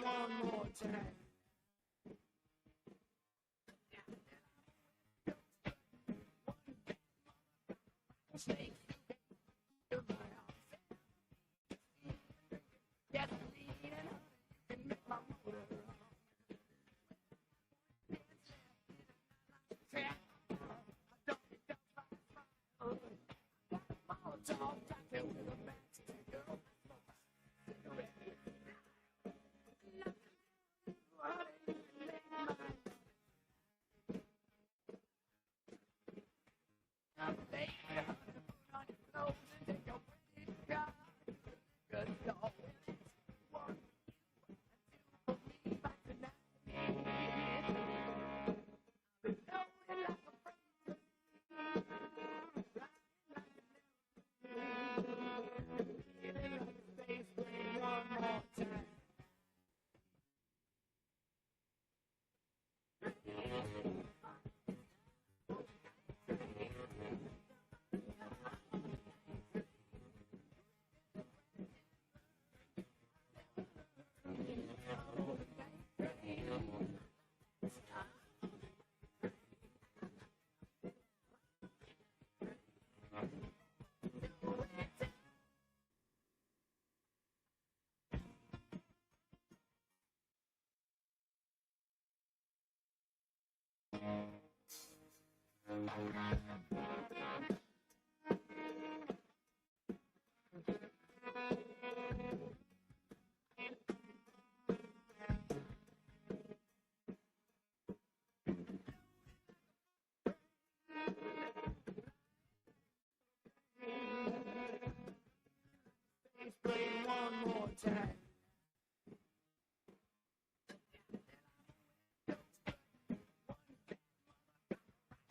One more time. Snake. One more time.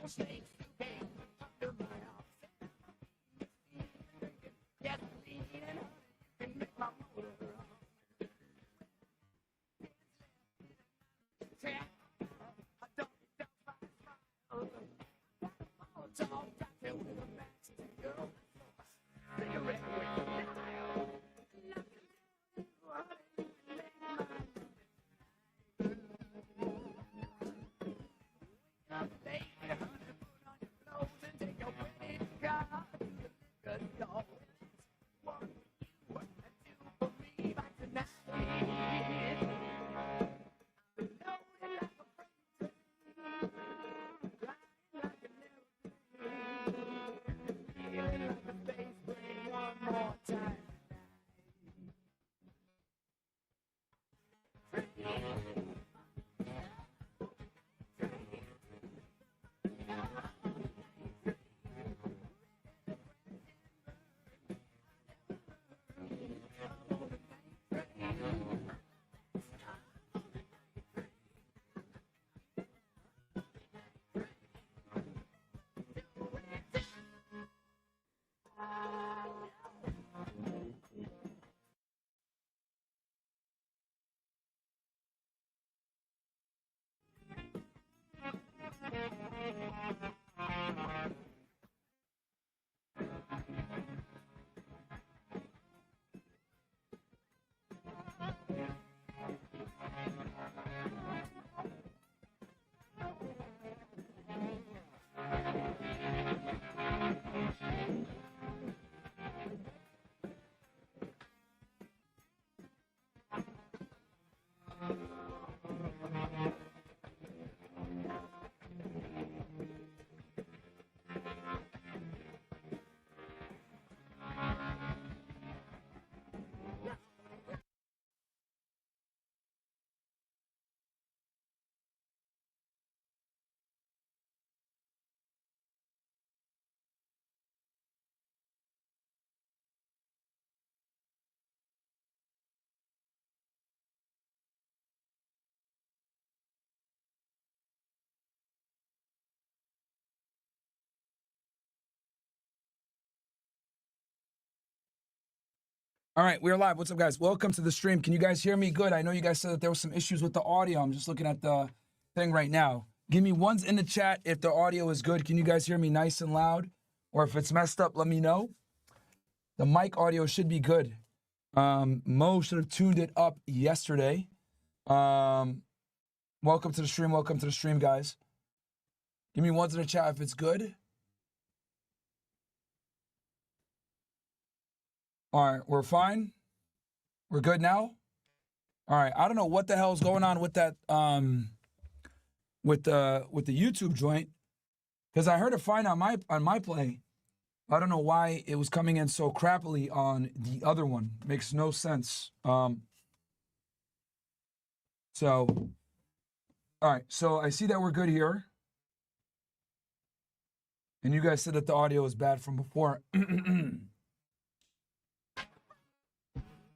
Snakes came under my house. Yes, and make my motor run. I don't smile. It's all got there with a mask, girl. Cigarette with a dial. All right, we're live. What's up, guys? Welcome to the stream. Can you guys hear me good? I know you guys said that there was some issues with the audio. I'm just looking at the thing right now. Give me ones in the chat if the audio is good. Can you guys hear me nice and loud? Or if it's messed up, let me know. The mic audio should be good. Mo should have tuned it up yesterday. Welcome to the stream. Welcome to the stream, guys. Give me ones in the chat if it's good. All right, we're fine. We're good now. All right, I don't know what the hell is going on with that with the YouTube joint, because I heard it fine on my play. I don't know why it was coming in so crappily on the other one. Makes no sense. All right, so I see that we're good here. And you guys said that the audio is bad from before.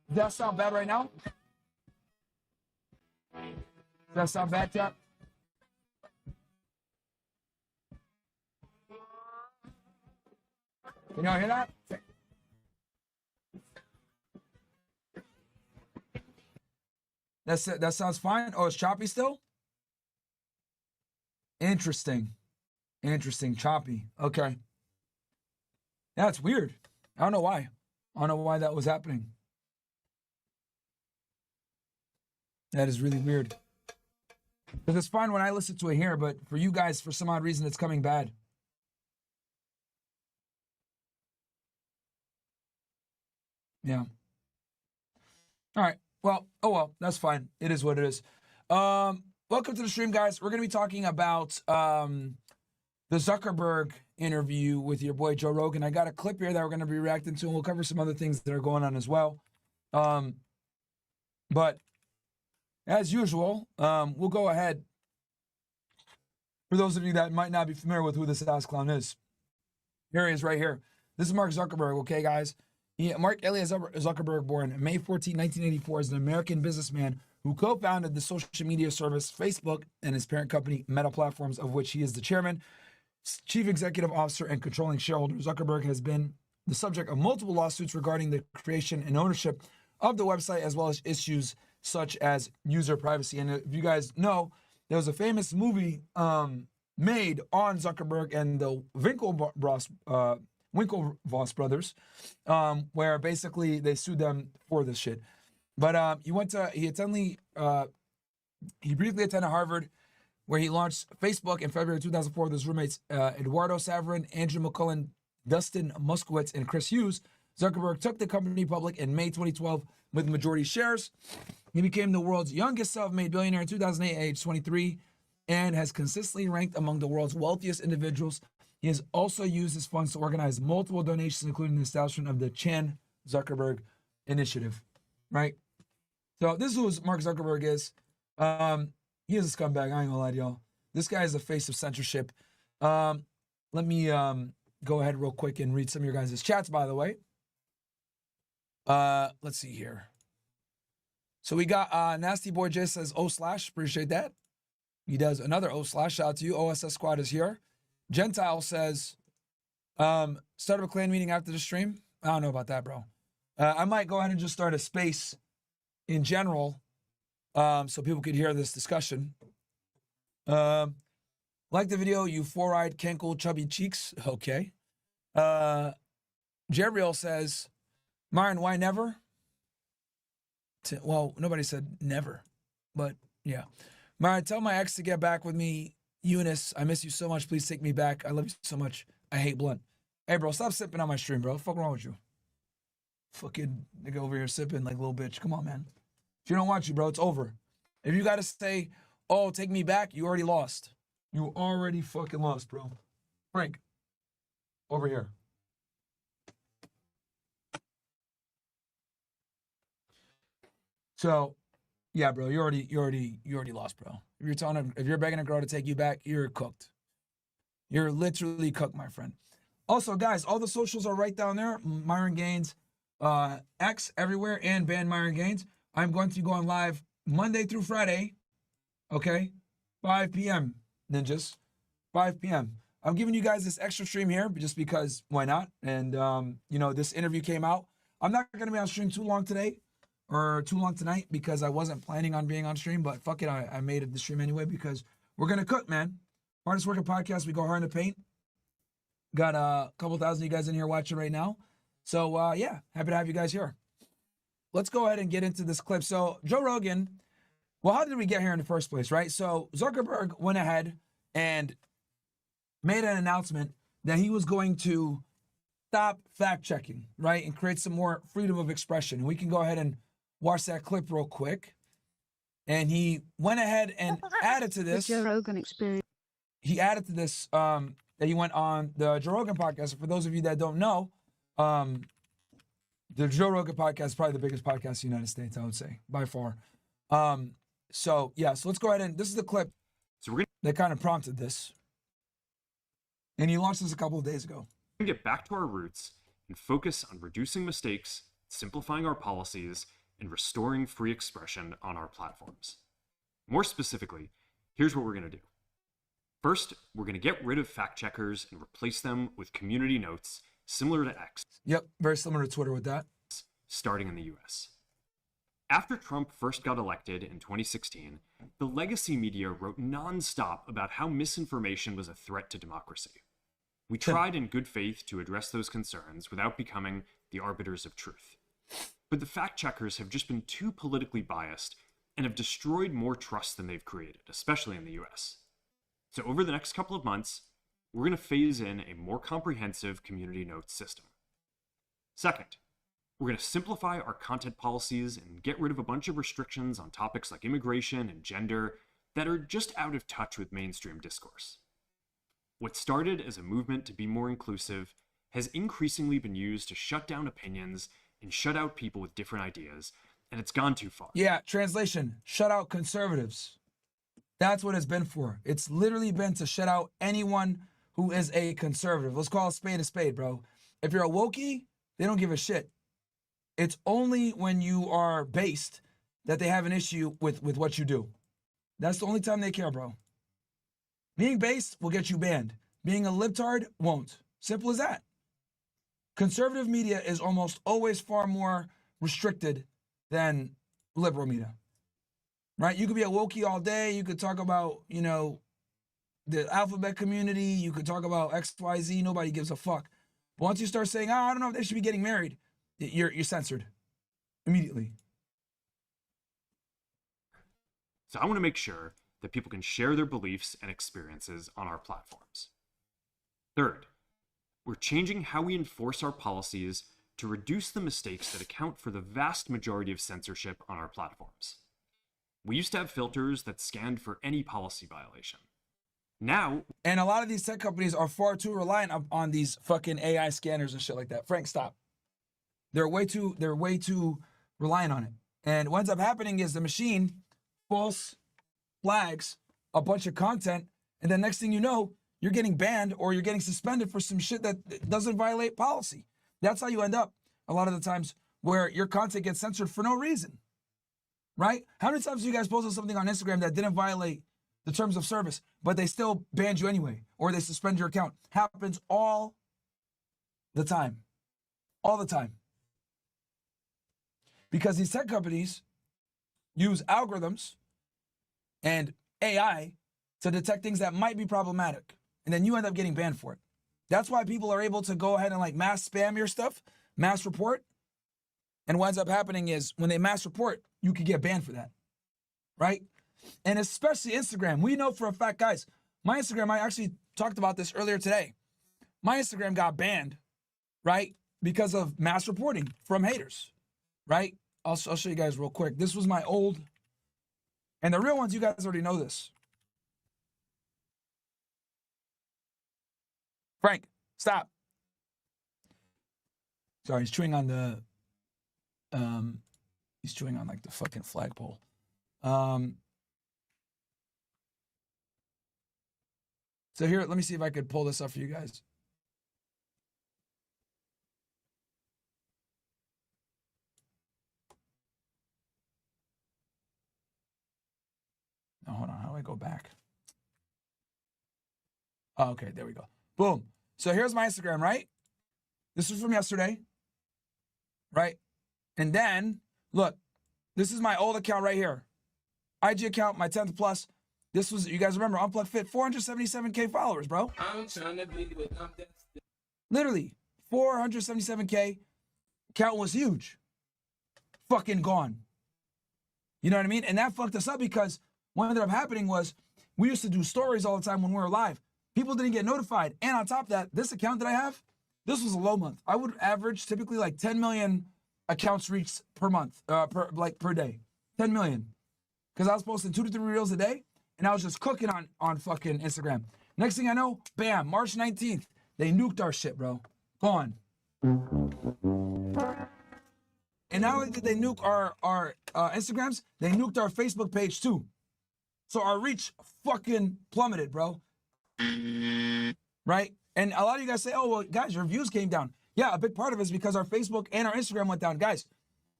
Does that sound bad right now? Does that sound bad, chat? Can y'all hear that? That's it. That sounds fine. Oh, it's choppy still? Interesting. Interesting. Choppy. Okay. That's weird. I don't know why. I don't know why that was happening. That is really weird. Because it's fine when I listen to it here, but for you guys, for some odd reason, it's coming bad. Yeah. All right. Well, oh well, that's fine. It is what it is. Welcome to the stream, guys. We're going to be talking about the Zuckerberg interview with your boy Joe Rogan. I got a clip here that we're going to be reacting to, and we'll cover some other things that are going on as well. But as usual, we'll go ahead. For those of you that might not be familiar with who this ass clown is, here he is right here. This is Mark Zuckerberg, okay, guys? Mark Elliott Zuckerberg, born May 14, 1984, is an American businessman who co-founded the social media service Facebook and his parent company, Meta Platforms, of which he is the chairman, chief executive officer, and controlling shareholder. Zuckerberg has been the subject of multiple lawsuits regarding the creation and ownership of the website, as well as issues such as user privacy. And if you guys know, there was a famous movie made on Zuckerberg and the Winklevoss brothers, where basically they sued them for this shit. But he briefly attended Harvard, where he launched Facebook in February 2004 with his roommates Eduardo Saverin, Andrew McCullen, Dustin Moskowitz, and Chris Hughes. Zuckerberg took the company public in May 2012 with majority shares. He became the world's youngest self-made billionaire in 2008 at age 23 and has consistently ranked among the world's wealthiest individuals. He has also used his funds to organize multiple donations, including the establishment of the Chan Zuckerberg Initiative, right? So this is who Mark Zuckerberg is. He is a scumbag, I ain't gonna lie to y'all. This guy is the face of censorship. Let me go ahead real quick and read some of your guys' chats, by the way. Let's see here. So we got Nasty Boy J says /, appreciate that. He does another /, shout out to you. OSS Squad is here. Gentile says, start up a clan meeting after the stream. I don't know about that, bro. I might go ahead and just start a space in general, so people could hear this discussion. Like the video, you four-eyed, cankle, chubby cheeks. Okay. Jabriel says, Myron, why never? Well, nobody said never, but yeah. Myron, tell my ex to get back with me. Eunice, I miss you so much. Please take me back. I love you so much. I hate blunt. Hey, bro, stop sipping on my stream, bro. What the fuck wrong with you? Fucking nigga over here sipping like a little bitch. Come on, man. If you don't want you, bro, it's over. If you got to say, oh, take me back, you already lost. You already fucking lost, bro. Frank, over here. So, yeah, bro, you already lost, bro. If you're begging a girl to take you back, you're cooked. You're literally cooked, my friend. Also, guys, all the socials are right down there. Myron Gaines, X everywhere, and band Myron Gaines. I'm going to be going live Monday through Friday. Okay, 5 p.m. Ninjas, 5 p.m. I'm giving you guys this extra stream here just because why not? And you know, this interview came out. I'm not going to be on stream too long today or too long tonight because I wasn't planning on being on stream, but fuck it, I made it the stream anyway because we're going to cook, man. Hardest working podcast. We go hard in the paint. Got a couple thousand of you guys in here watching right now. So, yeah, happy to have you guys here. Let's go ahead and get into this clip. So, Joe Rogan, well, how did we get here in the first place, right? So, Zuckerberg went ahead and made an announcement that he was going to stop fact-checking, right, and create some more freedom of expression. We can go ahead and watch that clip real quick. And he went ahead and added to this. The Joe Rogan experience. He added to this that he went on the Joe Rogan podcast. For those of you that don't know, the Joe Rogan podcast is probably the biggest podcast in the United States, I would say, by far. So let's go ahead and this is the clip that kind of prompted this. And he launched this a couple of days ago. We can get back to our roots and focus on reducing mistakes, simplifying our policies, and restoring free expression on our platforms. More specifically, here's what we're going to do. First, we're going to get rid of fact checkers and replace them with community notes similar to X. Yep, very similar to Twitter with that. Starting in the US. After Trump first got elected in 2016, the legacy media wrote nonstop about how misinformation was a threat to democracy. We tried in good faith to address those concerns without becoming the arbiters of truth. But the fact checkers have just been too politically biased and have destroyed more trust than they've created, especially in the US. So over the next couple of months, we're going to phase in a more comprehensive community notes system. Second, we're going to simplify our content policies and get rid of a bunch of restrictions on topics like immigration and gender that are just out of touch with mainstream discourse. What started as a movement to be more inclusive has increasingly been used to shut down opinions and shut out people with different ideas, and it's gone too far. Yeah, translation, shut out conservatives. That's what it's been for. It's literally been to shut out anyone who is a conservative. Let's call a spade, bro. If you're a wokie, they don't give a shit. It's only when you are based that they have an issue with what you do. That's the only time they care, bro. Being based will get you banned. Being a libtard won't. Simple as that. Conservative media is almost always far more restricted than liberal media. Right? You could be a wokie all day. You could talk about, the alphabet community. You could talk about XYZ. Nobody gives a fuck. But once you start saying, I don't know if they should be getting married, you're censored immediately. So I want to make sure that people can share their beliefs and experiences on our platforms. Third, we're changing how we enforce our policies to reduce the mistakes that account for the vast majority of censorship on our platforms. We used to have filters that scanned for any policy violation. Now, and a lot of these tech companies are far too reliant on these fucking AI scanners and shit like that. Frank, stop. They're way too reliant on it. And what ends up happening is the machine false flags a bunch of content, and then next thing you know, you're getting banned or you're getting suspended for some shit that doesn't violate policy. That's how you end up a lot of the times where your content gets censored for no reason. Right? How many times have you guys posted something on Instagram that didn't violate the terms of service, but they still banned you anyway, or they suspend your account? Happens all the time. All the time. Because these tech companies use algorithms and AI to detect things that might be problematic. And then you end up getting banned for it. That's why people are able to go ahead and mass spam your stuff, mass report. And what ends up happening is when they mass report, you could get banned for that. Right? And especially Instagram. We know for a fact, guys, my Instagram, I actually talked about this earlier today. My Instagram got banned, right? Because of mass reporting from haters, right? I'll show you guys real quick. This was my old, and the real ones, you guys already know this. Frank, stop. Sorry, he's chewing on the, the fucking flagpole. So here, let me see if I could pull this up for you guys. No, hold on. How do I go back? Oh, okay, there we go. Boom. So here's my Instagram, right? This was from yesterday, right? And then, look, this is my old account right here. IG account, my 10th plus. This was, you guys remember, Unplugged Fit, 477K followers, bro. I'm trying to be with them. Literally, 477K. Account was huge. Fucking gone. You know what I mean? And that fucked us up because what ended up happening was we used to do stories all the time when we were live. People didn't get notified. And on top of that, this account that I have, this was a low month. I would average typically like 10 million accounts reached per month, per day. 10 million. Because I was posting 2 to 3 reels a day, and I was just cooking on fucking Instagram. Next thing I know, bam, March 19th, they nuked our shit, bro. Gone. And not only did they nuke our Instagrams, they nuked our Facebook page too. So our reach fucking plummeted, bro. Right? And a lot of you guys say, oh, well, guys, your views came down. Yeah, a big part of it is because our Facebook and our Instagram went down. Guys,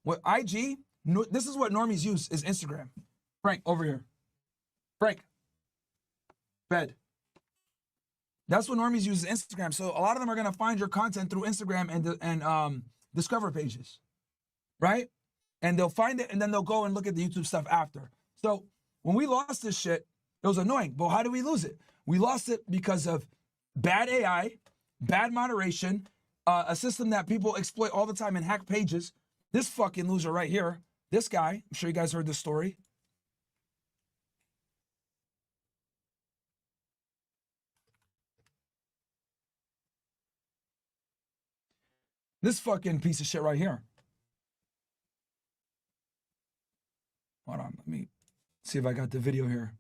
what IG, this is what normies use, is Instagram. Frank, over here. Frank. Bed. That's what normies use, is Instagram. So a lot of them are going to find your content through Instagram and Discover pages. Right? And they'll find it, and then they'll go and look at the YouTube stuff after. So when we lost this shit, it was annoying. But how did we lose it? We lost it because of bad AI, bad moderation, a system that people exploit all the time and hack pages. This fucking loser right here, this guy, I'm sure you guys heard this story. This fucking piece of shit right here. Hold on, let me see if I got the video here.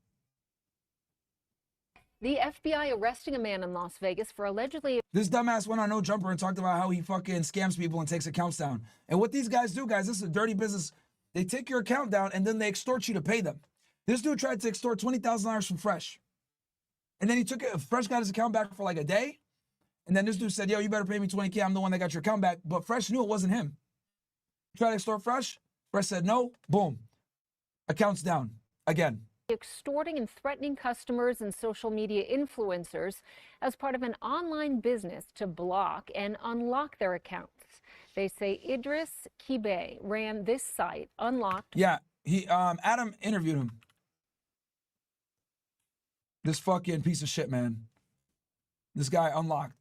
The FBI arresting a man in Las Vegas for allegedly... This dumbass went on No Jumper and talked about how he fucking scams people and takes accounts down. And what these guys do, guys, this is a dirty business. They take your account down and then they extort you to pay them. This dude tried to extort $20,000 from Fresh. And then he took it, Fresh got his account back for like a day. And then this dude said, yo, you better pay me $20K. I'm the one that got your account back. But Fresh knew it wasn't him. Tried to extort Fresh. Fresh said no. Boom. Accounts down again. Extorting and threatening customers and social media influencers as part of an online business to block and unlock their accounts. They say Idris Kibe ran this site, unlocked. Yeah, Adam interviewed him. This fucking piece of shit, man. This guy unlocked.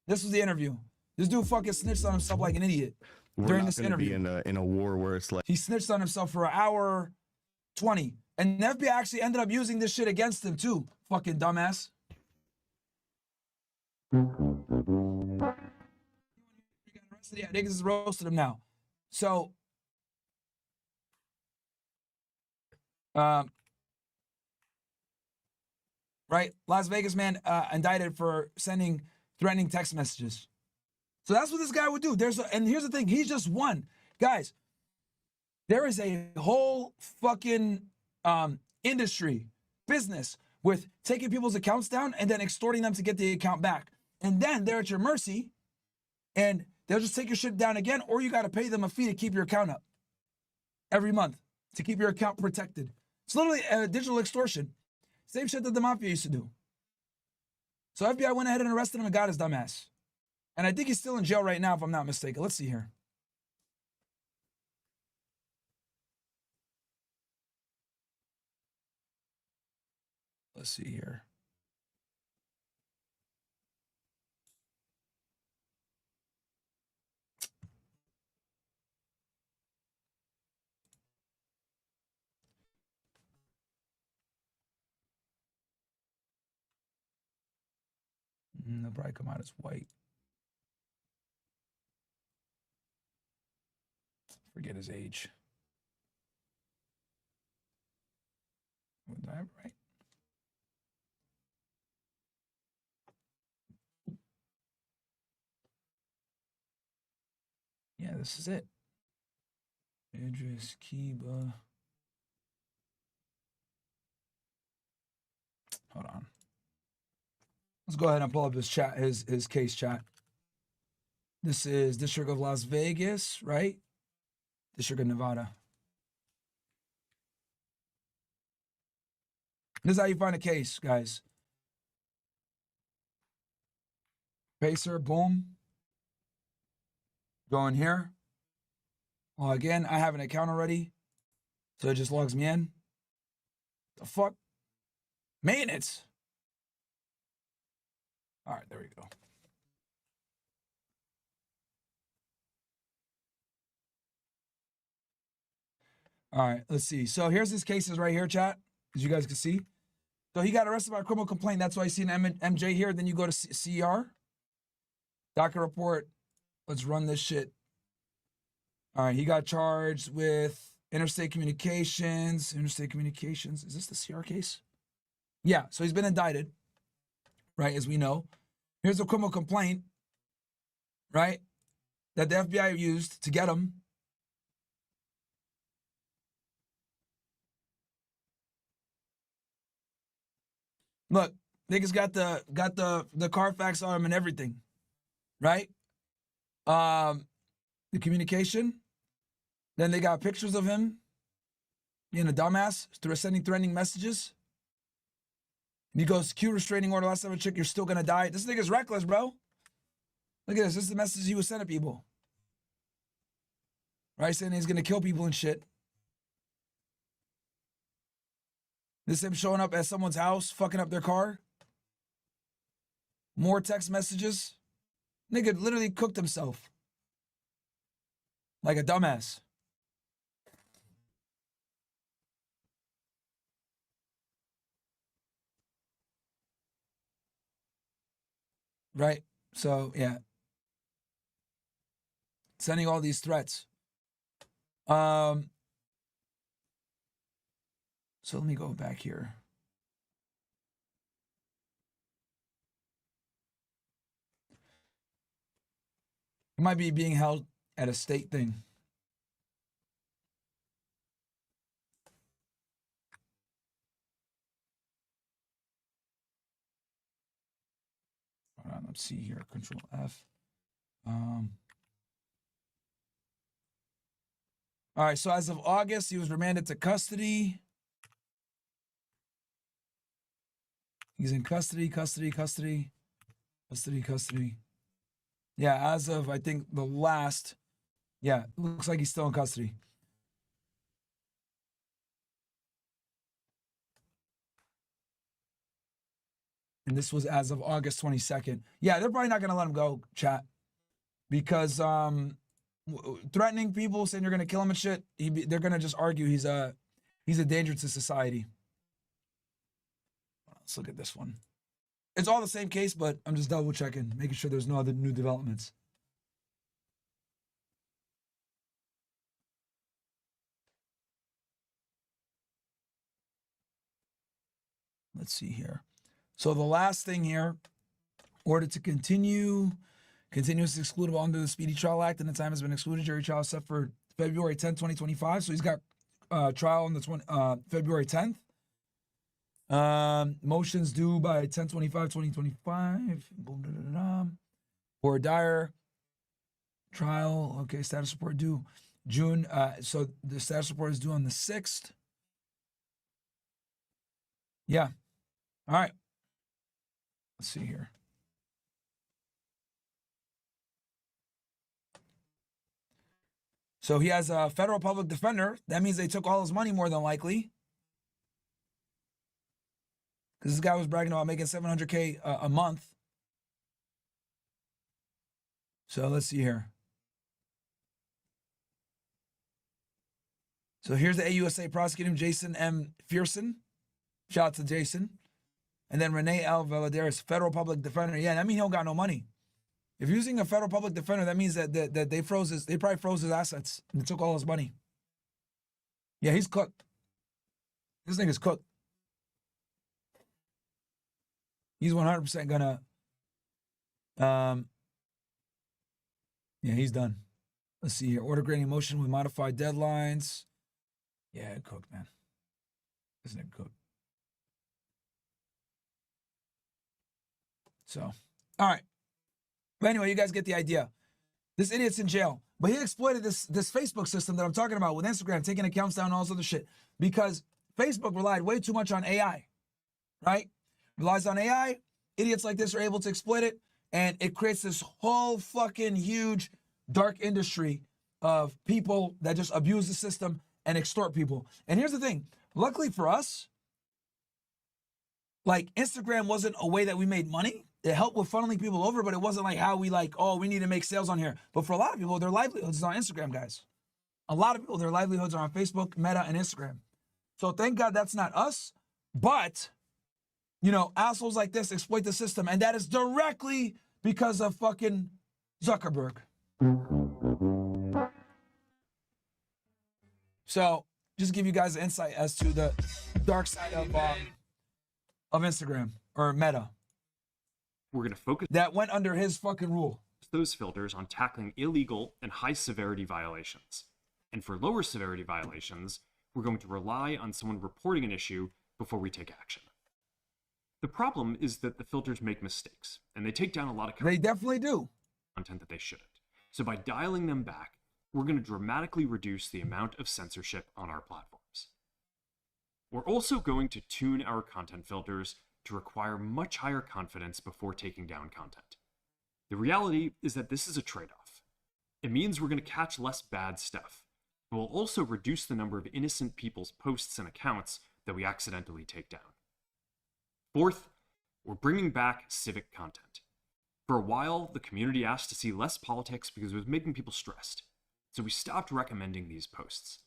This was the interview. This dude fucking snitched on himself like an idiot during this interview. Be in a war where it's like he snitched on himself for an hour 20. And the FBI actually ended up using this shit against him too. Fucking dumbass. Yeah, niggas is roasted him now. So, right, Las Vegas man indicted for sending threatening text messages. So that's what this guy would do. And here's the thing, he's just one. Guys, there is a whole fucking industry, business with taking people's accounts down and then extorting them to get the account back. And then they're at your mercy and they'll just take your shit down again, or you got to pay them a fee to keep your account up every month to keep your account protected. It's literally digital extortion. Same shit that the mafia used to do. So FBI went ahead and arrested him and got his dumb ass. And I think he's still in jail right now, if I'm not mistaken. Let's see here. Let's see here. They'll probably come out as white. Forget his age. What do I have right? Yeah, this is it. Idris Kiba. Hold on. Let's go ahead and pull up his chat, his case chat. This is District of Las Vegas, right? District of Nevada. This is how you find a case, guys. Pacer, boom. Go in here. Well, again, I have an account already, so it just logs me in. The fuck? Maintenance. All right, there we go. All right, let's see. So here's his cases right here, chat, as you guys can see. So he got arrested by a criminal complaint. That's why you see an MJ here. Then you go to CR. Docket report. Let's run this shit. All right, he got charged with interstate communications. Interstate communications. Is this the CR case? Yeah, so he's been indicted, right, as we know. Here's a criminal complaint, right, that the FBI used to get him. Look, niggas got the Carfax on him and everything, right? The communication. Then they got pictures of him being a dumbass, sending threatening messages. And he goes, Q restraining order, last time I checked, you're still gonna die. This nigga's reckless, bro. Look at this. This is the message he was sending people. Right? Saying he's gonna kill people and shit. This is him showing up at someone's house, fucking up their car. More text messages. Nigga literally cooked himself. Like a dumbass. Right? So, yeah. Sending all these threats. So let me go back here. He might be being held at a state thing. Hold on, let's see here. Control F. All right, so as of August, he was remanded to custody. He's in custody. Yeah, as of, I think, the last, yeah, looks like he's still in custody. And this was as of August 22nd. Yeah, they're probably not going to let him go, chat. Because threatening people, saying you're going to kill him and shit, they're going to just argue he's a danger to society. Let's look at this one. It's all the same case, but I'm just double checking, making sure there's no other new developments. Let's see here. So the last thing here, order to continue, continuous excludable under the Speedy Trial Act, and the time has been excluded. Jury trial set for February 10th, 2025. So he's got trial on the February 10th. Motions due by 10/25/2025. Or Dyer trial. Okay, status report due June. So the status report is due on the 6th. Yeah. All right. Let's see here. So he has a federal public defender. That means they took all his money more than likely. Because this guy was bragging about making $700K a month. So let's see here. So here's the AUSA prosecuting Jason M. Fearson. Shout out to Jason. And then Renee L. Valadares, federal public defender. Yeah, that means he don't got no money. If you're using a federal public defender, that means that they probably froze his assets and they took all his money. Yeah, he's cooked. This thing is cooked. He's 100% gonna, yeah, he's done. Let's see here. Order granting motion with modified deadlines. Yeah, cooked, man. Isn't it cooked? So, all right. But anyway, you guys get the idea. This idiot's in jail. But he exploited this Facebook system that I'm talking about with Instagram, taking accounts down and all this other shit. Because Facebook relied way too much on AI, right? Relies on AI. Idiots like this are able to exploit it. And it creates this whole fucking huge dark industry of people that just abuse the system and extort people. And here's the thing. Luckily for us, like Instagram wasn't a way that we made money. It helped with funneling people over, but it wasn't like how we like, oh, we need to make sales on here. But for a lot of people, their livelihoods is on Instagram, guys. A lot of people, their livelihoods are on Facebook, Meta, and Instagram. So thank God that's not us. But, you know, assholes like this exploit the system. And that is directly because of fucking Zuckerberg. So just give you guys an insight as to the dark side of Instagram or Meta. We're going to focus That went under his fucking rule. those filters on tackling illegal and high severity violations. And for lower severity violations, we're going to rely on someone reporting an issue before we take action. The problem is that the filters make mistakes, and they take down a lot of They definitely do. content that they shouldn't. So by dialing them back, we're going to dramatically reduce the amount of censorship on our platforms. We're also going to tune our content filters to require much higher confidence before taking down content. The reality is that this is a trade-off. It means we're going to catch less bad stuff, but we'll also reduce the number of innocent people's posts and accounts that we accidentally take down. Fourth, we're bringing back civic content. For a while, the community asked to see less politics because it was making people stressed, so we stopped recommending these posts.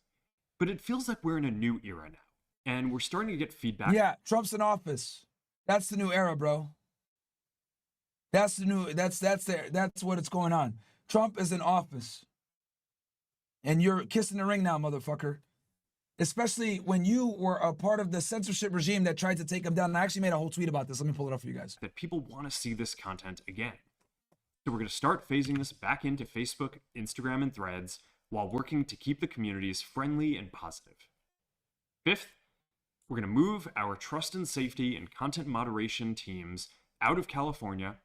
But it feels like we're in a new era now, and we're starting to get feedback. Yeah, Trump's in office. That's the new era, bro. That's the new, that's what it's going on. Trump is in office. And you're kissing the ring now, motherfucker. Especially when you were a part of the censorship regime that tried to take him down. And I actually made a whole tweet about this. Let me pull it up for you guys. That people want to see this content again. So we're going to start phasing this back into Facebook, Instagram, and Threads while working to keep the communities friendly and positive. Fifth, we're going to move our trust and safety and content moderation teams out of California,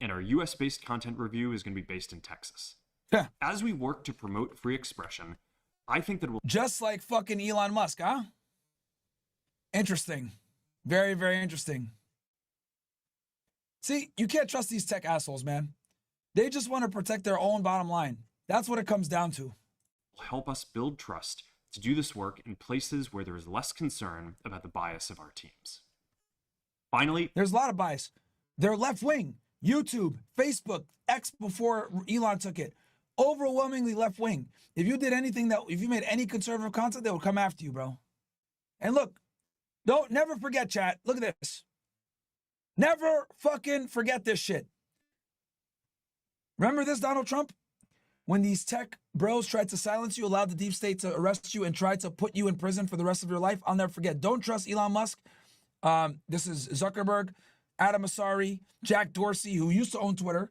and our US-based content review is going to be based in Texas. Yeah. As we work to promote free expression, I think that we'll Just like fucking Elon Musk, huh? Interesting. Very, very interesting. See, you can't trust these tech assholes, man. They just want to protect their own bottom line. That's what it comes down to. help us build trust to do this work in places where there is less concern about the bias of our teams. Finally, There's a lot of bias. They're left wing. YouTube, Facebook, X before Elon took it. Overwhelmingly left wing. If you did anything if you made any conservative content, they would come after you, bro. And look, never forget, chat. Look at this. Never fucking forget this shit. Remember this, Donald Trump? When these tech bros tried to silence you, allowed the deep state to arrest you and tried to put you in prison for the rest of your life, I'll never forget. Don't trust Elon Musk. This is Zuckerberg, Adam Mosseri, Jack Dorsey, who used to own Twitter,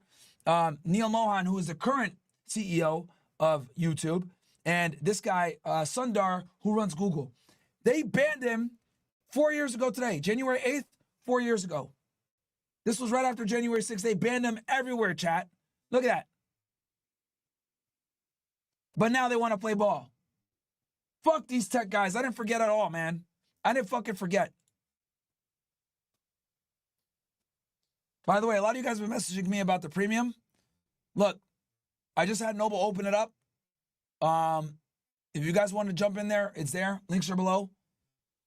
Neil Mohan, who is the current CEO of YouTube, and this guy, Sundar, who runs Google. They banned him 4 years ago today, January 8th, 4 years ago. This was right after January 6th. They banned him everywhere, chat. Look at that. But now they want to play ball. Fuck these tech guys. I didn't forget at all, man. I didn't fucking forget. By the way, a lot of you guys have been messaging me about the premium. Look, I just had Noble open it up. If you guys want to jump in there, it's there. Links are below.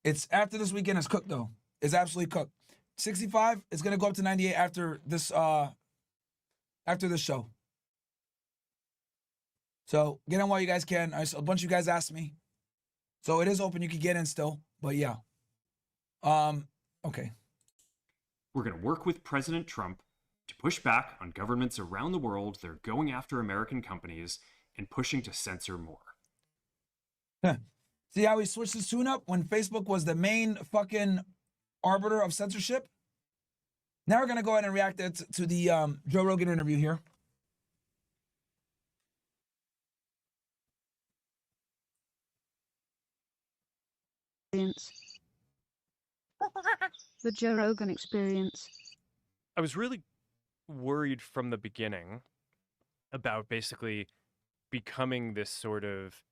It's after this weekend. It's cooked, though. It's absolutely cooked. 65, it's going to go up to 98 after this show. So get in while you guys can. A bunch of you guys asked me. So it is open. You can get in still. But yeah. Okay. we're going to work with President Trump to push back on governments around the world that are going after American companies and pushing to censor more. See how he switched his tune up when Facebook was the main fucking arbiter of censorship? Now we're going to go ahead and react to the Joe Rogan interview here. The Joe Rogan experience. I was really worried from the beginning about basically becoming this sort of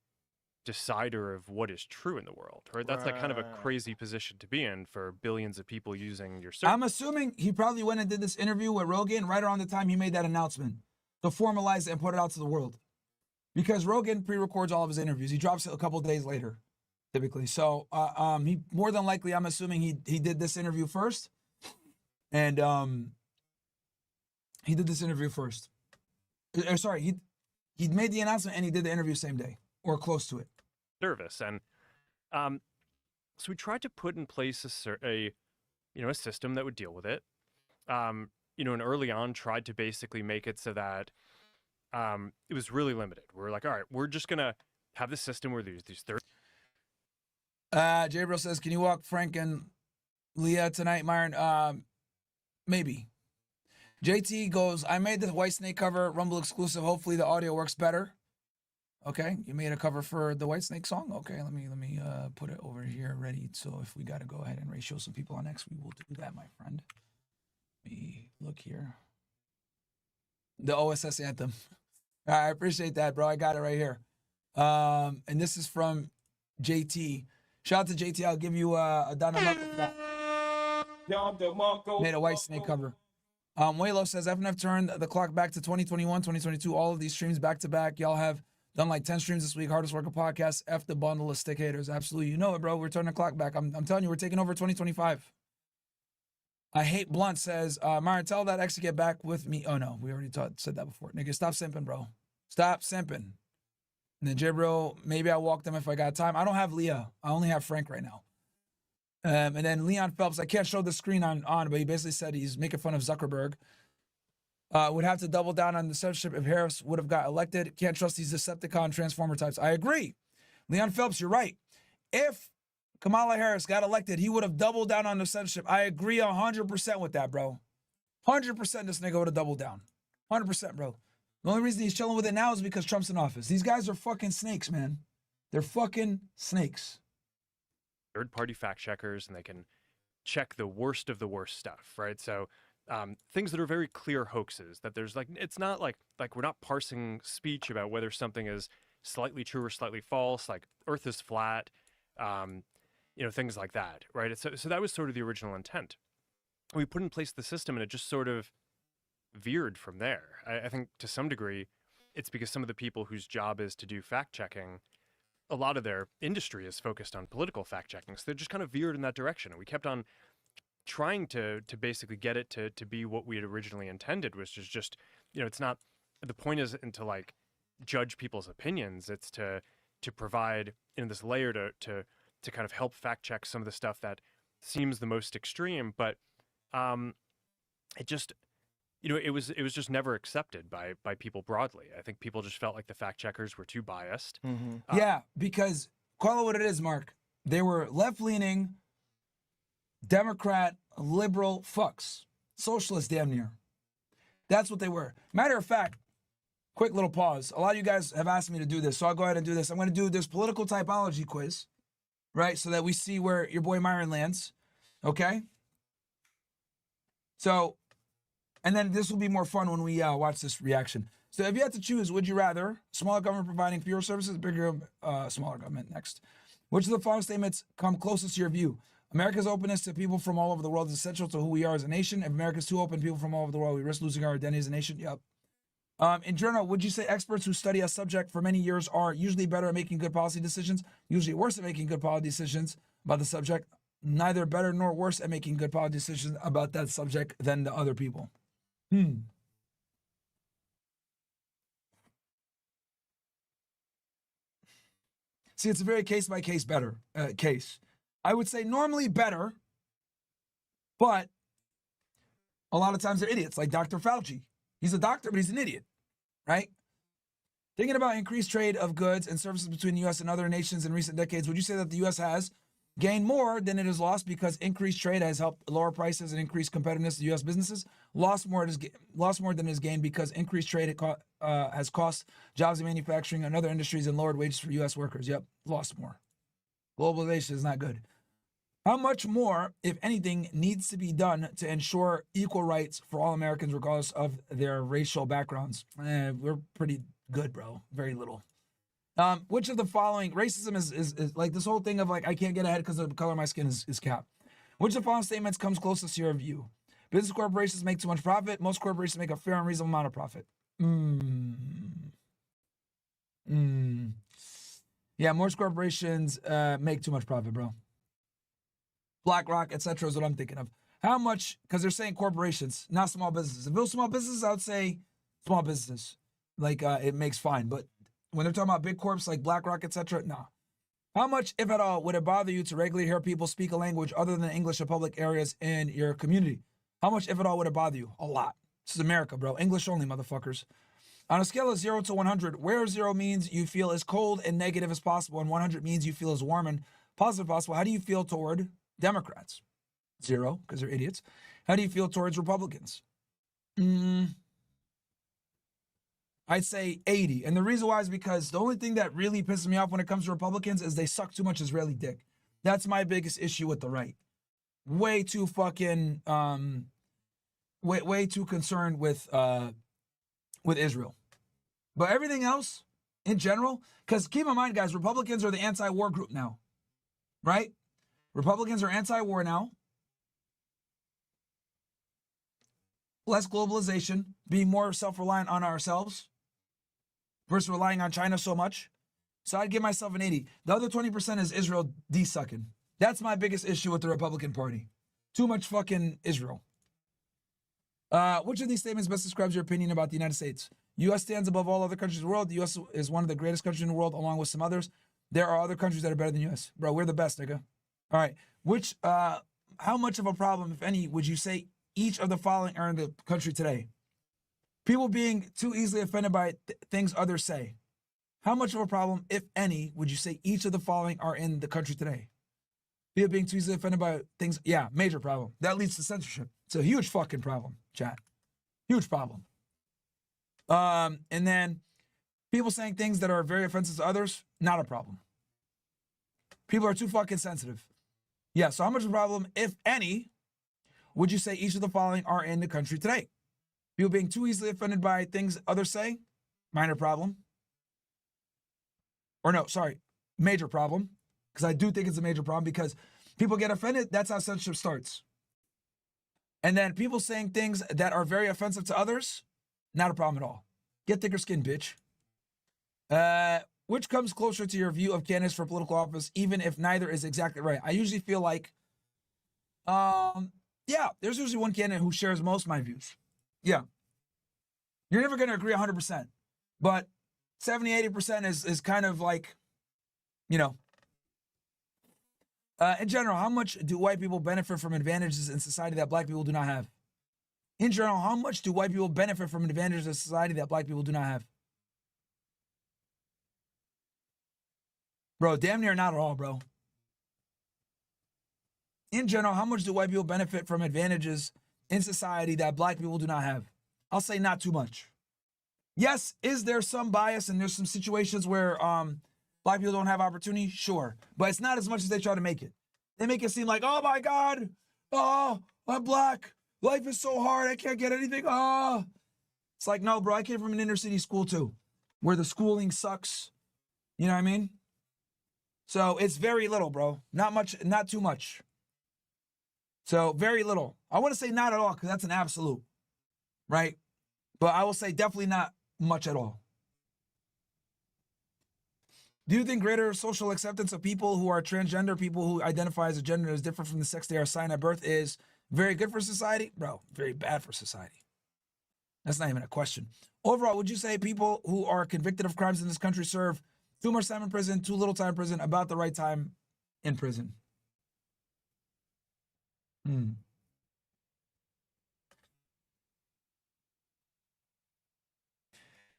decider of what is true in the world, right? That's like kind of a crazy position to be in for billions of people using your service. I'm assuming he probably went and did this interview with Rogan right around the time he made that announcement to formalize it and put it out to the world. because Rogan pre-records all of his interviews. He drops it a couple days later, typically. So he more than likely, I'm assuming he did this interview first, and he did this interview first. Sorry, he made the announcement and he did the interview same day or close to it. Service. And so we tried to put in place a system that would deal with it. And early on tried to basically make it so that it was really limited. We're like, all right, we're just going to have the system where there's these 30. Jabril says, can you walk Frank and Leah tonight, Myron? Maybe. JT goes, I made the White Snake cover, Rumble exclusive. Hopefully the audio works better. Okay, you made a cover for the White Snake song? Okay, let me put it over here ready. So if we got to go ahead and ratio some people on X, we will do that, my friend. Let me look here. The OSS anthem. I appreciate that, bro. I got it right here. And this is from JT. Shout out to JT. I'll give you a Dynamite for that. Made a White Snake cover. Waylo says, FNF turned the clock back to 2021, 2022. All of these streams back to back. Y'all have done like 10 streams this week. Hardest worker podcast. F the bundle of stick haters. Absolutely. You know it, bro. We're turning the clock back. I'm telling you, we're taking over 2025. I hate Blunt says, Myron, tell that X to get back with me. Oh, no. We already said that before. Nigga, stop simping, bro. Stop simping. And then Jabril, maybe I'll walk them if I got time. I don't have Leah. I only have Frank right now. And then Leon Phelps, I can't show the screen on, but he basically said he's making fun of Zuckerberg. Would have to double down on the censorship if Harris would have got elected. Can't trust these Decepticon transformer types. I agree. Leon Phelps, you're right. If Kamala Harris got elected, he would have doubled down on the censorship. I agree 100% with that, bro. 100% this nigga would have doubled down. 100%, bro. The only reason he's chilling with it now is because Trump's in office. These guys are fucking snakes, man. They're fucking snakes. Third-party fact checkers, and they can check the worst of the worst stuff, right? So things that are very clear hoaxes, that there's like, it's not like we're not parsing speech about whether something is slightly true or slightly false, like Earth is flat, things like that, right? So that was sort of the original intent. We put in place the system and it just sort of veered from there. I think to some degree, it's because some of the people whose job is to do fact checking, a lot of their industry is focused on political fact checking. So they just kind of veered in that direction. And we kept on trying to basically get it to be what we had originally intended, which is just, it's not, the point isn't to like judge people's opinions. It's to provide this layer to kind of help fact check some of the stuff that seems the most extreme. But it just, it was just never accepted by people broadly. I think people just felt like the fact checkers were too biased. Mm-hmm. Yeah, because call it what it is, Mark. They were left-leaning, Democrat, liberal fucks. Socialist damn near. That's what they were. Matter of fact, quick little pause. A lot of you guys have asked me to do this, so I'll go ahead and do this. I'm going to do this political typology quiz, right? So that we see where your boy Myron lands, okay? So, and then this will be more fun when we watch this reaction. So if you had to choose, would you rather smaller government providing fewer services, bigger, smaller government next? Which of the following statements come closest to your view? America's openness to people from all over the world is essential to who we are as a nation. If America's too open to people from all over the world, we risk losing our identity as a nation. Yep. In general, would you say experts who study a subject for many years are usually better at making good policy decisions, usually worse at making good policy decisions about the subject, neither better nor worse at making good policy decisions about that subject than the other people? See, it's a very case-by-case case. I would say normally better, but a lot of times they're idiots, like Dr. Fauci. He's a doctor, but he's an idiot, right? Thinking about increased trade of goods and services between the U.S. and other nations in recent decades, would you say that the U.S. has gained more than it has lost because increased trade has helped lower prices and increase competitiveness of U.S. businesses? Lost more than it has gained because increased trade has cost jobs in manufacturing and other industries and lowered wages for U.S. workers. Yep, lost more. Globalization is not good. How much more, if anything, needs to be done to ensure equal rights for all Americans regardless of their racial backgrounds? We're pretty good, bro. Very little. Which of the following, racism is like this whole thing of like, I can't get ahead because of the color of my skin is cap. Which of the following statements comes closest to your view? Business corporations make too much profit. Most corporations make a fair and reasonable amount of profit. Yeah, most corporations make too much profit, bro. BlackRock, etc. is what I'm thinking of. How much, because they're saying corporations, not small businesses. If it was small businesses, I would say small businesses. Like, it makes fine. But when they're talking about big corps like BlackRock, etc., no. How much, if at all, would it bother you to regularly hear people speak a language other than English in public areas in your community? How much, if at all, would it bother you? A lot. This is America, bro. English only, motherfuckers. On a scale of 0 to 100, where 0 means you feel as cold and negative as possible, and 100 means you feel as warm and positive as possible, how do you feel toward Democrats? 0, because they're idiots. How do you feel towards Republicans? I'd say 80. And the reason why is because the only thing that really pisses me off when it comes to Republicans is they suck too much Israeli dick. That's my biggest issue with the right. Way too fucking, way too concerned with Israel. But everything else, in general, because keep in mind, guys, Republicans are the anti-war group now, right? Republicans are anti-war now. Less globalization, being more self-reliant on ourselves versus relying on China so much. So I'd give myself an 80. The other 20% is Israel de-sucking. That's my biggest issue with the Republican Party. Too much fucking Israel. Which of these statements best describes your opinion about the United States? U.S. stands above all other countries in the world. The U.S. is one of the greatest countries in the world, along with some others. There are other countries that are better than U.S. Bro, we're the best, nigga. All right. How much of a problem, if any, would you say each of the following are in the country today? People being too easily offended by things others say. How much of a problem, if any, would you say each of the following are in the country today? People being too easily offended by things, yeah, major problem. That leads to censorship. It's a huge fucking problem, chat. Huge problem. And then people saying things that are very offensive to others, not a problem. People are too fucking sensitive. Yeah, so how much of a problem, if any, would you say each of the following are in the country today? People being too easily offended by things others say, minor problem. Or no, sorry, major problem. Because I do think it's a major problem because people get offended, that's how censorship starts. And then people saying things that are very offensive to others, not a problem at all. Get thicker skin, bitch. Which comes closer to your view of candidates for political office, even if neither is exactly right? I usually feel like, yeah, there's usually one candidate who shares most of my views. Yeah. You're never going to agree 100%. But 70, 80% is kind of like, you know. In general, how much do white people benefit from advantages in society that black people do not have? In general, how much do white people benefit from advantages in society that black people do not have? Bro, damn near not at all, bro. In general, how much do white people benefit from advantages in society that black people do not have? I'll say not too much. Yes, is there some bias and there's some situations where black people don't have opportunity? Sure. But it's not as much as they try to make it. They make it seem like, oh my God, oh, I'm black. Life is so hard. I can't get anything. Oh. It's like, no, bro, I came from an inner city school too, where the schooling sucks. You know what I mean? So it's very little, bro. Not much, not too much. So very little. I want to say not at all because that's an absolute, right? But I will say definitely not much at all. Do you think greater social acceptance of people who are transgender, people who identify as a gender that is different from the sex they are assigned at birth is very good for society? Bro, very bad for society. That's not even a question. Overall, would you say people who are convicted of crimes in this country serve too much time in prison, too little time in prison, about the right time in prison?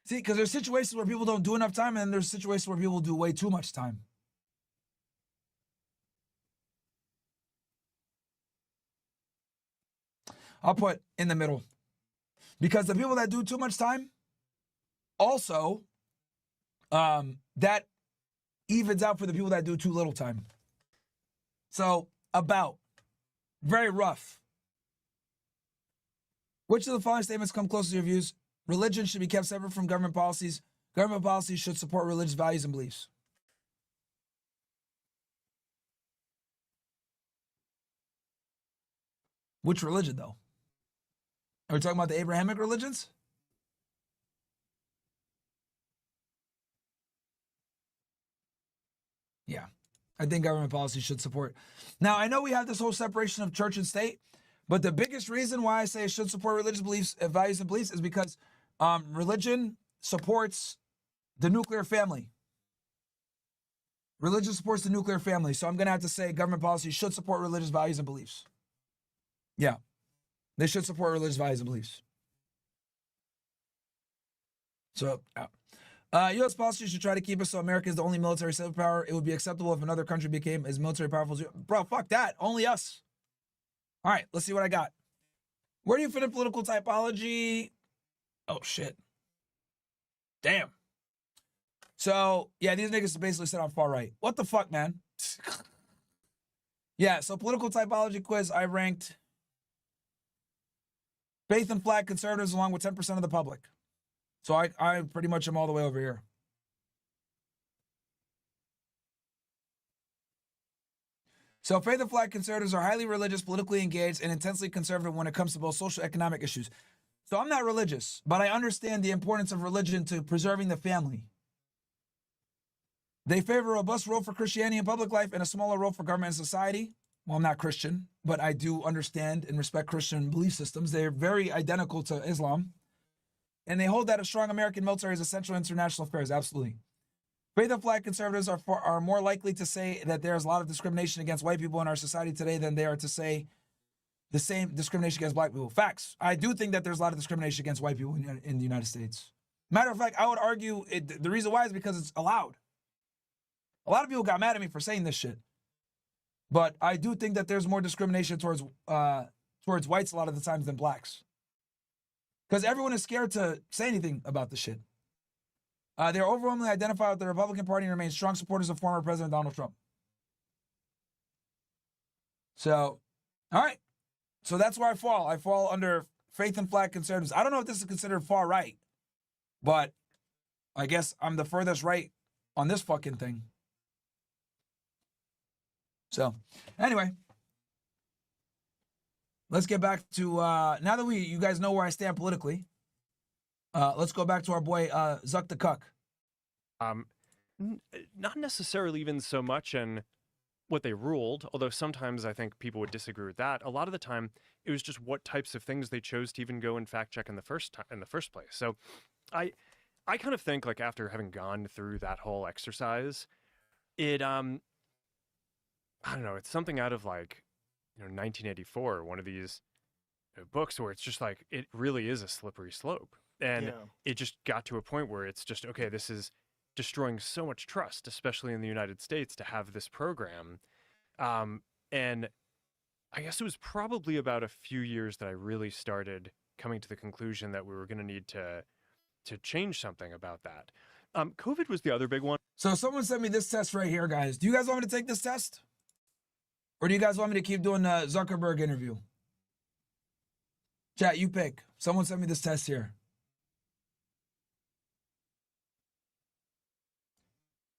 See, because there's situations where people don't do enough time, and there's situations where people do way too much time. I'll put in the middle. Because the people that do too much time, also, that evens out for the people that do too little time. So, about. Very rough. Which of the following statements come close to your views? Religion should be kept separate from government policies. Government policies should support religious values and beliefs. Which religion, though? Are we talking about the Abrahamic religions? Yeah. I think government policy should support. Now, I know we have this whole separation of church and state, but the biggest reason why I say it should support religious beliefs, values, and beliefs is because religion supports the nuclear family. Religion supports the nuclear family. So I'm going to have to say government policy should support religious values and beliefs. Yeah. They should support religious values and beliefs. So, U.S. policy should try to keep us so America is the only military superpower. It would be acceptable if another country became as military powerful as you. Bro, fuck that. Only us. All right, let's see what I got. Where do you fit in political typology? Oh, shit. Damn. So, yeah, these niggas basically sit on far right. What the fuck, man? Yeah, so political typology quiz, I ranked faith and flag conservatives along with 10% of the public. So I pretty much am all the way over here. So faith and flag conservatives are highly religious, politically engaged, and intensely conservative when it comes to both social and economic issues. So I'm not religious, but I understand the importance of religion to preserving the family. They favor a robust role for Christianity in public life and a smaller role for government and society. Well, I'm not Christian, but I do understand and respect Christian belief systems. They're very identical to Islam. And they hold that a strong American military is essential in international affairs. Absolutely. Faith and flag conservatives are more likely to say that there's a lot of discrimination against white people in our society today than they are to say the same discrimination against black people. Facts. I do think that there's a lot of discrimination against white people in the United States. Matter of fact, I would argue the reason why is because it's allowed. A lot of people got mad at me for saying this shit. But I do think that there's more discrimination towards whites a lot of the times than blacks. Because everyone is scared to say anything about this shit. They're overwhelmingly identified with the Republican Party and remain strong supporters of former President Donald Trump. So, all right. So that's where I fall. I fall under faith and flag conservatives. I don't know if this is considered far right, but I guess I'm the furthest right on this fucking thing. So, anyway. Let's get back to, now that you guys know where I stand politically, let's go back to our boy, Zuck the Cuck. Not necessarily even so much in what they ruled, although sometimes I think people would disagree with that. A lot of the time, it was just what types of things they chose to even go and fact check in the first place. So I kind of think, like, after having gone through that whole exercise, it, I don't know, it's something out of, like, 1984, one of these books where it's just like, it really is a slippery slope. And it just got to a point where it's just, okay, this is destroying so much trust, especially in the United States, to have this program. And I guess it was probably about a few years that I really started coming to the conclusion that we were going to need to change something about that. COVID was the other big one. So someone sent me this test right here, guys. Do you guys want me to take this test? Or do you guys want me to keep doing the Zuckerberg interview? Chat, you pick. Someone sent me this test here.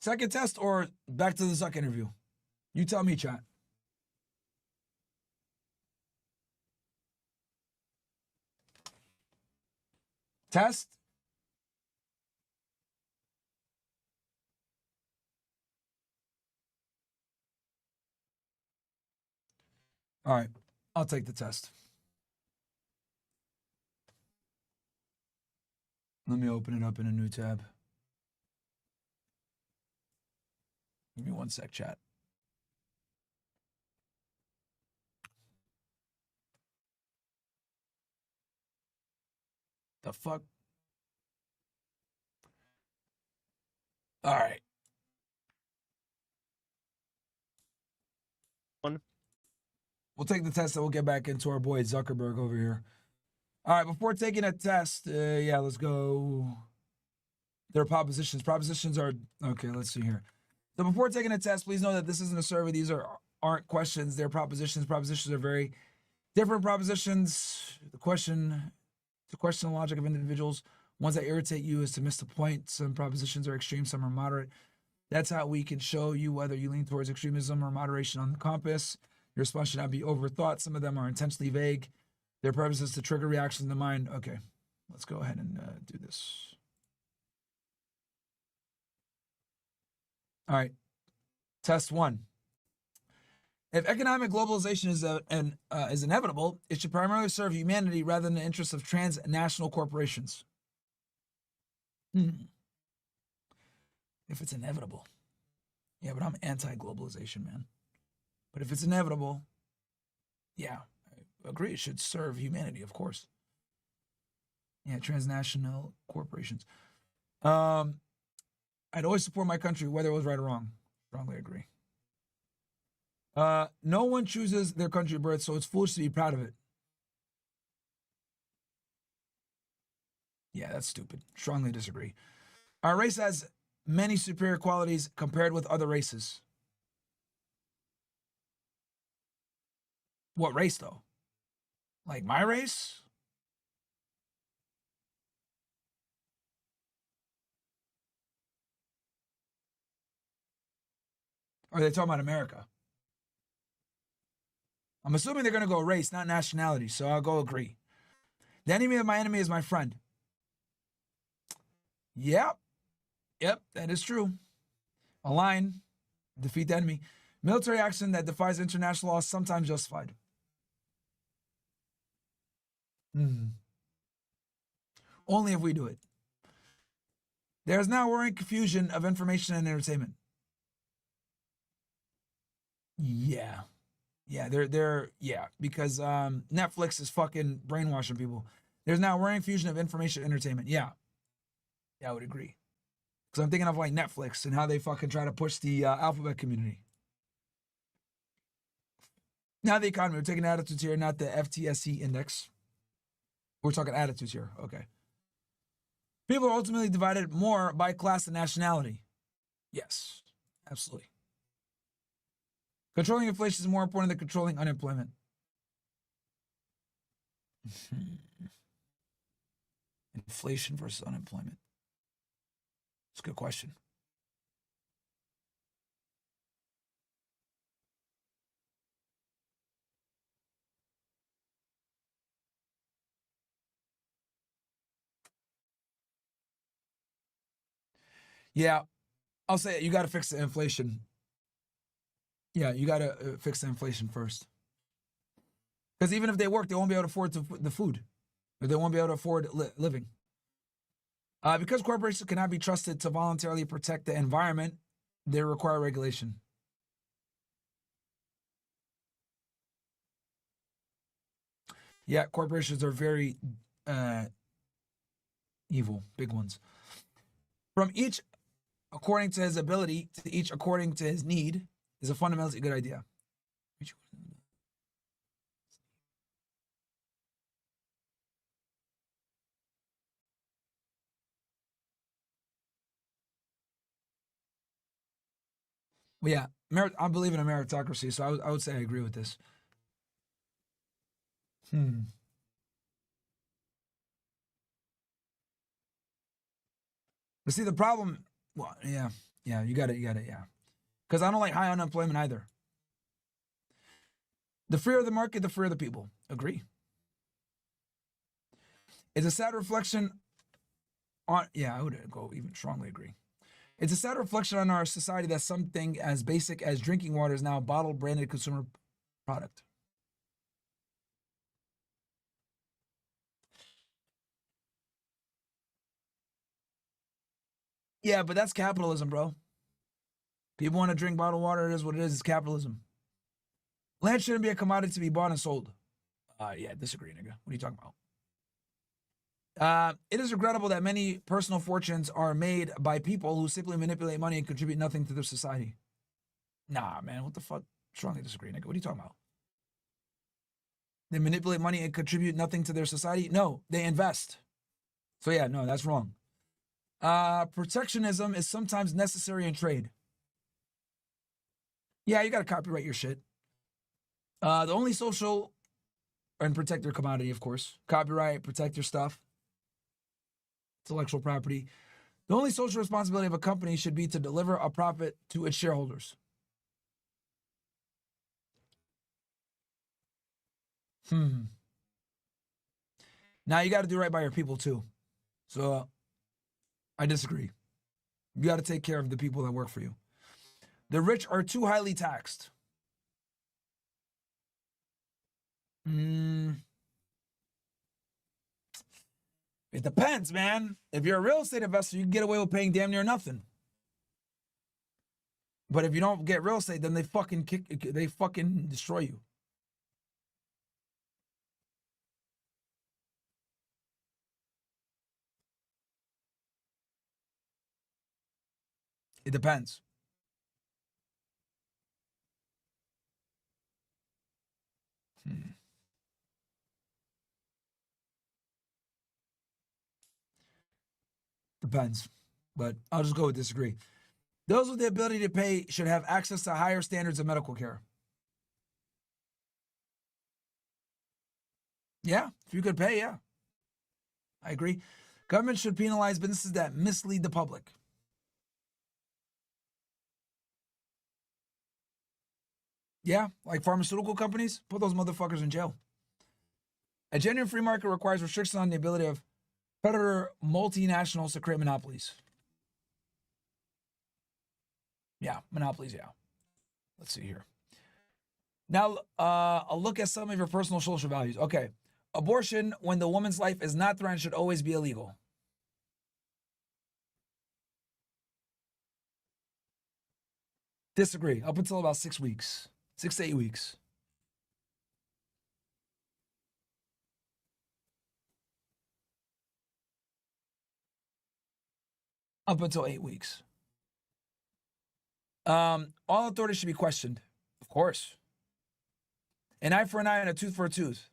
Second test or back to the Zuck interview? You tell me, chat. Test? All right, I'll take the test. Let me open it up in a new tab. Give me one sec, chat. The fuck? All right. We'll take the test and we'll get back into our boy Zuckerberg over here. All right, before taking a test, yeah, let's go. There are propositions. Propositions are, okay, let's see here. So before taking a test, please know that this isn't a survey. These aren't questions. They're propositions. Propositions are very different propositions. The question the logic of individuals. Ones that irritate you is to miss the point. Some propositions are extreme, some are moderate. That's how we can show you whether you lean towards extremism or moderation on the compass. Your response should not be overthought. Some of them are intentionally vague. Their purpose is to trigger reactions in the mind. Okay, let's go ahead and do this. All right. Test one. If economic globalization is inevitable, it should primarily serve humanity rather than the interests of transnational corporations. If it's inevitable. Yeah, but I'm anti-globalization, man. But if it's inevitable, yeah, I agree. It should serve humanity, of course. Yeah, transnational corporations. I'd always support my country, whether it was right or wrong. Strongly agree. No one chooses their country of birth, so it's foolish to be proud of it. Yeah, that's stupid. Strongly disagree. Our race has many superior qualities compared with other races. What race, though? Like my race? Or are they talking about America? I'm assuming they're going to go race, not nationality, so I'll go agree. The enemy of my enemy is my friend. Yep, that is true. Align, defeat the enemy. Military action that defies international law is sometimes justified. Only if we do it. There is now worrying confusion of information and entertainment. Yeah, because Netflix is fucking brainwashing people. There's now worrying fusion of information and entertainment. Yeah, I would agree. Because I'm thinking of like Netflix and how they fucking try to push the alphabet community. Now the economy. We're taking attitudes here, not the FTSE index. We're talking attitudes here. Okay. People are ultimately divided more by class than nationality. Yes, absolutely. Controlling inflation is more important than controlling unemployment. Inflation versus unemployment. It's a good question. Yeah, I'll say it. You got to fix the inflation. Yeah, you got to fix the inflation first. Because even if they work, they won't be able to afford the food. Or they won't be able to afford living. Because corporations cannot be trusted to voluntarily protect the environment, they require regulation. Yeah, corporations are very evil, big ones. From each according to his ability to each according to his need is a fundamentally good idea. Well, yeah, I believe in a meritocracy, so I would say I agree with this. But see, the problem, well, yeah, you got it, yeah. Because I don't like high unemployment either. The freer the market, the freer the people. Agree. It's a sad reflection on, yeah, I would go even strongly agree. It's a sad reflection on our society that something as basic as drinking water is now a bottled branded consumer product. Yeah, but that's capitalism, bro. People want to drink bottled water. It is what it is. It's capitalism. Land shouldn't be a commodity to be bought and sold. Yeah, disagree, nigga. What are you talking about? It is regrettable that many personal fortunes are made by people who simply manipulate money and contribute nothing to their society. Nah, man, what the fuck? Strongly disagree, nigga. What are you talking about? They manipulate money and contribute nothing to their society? No, they invest. So yeah, no, that's wrong. Protectionism is sometimes necessary in trade. Yeah, you got to copyright your shit. The only social and protect your commodity, of course. Copyright, protect your stuff. Intellectual property. The only social responsibility of a company should be to deliver a profit to its shareholders. Now you got to do right by your people too. So I disagree. You got to take care of the people that work for you. The rich are too highly taxed. It depends, man. If you're a real estate investor, you can get away with paying damn near nothing. But if you don't get real estate, then they fucking destroy you. It depends. Depends. But I'll just go with disagree. Those with the ability to pay should have access to higher standards of medical care. Yeah, if you could pay, yeah. I agree. Government should penalize businesses that mislead the public. Yeah, like pharmaceutical companies, put those motherfuckers in jail. A genuine free market requires restrictions on the ability of predator multinationals to create monopolies. Yeah, monopolies, yeah. Let's see here. Now, I'll look at some of your personal social values. Okay. Abortion, when the woman's life is not threatened, should always be illegal. Disagree. Up until about 6 weeks. 6 to 8 weeks. Up until 8 weeks. All authority should be questioned. Of course. An eye for an eye and a tooth for a tooth.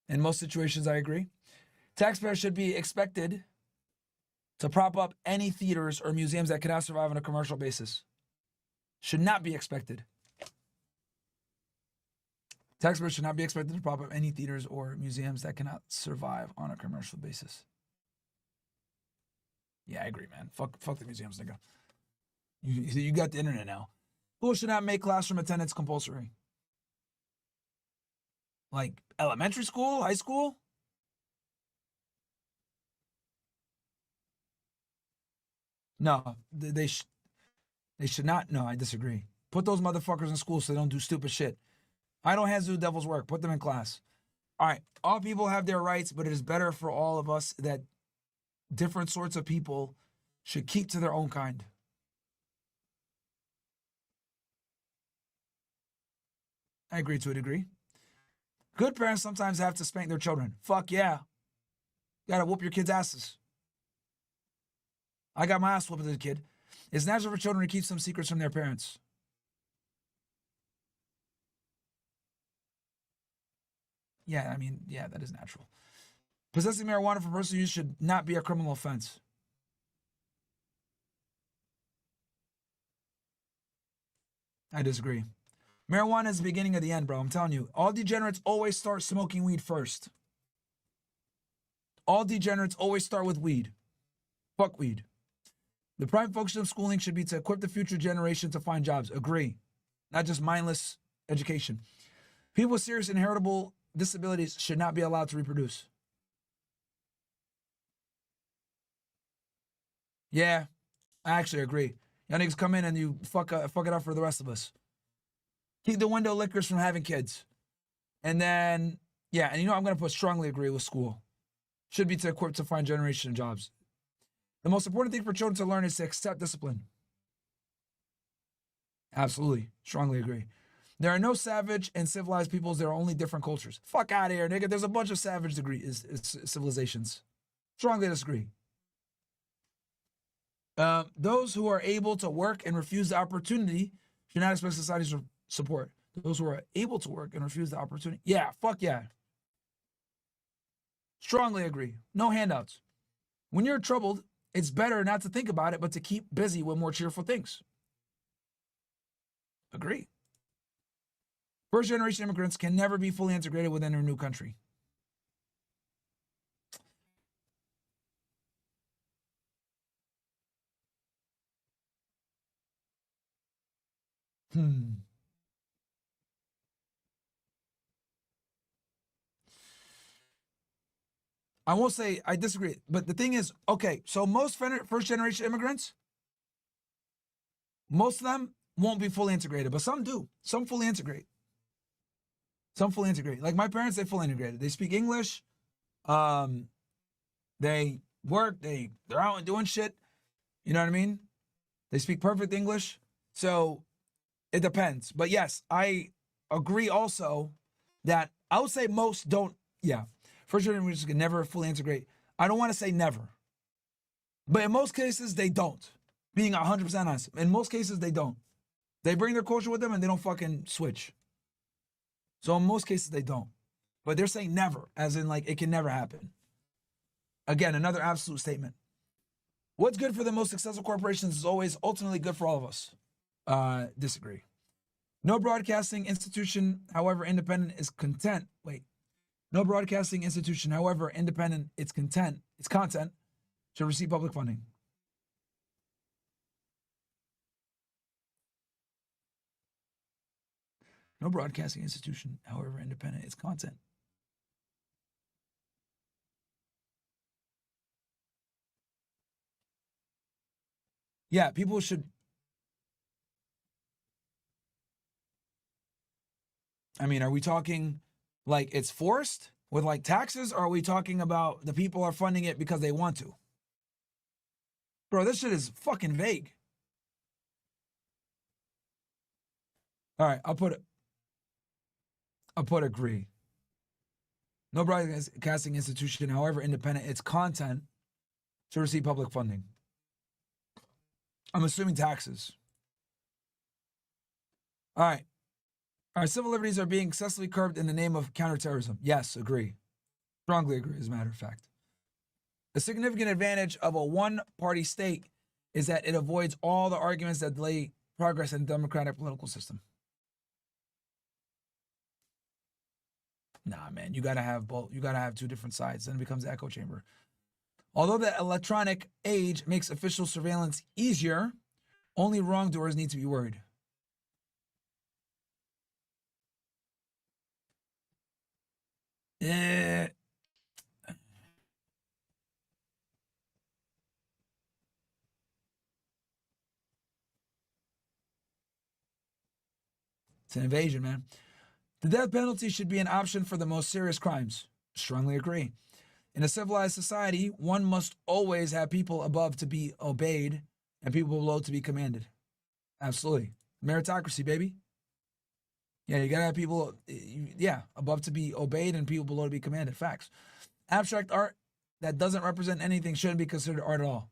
In most situations, I agree. Taxpayers should be expected to prop up any theaters or museums that cannot survive on a commercial basis. Should not be expected. Taxpayers should not be expected to prop up any theaters or museums that cannot survive on a commercial basis. Yeah, I agree, man. Fuck the museums, nigga. You got the internet now. Schools should not make classroom attendance compulsory. Like elementary school, high school? No, they should not. No, I disagree. Put those motherfuckers in school so they don't do stupid shit. Idle hands do devil's work. Put them in class. All right. All people have their rights, but it is better for all of us that different sorts of people should keep to their own kind. I agree to a degree. Good parents sometimes have to spank their children. Fuck yeah. You gotta whoop your kids' asses. I got my ass whooped as a kid. It's natural for children to keep some secrets from their parents. Yeah, I mean, yeah, that is natural. Possessing marijuana for personal use should not be a criminal offense. I disagree. Marijuana is the beginning of the end, bro. I'm telling you. All degenerates always start smoking weed first. All degenerates always start with weed. Fuck weed. The prime function of schooling should be to equip the future generation to find jobs. Agree. Not just mindless education. People with serious inheritable disabilities should not be allowed to reproduce. Yeah, I actually agree. Y'all niggas come in and you fuck it up for the rest of us. Keep the window lickers from having kids. And then, yeah, and I'm going to put strongly agree with school. Should be to equip to find generation of jobs. The most important thing for children to learn is to accept discipline. Absolutely. Strongly agree. There are no savage and civilized peoples. There are only different cultures. Fuck out of here, nigga. There's a bunch of savage civilizations. Strongly disagree. Those who are able to work and refuse the opportunity should not expect society's support. Those who are able to work and refuse the opportunity. Yeah, fuck yeah. Strongly agree. No handouts. When you're troubled, it's better not to think about it, but to keep busy with more cheerful things. Agree. First generation immigrants can never be fully integrated within their new country. I won't say I disagree, but the thing is, okay, so most first generation immigrants, Most of them won't be fully integrated, but some do. Some fully integrate. Some fully integrate. Like my parents, they fully integrated. They speak English. They work. They're out and doing shit. You know what I mean? They speak perfect English. So it depends. But yes, I agree also that I would say most don't. Yeah. First generation can never fully integrate. I don't want to say never. But in most cases, they don't. Being 100% honest. In most cases, they don't. They bring their culture with them and they don't fucking switch. So in most cases, they don't. But they're saying never, as in like it can never happen. Again, another absolute statement. What's good for the most successful corporations is always ultimately good for all of us. Disagree. No broadcasting institution, however independent, is content. No broadcasting institution, however independent its content, should receive public funding. No broadcasting institution, however independent its content. Yeah, people should. I mean, are we talking like it's forced with like taxes, or are we talking about the people are funding it because they want to? Bro, this shit is fucking vague. All right, I'll put agree. No broadcasting institution, however independent its content, should receive public funding. I'm assuming taxes. All right. Our civil liberties are being excessively curbed in the name of counterterrorism. Yes, agree. Strongly agree, as a matter of fact. A significant advantage of a one-party state is that it avoids all the arguments that delay progress in the democratic political system. Nah, man, you gotta have both. You gotta have two different sides. Then it becomes an echo chamber. Although the electronic age makes official surveillance easier, only wrongdoers need to be worried. It's an invasion, man. The death penalty should be an option for the most serious crimes. Strongly agree. In a civilized society, one must always have people above to be obeyed and people below to be commanded. Absolutely. Meritocracy, baby. Yeah, you gotta have people, above to be obeyed and people below to be commanded. Facts. Abstract art that doesn't represent anything shouldn't be considered art at all.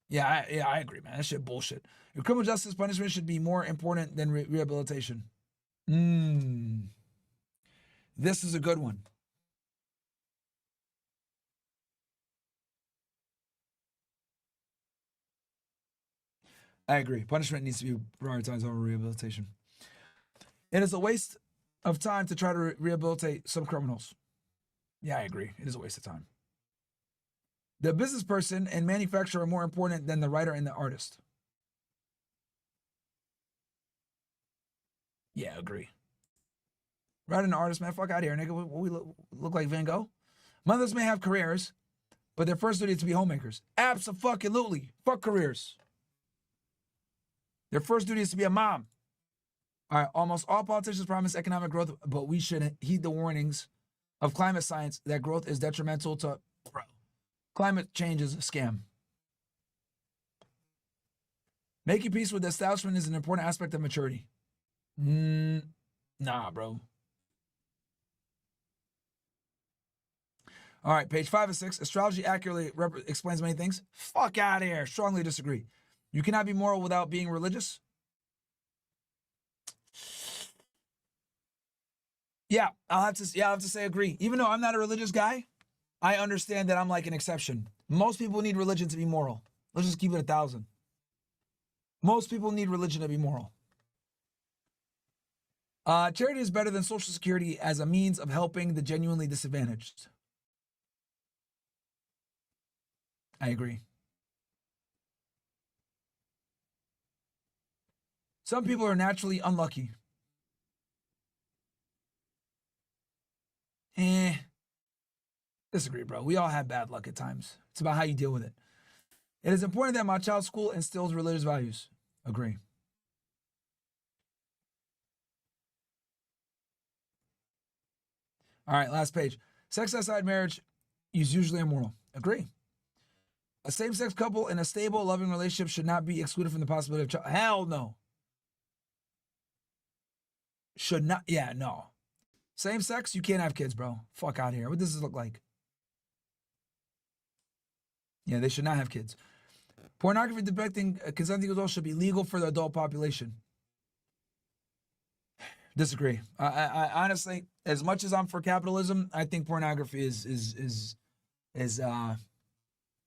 Yeah, I agree, man. That shit bullshit. If criminal justice punishment should be more important than rehabilitation. This is a good one. I agree. Punishment needs to be prioritized over rehabilitation. It is a waste of time to try to rehabilitate some criminals. Yeah, I agree. It is a waste of time. The business person and manufacturer are more important than the writer and the artist. Yeah, agree. Writer and the artist, man, fuck out of here, nigga. We look like Van Gogh. Mothers may have careers, but their first duty is to be homemakers. Abso-fucking-lutely. Fuck careers. Their first duty is to be a mom. All right, almost all politicians promise economic growth, but we should heed the warnings of climate science that growth is detrimental to... Bro, climate change is a scam. Making peace with the establishment is an important aspect of maturity. Nah, bro. All right, page 5 and 6. Astrology accurately explains many things. Fuck out of here. Strongly disagree. You cannot be moral without being religious. Yeah, I'll have to say agree. Even though I'm not a religious guy, I understand that I'm like an exception. Most people need religion to be moral. Let's just keep it 1,000. Most people need religion to be moral. Charity is better than Social Security as a means of helping the genuinely disadvantaged. I agree. Some people are naturally unlucky. Disagree, bro. We all have bad luck at times. It's about how you deal with it. It is important that my child's school instills religious values. Agree. All right, last page. Sex outside marriage is usually immoral. Agree. A same-sex couple in a stable, loving relationship should not be excluded from the possibility of child. Hell no. Should not. Yeah, no. Same sex, you can't have kids, bro. Fuck out of here. What does this look like? Yeah, they should not have kids. Pornography depicting consenting adults should be legal for the adult population. Disagree. I honestly, as much as I'm for capitalism, I think pornography is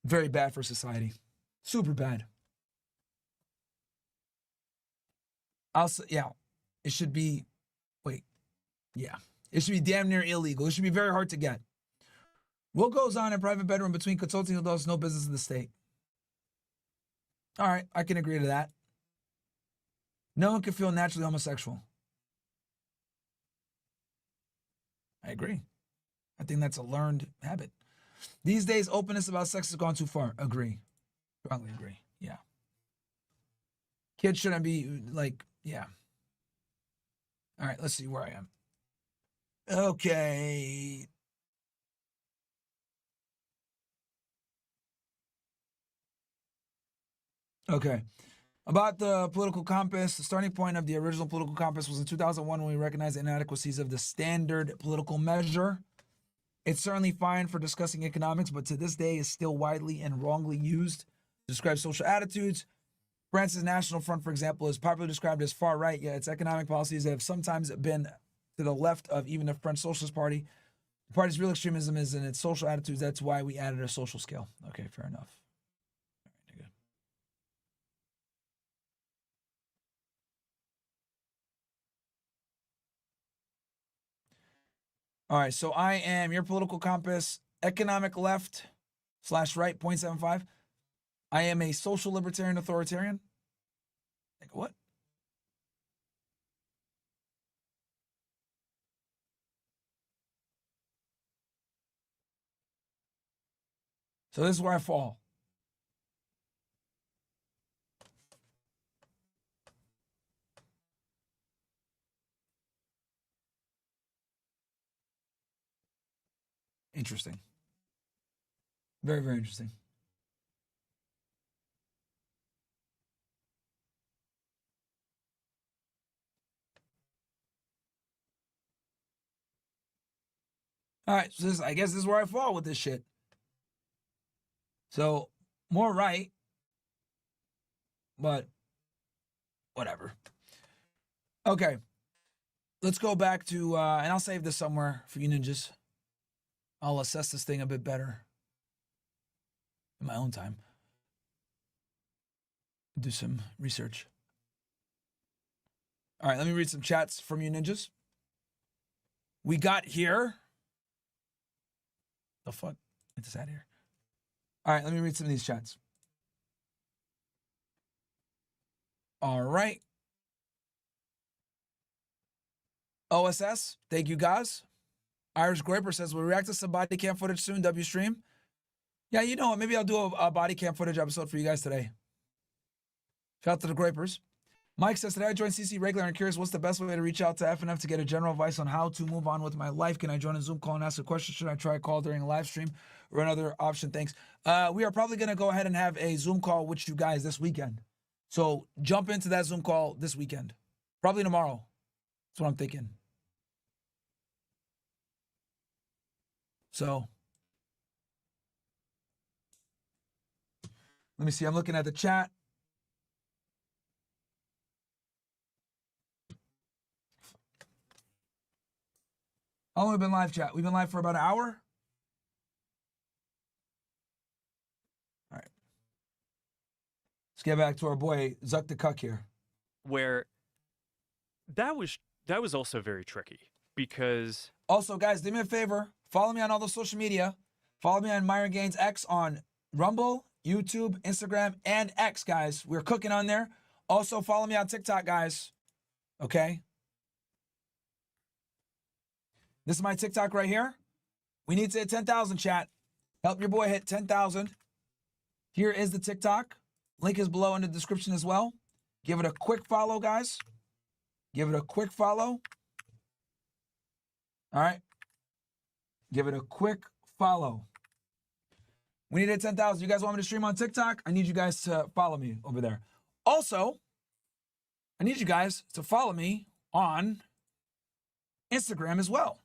very bad for society. Super bad. Yeah, it should be. Wait, yeah, it should be damn near illegal. It should be very hard to get. What goes on in private bedroom between consulting adults? No business in the state. All right, I can agree to that. No one can feel naturally homosexual. I agree. I think that's a learned habit. These days, openness about sex has gone too far. Agree. Strongly agree. Yeah. Kids shouldn't be like, yeah. All right, let's see where I am. Okay. Okay. About the political compass, the starting point of the original political compass was in 2001 when we recognized the inadequacies of the standard political measure. It's certainly fine for discussing economics, but to this day is still widely and wrongly used to describe social attitudes. France's National Front, for example, is popularly described as far right, yet its economic policies have sometimes been to the left of even the French Socialist Party. The party's real extremism is in its social attitudes. That's why we added a social scale. Okay, fair enough. All right, so I am your political compass, economic left / right, 0.75. I am a social libertarian authoritarian. Like what? So this is where I fall. Interesting. Very, very interesting. All right, so I guess this is where I fall with this shit. So more right, but whatever. Okay, let's go back to, and I'll save this somewhere for you ninjas. I'll assess this thing a bit better in my own time. Do some research. All right, let me read some chats from you ninjas. We got here. The fuck? Get this out of here. All right, let me read some of these chats. All right. OSS, thank you guys. Irish Graper says, we'll react to some body cam footage soon, W stream. Yeah, you know what? Maybe I'll do a body cam footage episode for you guys today. Shout out to the Grapers. Mike says, today I joined CC regular and curious what's the best way to reach out to FNF to get a general advice on how to move on with my life. Can I join a Zoom call and ask a question? Should I try a call during a live stream or another option? Thanks. We are probably going to go ahead and have a Zoom call with you guys this weekend. So jump into that Zoom call this weekend. Probably tomorrow. That's what I'm thinking. So let me see. I'm looking at the chat. How long have we been live, chat? We've been live for about an hour. All right. Let's get back to our boy Zuck the Cuck here. Where that was also very tricky because also, guys, do me a favor. Follow me on all the social media. Follow me on MyronGainesX on Rumble, YouTube, Instagram, and X, guys. We're cooking on there. Also, follow me on TikTok, guys. Okay? This is my TikTok right here. We need to hit 10,000, chat. Help your boy hit 10,000. Here is the TikTok. Link is below in the description as well. Give it a quick follow, guys. Give it a quick follow. All right. Give it a quick follow. We need to hit 10,000. You guys want me to stream on TikTok? I need you guys to follow me over there. Also, I need you guys to follow me on Instagram as well.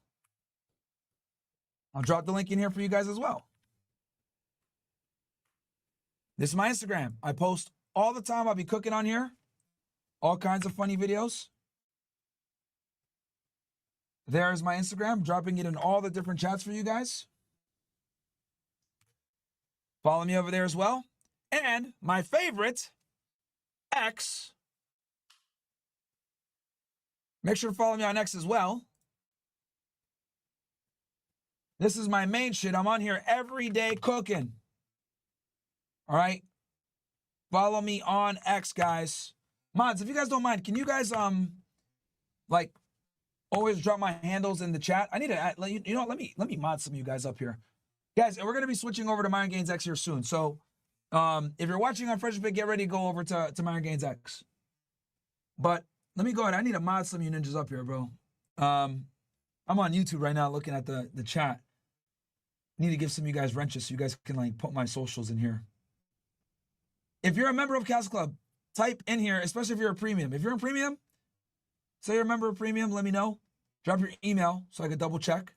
I'll drop the link in here for you guys as well. This is my Instagram. I post all the time. I'll be cooking on here. All kinds of funny videos. There's my Instagram. Dropping it in all the different chats for you guys. Follow me over there as well. And my favorite, X. Make sure to follow me on X as well. This is my main shit. I'm on here every day cooking. All right? Follow me on X, guys. Mods, if you guys don't mind, can you guys, like, always drop my handles in the chat? I need to, you know, let me mod some of you guys up here. Guys, we're going to be switching over to MyronGainesX here soon. So, if you're watching on Fresh Fit, get ready to go over to MyronGainesX. But let me go ahead. I need to mod some of you ninjas up here, bro. I'm on YouTube right now looking at the chat. I need to give some of you guys wrenches so you guys can, like, put my socials in here. If you're a member of CastleClub, type in here, especially if you're a premium. If you're in premium, say you're a member of premium, let me know. Drop your email so I can double check.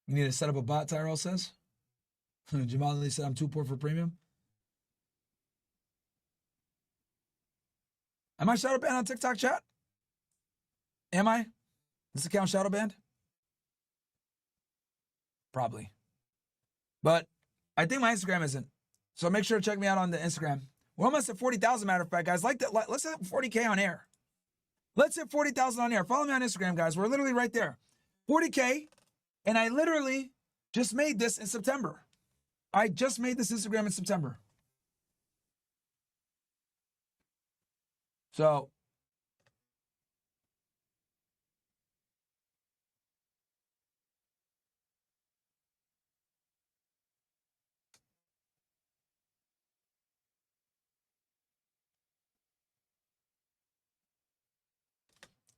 You need to set up a bot, Tyrell says. Jamal Lee said I'm too poor for premium. Am I shadow banned on TikTok, chat? Am I? This account shadow banned? Probably. But I think my Instagram isn't. So make sure to check me out on the Instagram. We're almost at 40,000, matter of fact, guys. Like that, let's hit 40K on air. Let's hit 40,000 on air. Follow me on Instagram, guys. We're literally right there. 40K. And I literally just made this in September. I just made this Instagram in September. So,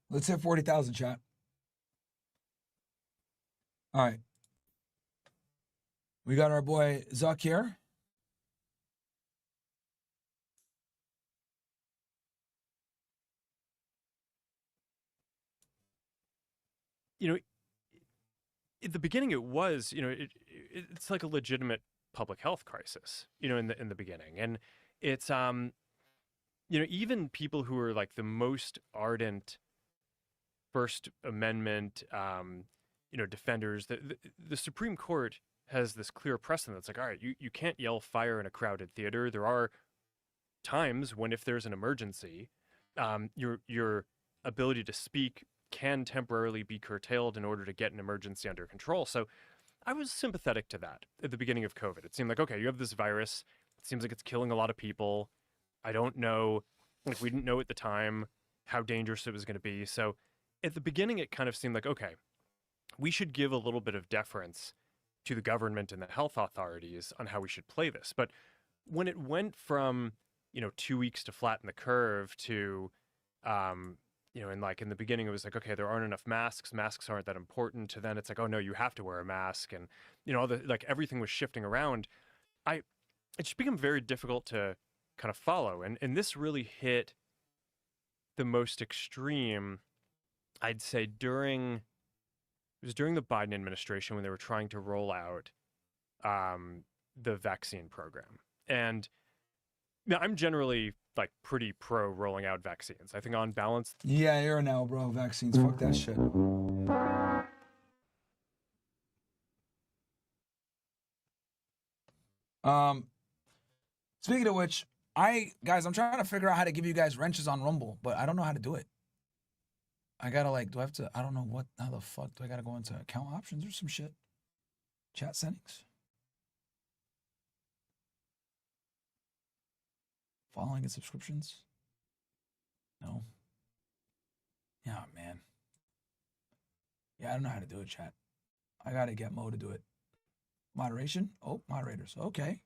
let's hit 40,000, chat. All right. We got our boy Zuck here. You know, at the beginning, it was, you know, it's like a legitimate public health crisis, you know, in the beginning. And it's, you know, even people who are like the most ardent First Amendment, you know, defenders, the Supreme Court has this clear precedent that's like, all right, you can't yell fire in a crowded theater. There are times when, if there's an emergency, your ability to speak can temporarily be curtailed in order to get an emergency under control. So I was sympathetic to that at the beginning of COVID. It seemed like, okay, you have this virus. It seems like it's killing a lot of people. I don't know, like, we didn't know at the time how dangerous it was going to be. So at the beginning, it kind of seemed like, okay, we should give a little bit of deference to the government and the health authorities on how we should play this. But when it went from, you know, 2 weeks to flatten the curve to, you know, and like in the beginning, it was like, okay, there aren't enough masks. Masks aren't that important. To then it's like, oh no, you have to wear a mask. And, you know, like everything was shifting around. It just became very difficult to kind of follow. And this really hit the most extreme, I'd say, during the Biden administration when they were trying to roll out the vaccine program. And now I'm generally like pretty pro rolling out vaccines. I think on balance. Yeah, you're now, bro. Vaccines, fuck that shit. Speaking of which, guys, I'm trying to figure out how to give you guys wrenches on Rumble, but I don't know how to do it. I gotta like, do I have to, I don't know how the fuck do I gotta go into account options or some shit? Chat settings? Following and subscriptions? No. Yeah, man. Yeah, I don't know how to do it, chat. I gotta get Mo to do it. Moderation? Oh, moderators. Okay.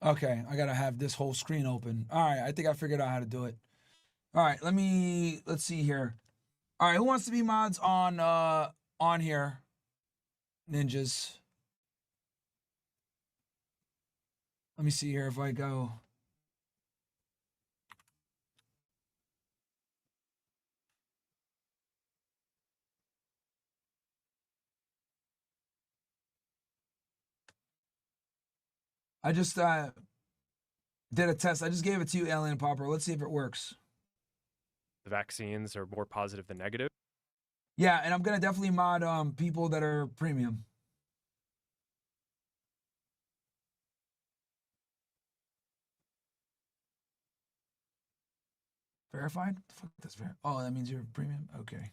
Okay, I gotta have this whole screen open. All right, I think I figured out how to do it. All right, let's see here. All right, who wants to be mods on here? Ninjas. Let me see here if I go. I just did a test. I just gave it to you, Alien Popper. Let's see if it works. The vaccines are more positive than negative. Yeah, and I'm gonna definitely mod people that are premium. Verified? What the fuck is this? Oh, that means you're premium? Okay.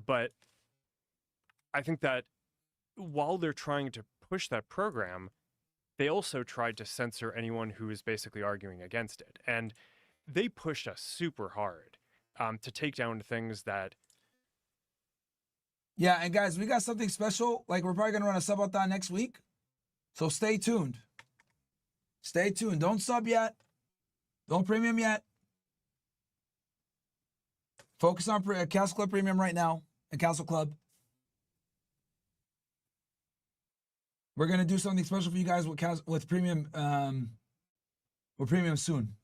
But I think that while they're trying to push that program, they also tried to censor anyone who was basically arguing against it. And they pushed us super hard to take down things that... Yeah, and guys, we got something special. Like, we're probably going to run a subathon next week. So stay tuned. Stay tuned. Don't sub yet. Don't premium yet. Focus on CastleClub Premium right now at CastleClub. We're going to do something special for you guys with Premium. With Premium soon.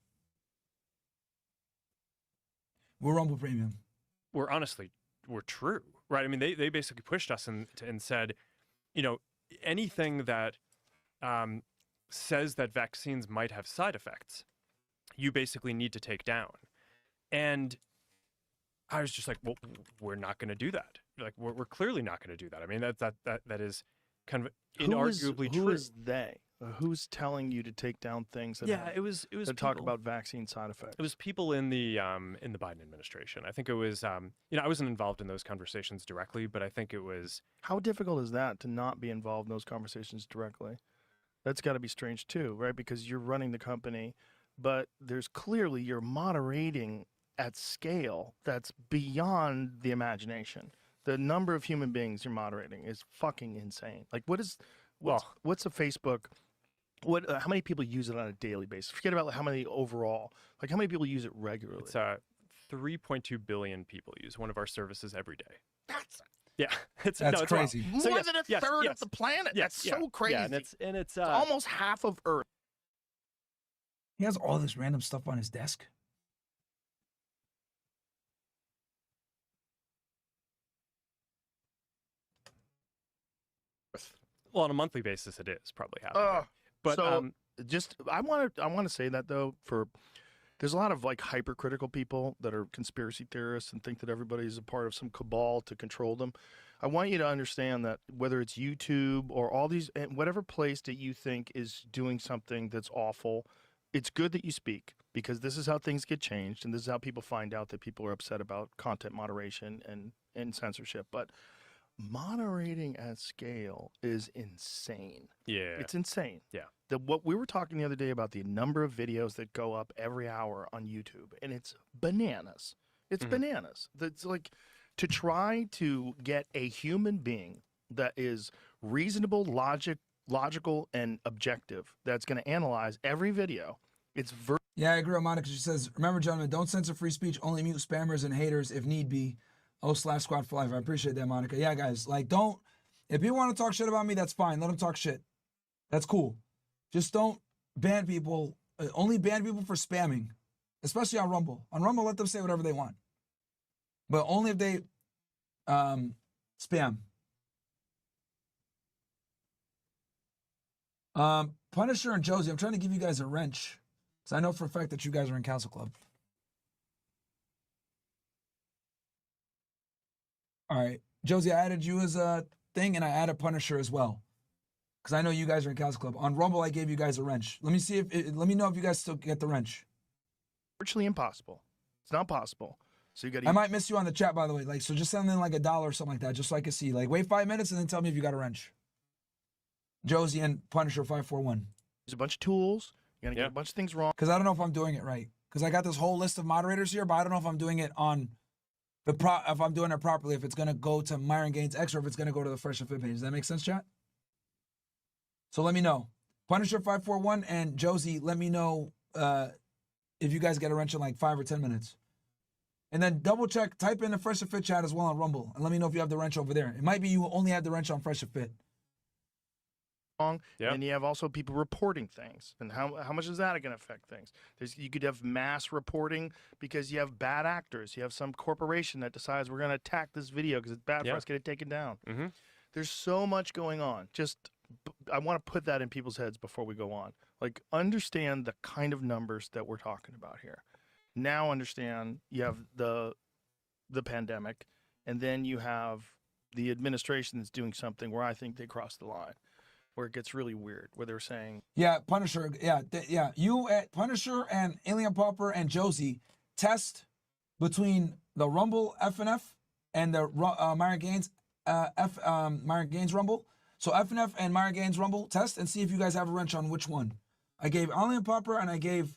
We're Rumble Premium. We're true, right? I mean, they basically pushed us and said, you know, anything that says that vaccines might have side effects, you basically need to take down. And I was just like, well, we're not going to do that. Like, we're clearly not going to do that. I mean, that is kind of inarguably true. Who is they? Who's telling you to take down things that it was that talk about vaccine side effects? It was people in the Biden administration. I think it was you know, I wasn't involved in those conversations directly, but I think it was... How difficult is that to not be involved in those conversations directly? That's got to be strange too, right? Because you're running the company, but there's clearly you're moderating at scale that's beyond the imagination. The number of human beings you're moderating is fucking insane. Like, what's a Facebook? How many people use it on a daily basis? Forget about how many overall. Like, how many people use it regularly? It's 3.2 billion people use one of our services every day. That's That's crazy. More than a third of the planet. That's so crazy. Yeah, and it's almost half of Earth. He has all this random stuff on his desk. Well, on a monthly basis, it is probably happening. But so I want to say that though, there's a lot of like hypercritical people that are conspiracy theorists and think that everybody's a part of some cabal to control them. I want you to understand that whether it's YouTube or all these, whatever place that you think is doing something that's awful, it's good that you speak, because this is how things get changed, and this is how people find out that people are upset about content moderation and censorship. But moderating at scale is insane. Yeah. It's insane. Yeah. What we were talking the other day about the number of videos that go up every hour on YouTube, and it's bananas. It's bananas. That's like, to try to get a human being that is reasonable, logical, and objective, that's going to analyze every video. Yeah, I agree with Monica. She says, remember, gentlemen, don't censor free speech. Only mute spammers and haters if need be. /squad for life. I appreciate that, Monica. Yeah, guys, like, don't, if you want to talk shit about me, that's fine. Let them talk shit. That's cool. Just don't ban people. Only ban people for spamming, especially on Rumble. On Rumble, let them say whatever they want, but only if they spam. Punisher and Josie, I'm trying to give you guys a wrench, because I know for a fact that you guys are in CastleClub. All right, Josie, I added you as a thing, and I added Punisher as well, because I know you guys are in CastleClub. On Rumble, I gave you guys a wrench. Let me see let me know if you guys still get the wrench. Virtually impossible. It's not possible. So you got I might miss you on the chat, by the way. Like, so just send in like $1 or something like that, just so I can see. Like, wait 5 minutes and then tell me if you got a wrench. Josie and Punisher 541. There's a bunch of tools. You're gonna get a bunch of things wrong. Because I don't know if I'm doing it right. Because I got this whole list of moderators here, but I don't know if I'm doing it on if I'm doing it properly. If it's gonna go to MyronGainesX or if it's gonna go to the Fresh and Fit page. Does that make sense, chat? So let me know. Punisher 541 and Josie, let me know if you guys get a wrench in like 5 or 10 minutes. And then double check, type in the Fresh and Fit chat as well on Rumble, and let me know if you have the wrench over there. It might be you only have the wrench on Fresh and Fit. Yep. And you have also people reporting things, and how much is that going to affect things? You could have mass reporting because you have bad actors. You have some corporation that decides we're going to attack this video because it's bad for us to get it taken down. There's so much going on. I want to put that in people's heads before we go on. Like, understand the kind of numbers that we're talking about here. Now understand you have the pandemic, and then you have the administration that's doing something where I think they crossed the line, where it gets really weird, where they're saying, yeah, Punisher, you at Punisher and Alien Popper and Josie test between the Rumble FNF and the Myron Gaines Myron Gaines Rumble. So FNF and Myron Gaines Rumble, test and see if you guys have a wrench on which one. I gave Alien Popper and I gave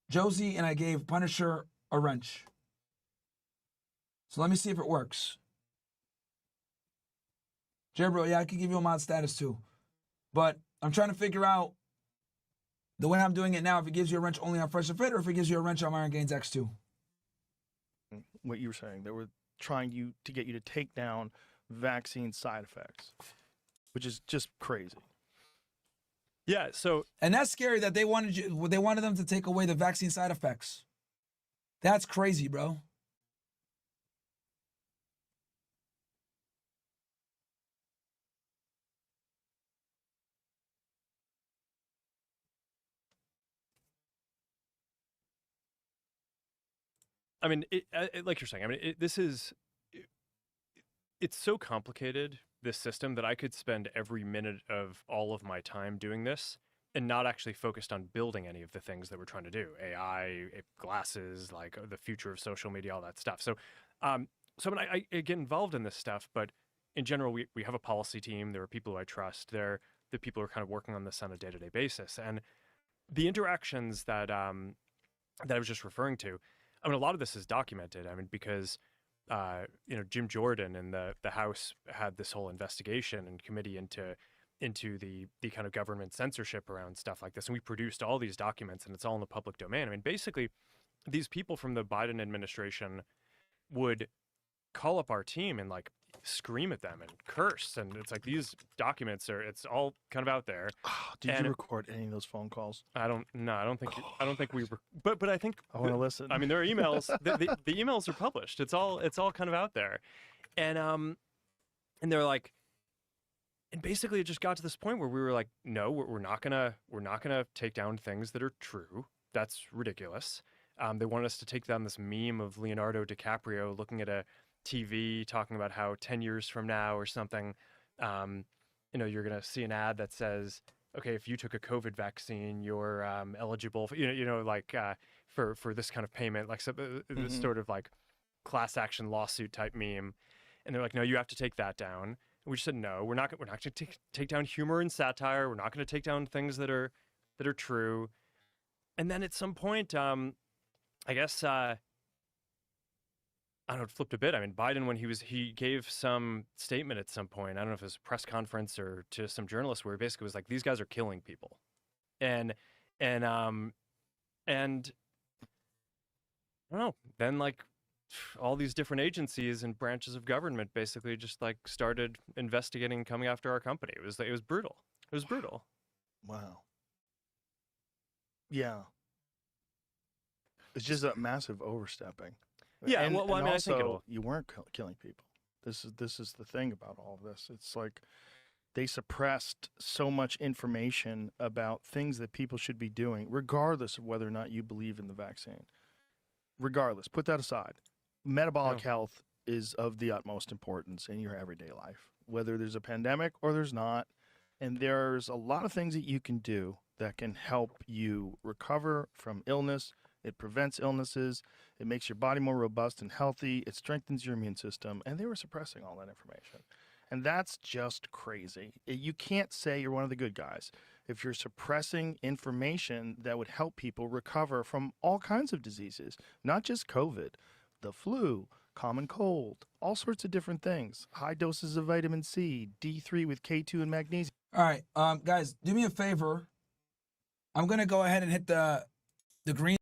Josie and I gave Punisher a wrench. So let me see if it works. Jebro, yeah, I can give you a mod status too. But I'm trying to figure out the way I'm doing it now, if it gives you a wrench only on Fresh and Fit or if it gives you a wrench on MyronGainesX too. What you were saying, they were trying to get you to take down vaccine side effects, which is just crazy. Yeah, so and that's scary that they wanted them to take away the vaccine side effects. That's crazy, bro. I mean, like you're saying, I mean, it's so complicated, this system, that I could spend every minute of all of my time doing this and not actually focused on building any of the things that we're trying to do. AI, glasses, like the future of social media, all that stuff. So, I mean, I get involved in this stuff, but in general, we have a policy team. There are people who I trust. They're the people who are kind of working on this on a day-to-day basis. And the interactions that I was just referring to, I mean, a lot of this is documented. I mean, because Jim Jordan and the House had this whole investigation and committee into the kind of government censorship around stuff like this, and we produced all these documents, and it's all in the public domain. I mean, basically, these people from the Biden administration would call up our team and like scream at them and curse, and it's like these documents it's all kind of out there. Did you record any of those phone calls? I don't think we were, but I think I want to listen. I mean, there are emails. the emails are published. It's all kind of out there, and they're like, and basically it just got to this point where we were like, no, we're not gonna take down things that are true. That's ridiculous. They wanted us to take down this meme of Leonardo DiCaprio looking at a TV talking about how 10 years from now or something, you're going to see an ad that says, okay, if you took a COVID vaccine, you're eligible for, for this kind of payment, like this sort of like class action lawsuit type meme. And they're like, no, you have to take that down. And we just said, no, we're not going to take down humor and satire. We're not going to take down things that are true. And then at some point, I guess, I don't know, it flipped a bit. I mean, Biden, when he gave some statement at some point, I don't know if it was a press conference or to some journalists, where he basically was like, these guys are killing people. And I don't know, then like all these different agencies and branches of government basically just like started investigating and coming after our company. It was brutal. It was brutal. Wow. Yeah. It's just a massive overstepping. Yeah, and, well, and I mean, also, I think you weren't killing people. This is the thing about all of this. It's like they suppressed so much information about things that people should be doing, regardless of whether or not you believe in the vaccine. Regardless, put that aside. Metabolic health is of the utmost importance in your everyday life, whether there's a pandemic or there's not. And there's a lot of things that you can do that can help you recover from illness. It prevents illnesses. It makes your body more robust and healthy. It strengthens your immune system. And they were suppressing all that information. And that's just crazy. You can't say you're one of the good guys if you're suppressing information that would help people recover from all kinds of diseases, not just COVID, the flu, common cold, all sorts of different things. High doses of vitamin C, D3 with K2 and magnesium. All right, guys, do me a favor. I'm gonna go ahead and hit the green.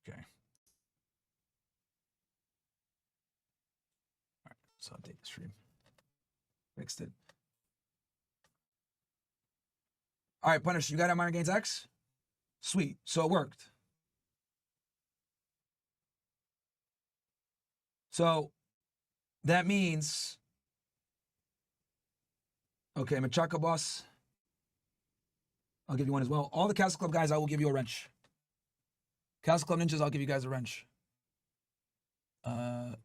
Okay. All right, so update the stream. Fixed it. All right, Punish, you got it, MyronGainesX? Sweet. So it worked. So that means, okay, Machaca Boss, I'll give you one as well. All the CastleClub guys, I will give you a wrench. CastleClub Ninjas, I'll give you guys a wrench. All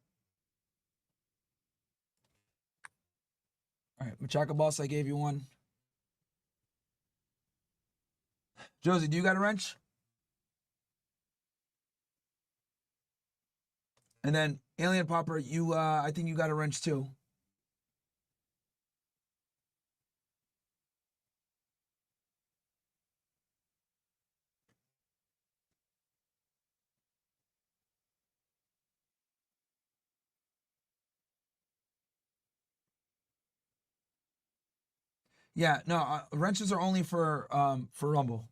right, Machaca Boss, I gave you one. Josie, do you got a wrench? And then Alien Popper, you, I think you got a wrench too. Yeah, no, wrenches are only for Rumble.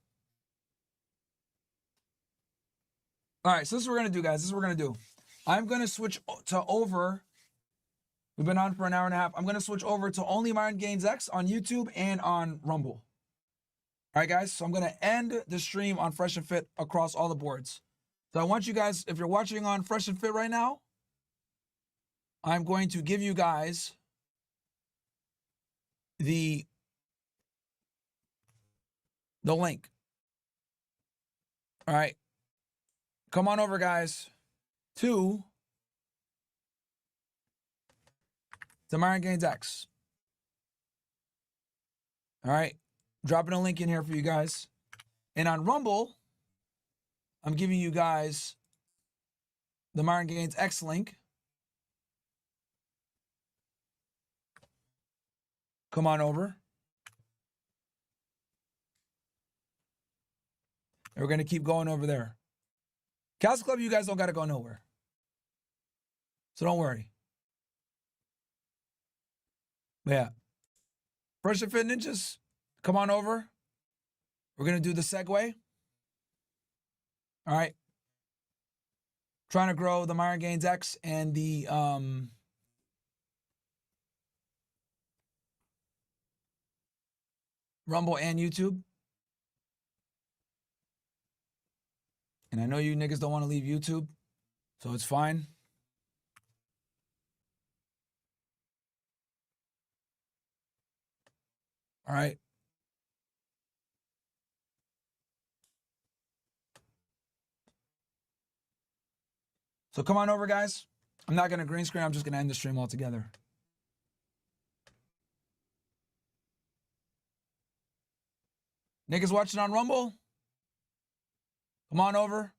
All right, so this is what we're gonna do, guys. This is what we're gonna do. I'm gonna switch to over. We've been on for an hour and a half. I'm gonna switch over to only MyronGainesX on YouTube and on Rumble. All right, guys. So I'm gonna end the stream on Fresh and Fit across all the boards. So I want you guys, if you're watching on Fresh and Fit right now, I'm going to give you guys the link. All right. Come on over, guys, to MyronGainesX. All right. Dropping a link in here for you guys. And on Rumble, I'm giving you guys the MyronGainesX link. Come on over. And we're going to keep going over there. CastleClub, you guys don't got to go nowhere. So don't worry. But yeah. Fresh and Fit Ninjas, come on over. We're going to do the segue. All right. Trying to grow the MyronGainesX and the Rumble and YouTube. And I know you niggas don't want to leave YouTube, so it's fine. All right. So come on over, guys. I'm not going to green screen. I'm just going to end the stream altogether. Niggas watching on Rumble, come on over.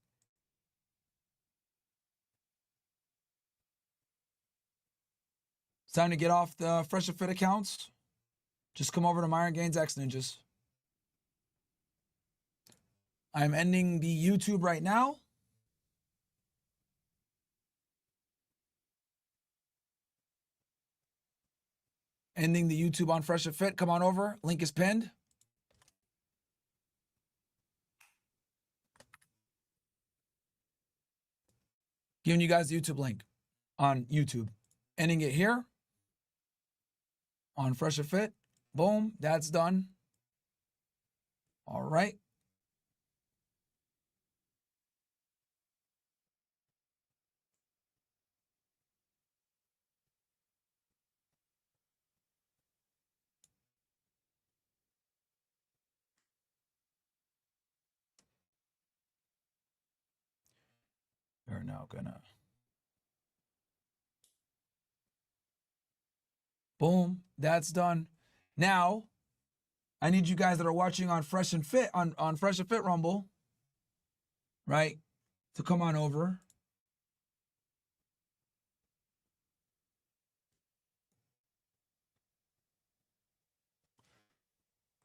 It's time to get off the Fresh and Fit accounts. Just come over to MyronGainesX, ninjas. I'm ending the YouTube right now. Ending the YouTube on Fresh and Fit. Come on over. Link is pinned. Giving you guys the YouTube link on YouTube. Ending it here on Fresh and Fit. Boom. That's done. All right. We're now gonna. Boom. That's done. Now, I need you guys that are watching on Fresh and Fit, on Fresh and Fit Rumble, right, to come on over.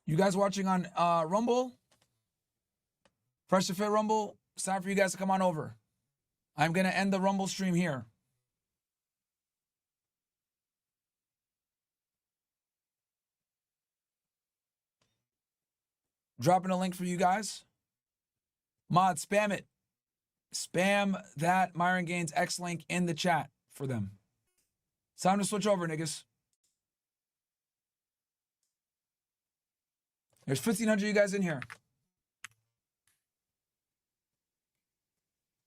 You guys watching on Rumble, Fresh and Fit Rumble, it's time for you guys to come on over. I'm going to end the Rumble stream here. Dropping a link for you guys. Mod, spam it. Spam that Myron Gaines X link in the chat for them. It's time to switch over, niggas. There's 1,500 of you guys in here.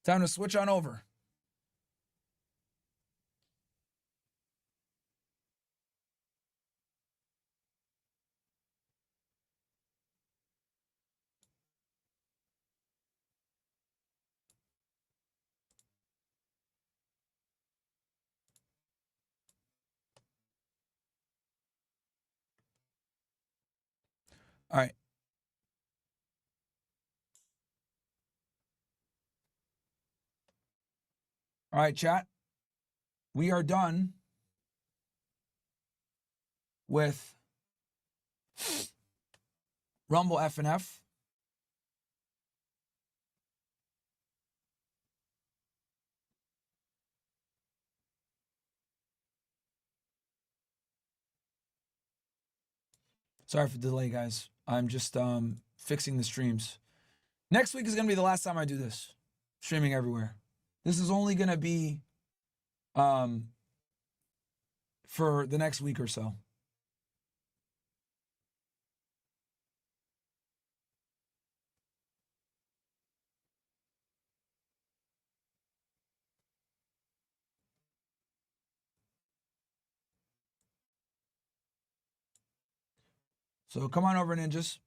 Time to switch on over. All right. All right, chat. We are done with Rumble F&F. Sorry for the delay, guys. I'm just fixing the streams. Next week is going to be the last time I do this. Streaming everywhere. This is only going to be for the next week or so. So come on over, ninjas.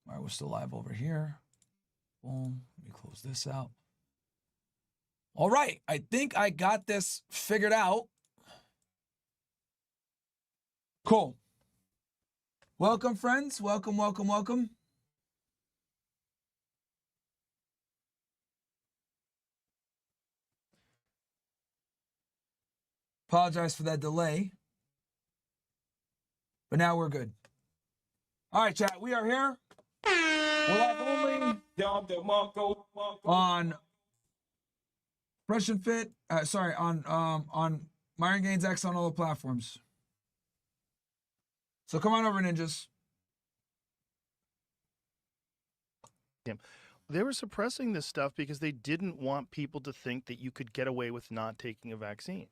All right, we're still live over here. Boom. Let me close this out. All right. I think I got this figured out. Cool. Welcome, friends. Welcome, welcome, welcome. Apologize for that delay. But now we're good. All right, chat. We are here. We're live only on Fresh and Fit. On MyronGainesX on all the platforms. So come on over, ninjas. They were suppressing this stuff because they didn't want people to think that you could get away with not taking a vaccine,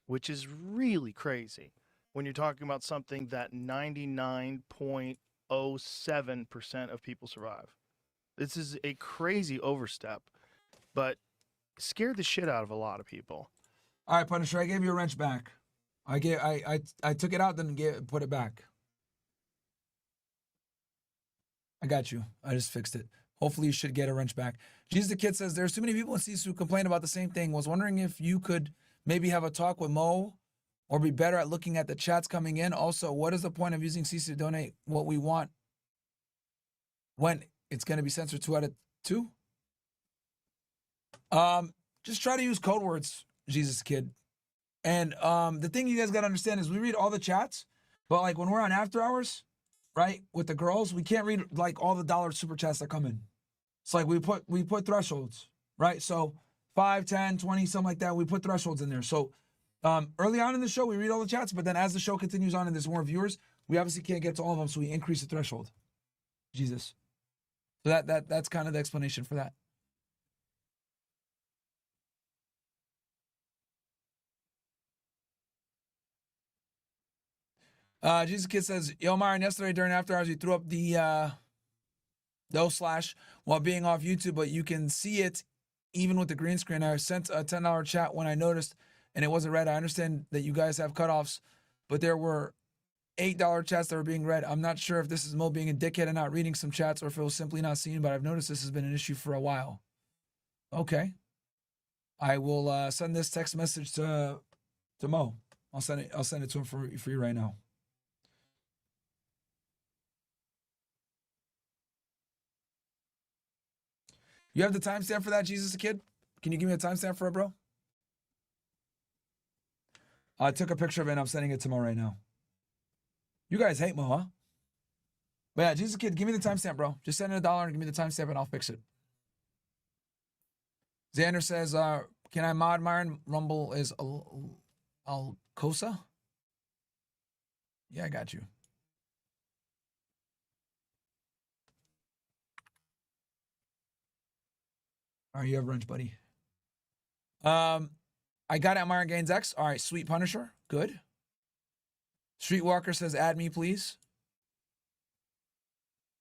which is really crazy when you're talking about something that 99.07% of people survive. This is a crazy overstep, but scared the shit out of a lot of people. All right, Punisher, I gave you a wrench back. I took it out, then put it back. I got you. I just fixed it. Hopefully you should get a wrench back. Jesus the Kid says, there's too many people in CSU who complain about the same thing. Was wondering if you could maybe have a talk with Mo or be better at looking at the chats coming in. Also, what is the point of using CSU to donate what we want when it's going to be censored 2 out of 2? just try to use code words, Jesus Kid. And the thing you guys got to understand is we read all the chats, but like when we're on after hours, right, with the girls, we can't read like all the dollar super chats that come in. It's like we put thresholds, right? So 5, 10, 20, something like that. We put thresholds in there. So early on in the show, we read all the chats, but then as the show continues on and there's more viewers, we obviously can't get to all of them, so we increase the threshold. Jesus. So that's kind of the explanation for that. Jesus Kid says, yo, Myron, yesterday during after hours, you threw up the slash while being off YouTube, but you can see it even with the green screen. I sent a $10 chat when I noticed and it wasn't read. I understand that you guys have cutoffs, but there were $8 chats that were being read. I'm not sure if this is Mo being a dickhead and not reading some chats or if it was simply not seen, but I've noticed this has been an issue for a while. Okay. I will send this text message to Mo. I'll send it to him for you right now. You have the timestamp for that, Jesus Kid? Can you give me a timestamp for it, bro? I took a picture of it and I'm sending it to Mo right now. You guys hate Mo, huh? But yeah, Jesus Kid, give me the timestamp, bro. Just send in $1 and give me the timestamp and I'll fix it. Xander says, can I mod Myron? Rumble is Alcosa? Yeah, I got you. All right, you have lunch, buddy. I got it at MyronGainesX. All right, Sweet Punisher. Good. Streetwalker says, add me, please.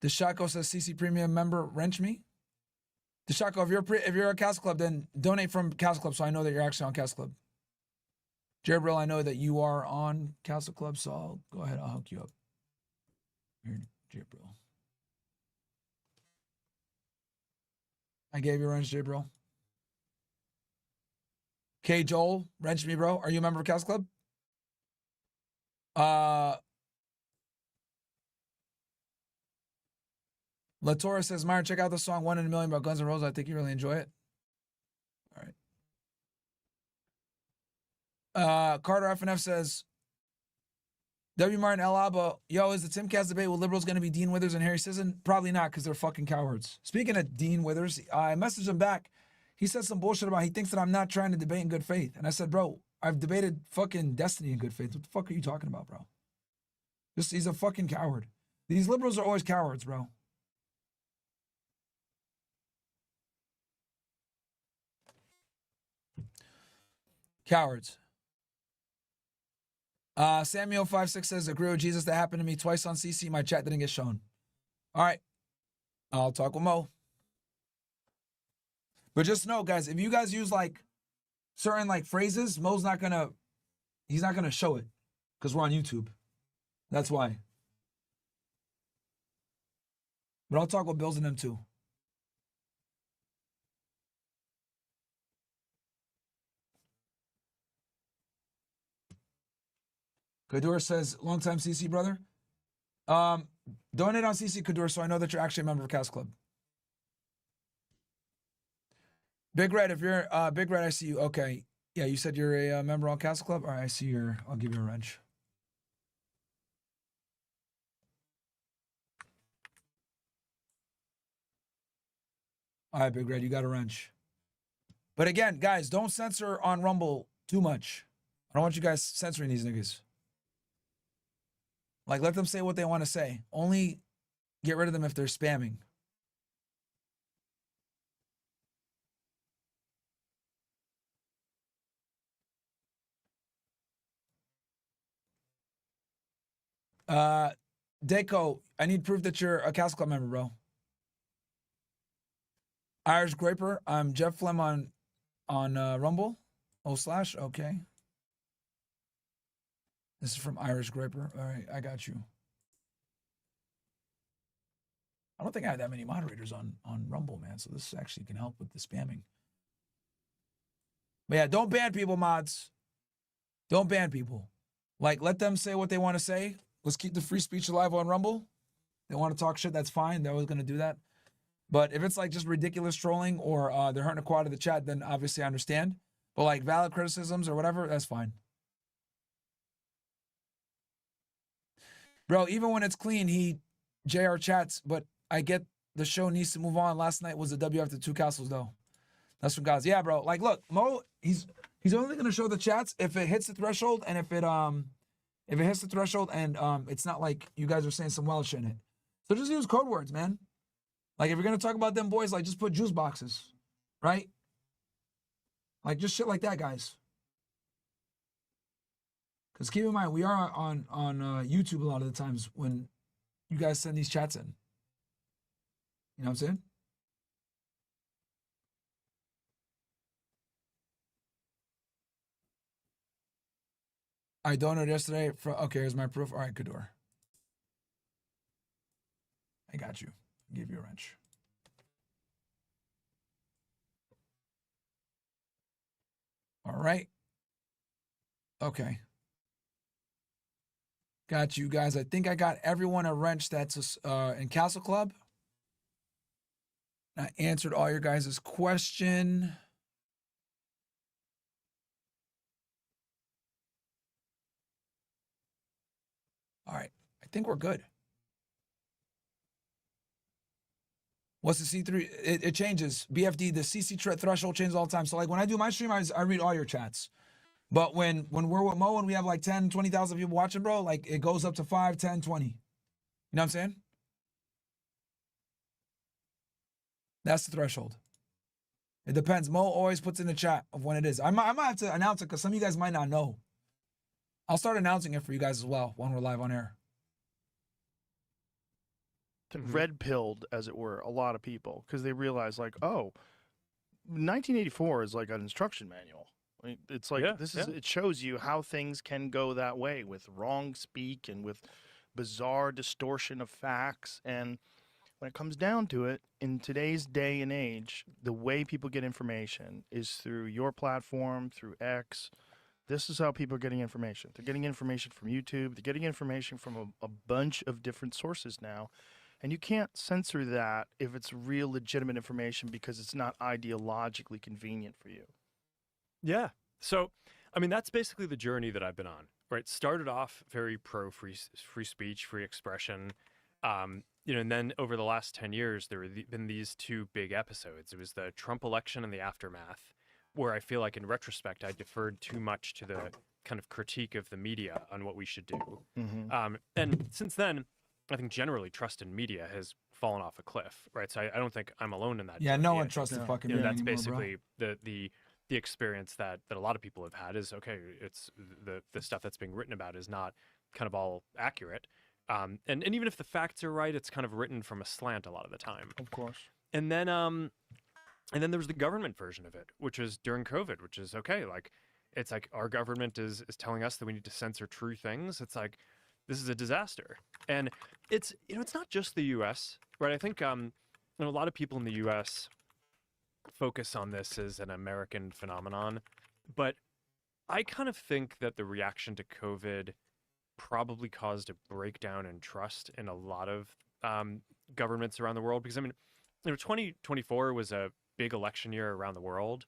Deshako says, CC Premium member, wrench me. Deshako, if you're a CastleClub, then donate from CastleClub so I know that you're actually on CastleClub. Jared Brill, I know that you are on CastleClub, so I'll go ahead. I'll hook you up. Here, Jared Brill. I gave you a wrench, J bro. K Joel, wrench me, bro. Are you a member of CastleClub? Latora says, Myron, check out the song 1 in a Million about Guns N' Roses. I think you really enjoy it. All right. Carter FNF says, W. Martin El Abba, yo, is the Timcast debate with liberals going to be Dean Withers and Harry Sisson? Probably not, because they're fucking cowards. Speaking of Dean Withers, I messaged him back. He said some bullshit about he thinks that I'm not trying to debate in good faith. And I said, bro, I've debated fucking Destiny in good faith. What the fuck are you talking about, bro? He's a fucking coward. These liberals are always cowards, bro. Cowards. Samuel56 says, agree with Jesus. That happened to me twice on CC. My chat didn't get shown. All right. I'll talk with Mo. But just know, guys, if you guys use like certain like phrases, Mo's not gonna, he's not gonna show it because we're on YouTube. That's why. But I'll talk with Bills and them too. Kadur says, long time CC brother. Donate on CC Kadur so I know that you're actually a member of CastleClub. Big Red, if you're Big Red, I see you. Okay. Yeah, you said you're a member on CastleClub? All right, I see your, I'll give you a wrench. All right, Big Red, you got a wrench. But again, guys, don't censor on Rumble too much. I don't want you guys censoring these niggas. Like, let them say what they want to say. Only get rid of them if they're spamming. Deco, I need proof that you're a CastleClub member, bro. Irish Graper, I'm Jeff Flem on Rumble. / okay. This is from Irish Graper. All right, I got you. I don't think I have that many moderators on Rumble, man, so this actually can help with the spamming. But yeah, don't ban people, mods. Don't ban people. Like, let them say what they want to say. Let's keep the free speech alive on Rumble. They want to talk shit, that's fine. They're always going to do that. But if it's like just ridiculous trolling or they're hurting a quad of the chat, then obviously I understand. But like valid criticisms or whatever, that's fine. Bro, even when it's clean, he JR chats, but I get the show needs to move on. Last night was a W after 2 castles, though. That's from guys. Yeah, bro. Like, look, Mo, he's only gonna show the chats if it hits the threshold and if it hits the threshold and it's not like you guys are saying some wild shit in it. So just use code words, man. Like if you're gonna talk about them boys, like just put juice boxes, right? Like just shit like that, guys. Because keep in mind, we are on YouTube a lot of the times when you guys send these chats in. You know what I'm saying? I donated yesterday. Okay, here's my proof. All right, Kador. I got you. Give you a wrench. All right. Okay. Got you guys. I think I got everyone a wrench that's in CastleClub. I answered all your guys' question. All right. I think we're good. What's the C3? It changes. BFD, the CC threshold changes all the time. So like when I do my stream, I read all your chats. But when we're with Mo and we have like 10, 20,000 people watching, bro, like it goes up to 5, 10, 20. You know what I'm saying? That's the threshold. It depends. Mo always puts in the chat of when it is. I might have to announce it because some of you guys might not know. I'll start announcing it for you guys as well when we're live on air. Red pilled, as it were, a lot of people because they realize like, oh, 1984 is like an instruction manual. It's like it shows you how things can go that way with wrong speak and with bizarre distortion of facts. And when it comes down to it, in today's day and age, the way people get information is through your platform, through X. This is how people are getting information. They're getting information from YouTube. They're getting information from a bunch of different sources now. And you can't censor that if it's real legitimate information because it's not ideologically convenient for you. Yeah. So, I mean, that's basically the journey that I've been on, right? Started off very pro free speech, free expression. And then over the last 10 years, there have been these two big episodes. It was the Trump election and the aftermath, where I feel like in retrospect, I deferred too much to the kind of critique of the media on what we should do. Mm-hmm. And since then, I think generally trust in media has fallen off a cliff, right? So I don't think I'm alone in that. Yeah, no one trusts the fucking media that's anymore, basically bro. the experience that a lot of people have had is, okay, it's the stuff that's being written about is not kind of all accurate. And even if the facts are right, it's kind of written from a slant a lot of the time. Of course. And then there was the government version of it, which is during COVID, which is okay. like it's like our government is telling us that we need to censor true things. It's like, this is a disaster. And it's not just the US, right? I think a lot of people in the US focus on this as an American phenomenon, but I kind of think that the reaction to COVID probably caused a breakdown in trust in a lot of governments around the world. Because I mean, 2024 was a big election year around the world,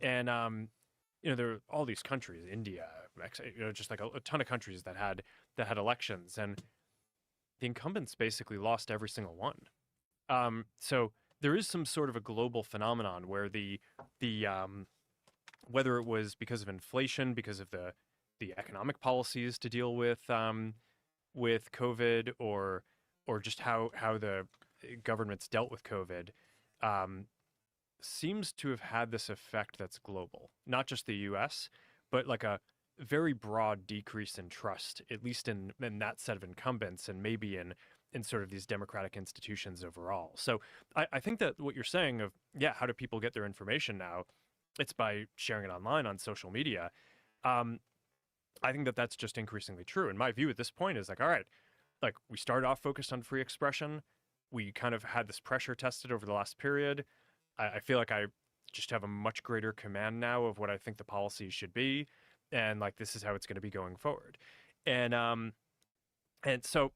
and there are all these countries, India, Mexico, just like a ton of countries that had elections, and the incumbents basically lost every single one. So there is some sort of a global phenomenon where the whether it was because of inflation, because of the economic policies to deal with COVID, or just how the governments dealt with COVID, seems to have had this effect that's global, not just the U.S., but like a very broad decrease in trust, at least in that set of incumbents, and maybe in sort of these democratic institutions overall. So I think that what you're saying of, how do people get their information now? It's by sharing it online on social media. I think that that's just increasingly true. And my view at this point is like, all right, like we started off focused on free expression. We kind of had this pressure tested over the last period. I feel like I just have a much greater command now of what I think the policy should be. And like, this is how it's going to be going forward. And so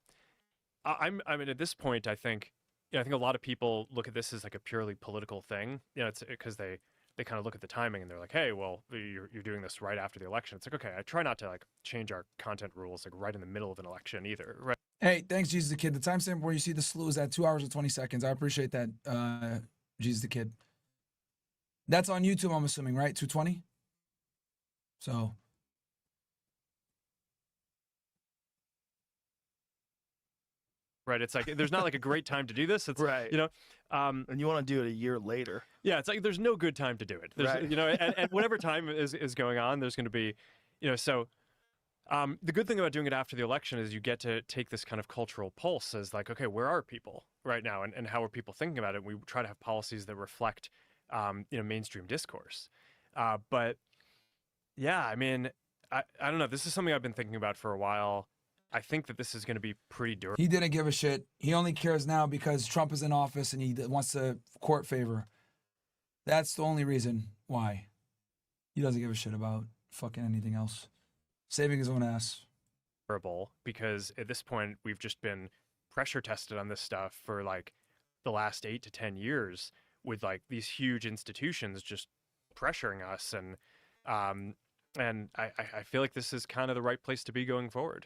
I mean, at this point, I think I think a lot of people look at this as like a purely political thing. It's because they kind of look at the timing and they're like, hey, well, you're doing this right after the election. It's like, okay, I try not to like change our content rules like right in the middle of an election either, right? Hey, thanks, Jesus the Kid. The timestamp where you see the slew is at 2 hours and 20 seconds. I appreciate that, Jesus the Kid. That's on YouTube, I'm assuming, right? 2:20? So. Right. It's like, there's not like a great time to do this. It's, Right. And you want to do it a year later. Yeah. It's like, there's no good time to do it. There's, Right. And whatever time is going on, there's going to be, so the good thing about doing it after the election is you get to take this kind of cultural pulse as like, okay, where are people right now? And how are people thinking about it? We try to have policies that reflect, mainstream discourse. But yeah, I mean, I don't know. This is something I've been thinking about for a while. I think that this is going to be pretty durable. He didn't give a shit. He only cares now because Trump is in office and he wants to court favor. That's the only reason why. He doesn't give a shit about fucking anything else. Saving his own ass. Because at this point, we've just been pressure tested on this stuff for like the last 8 to 10 years with like these huge institutions just pressuring us. And I feel like this is kind of the right place to be going forward.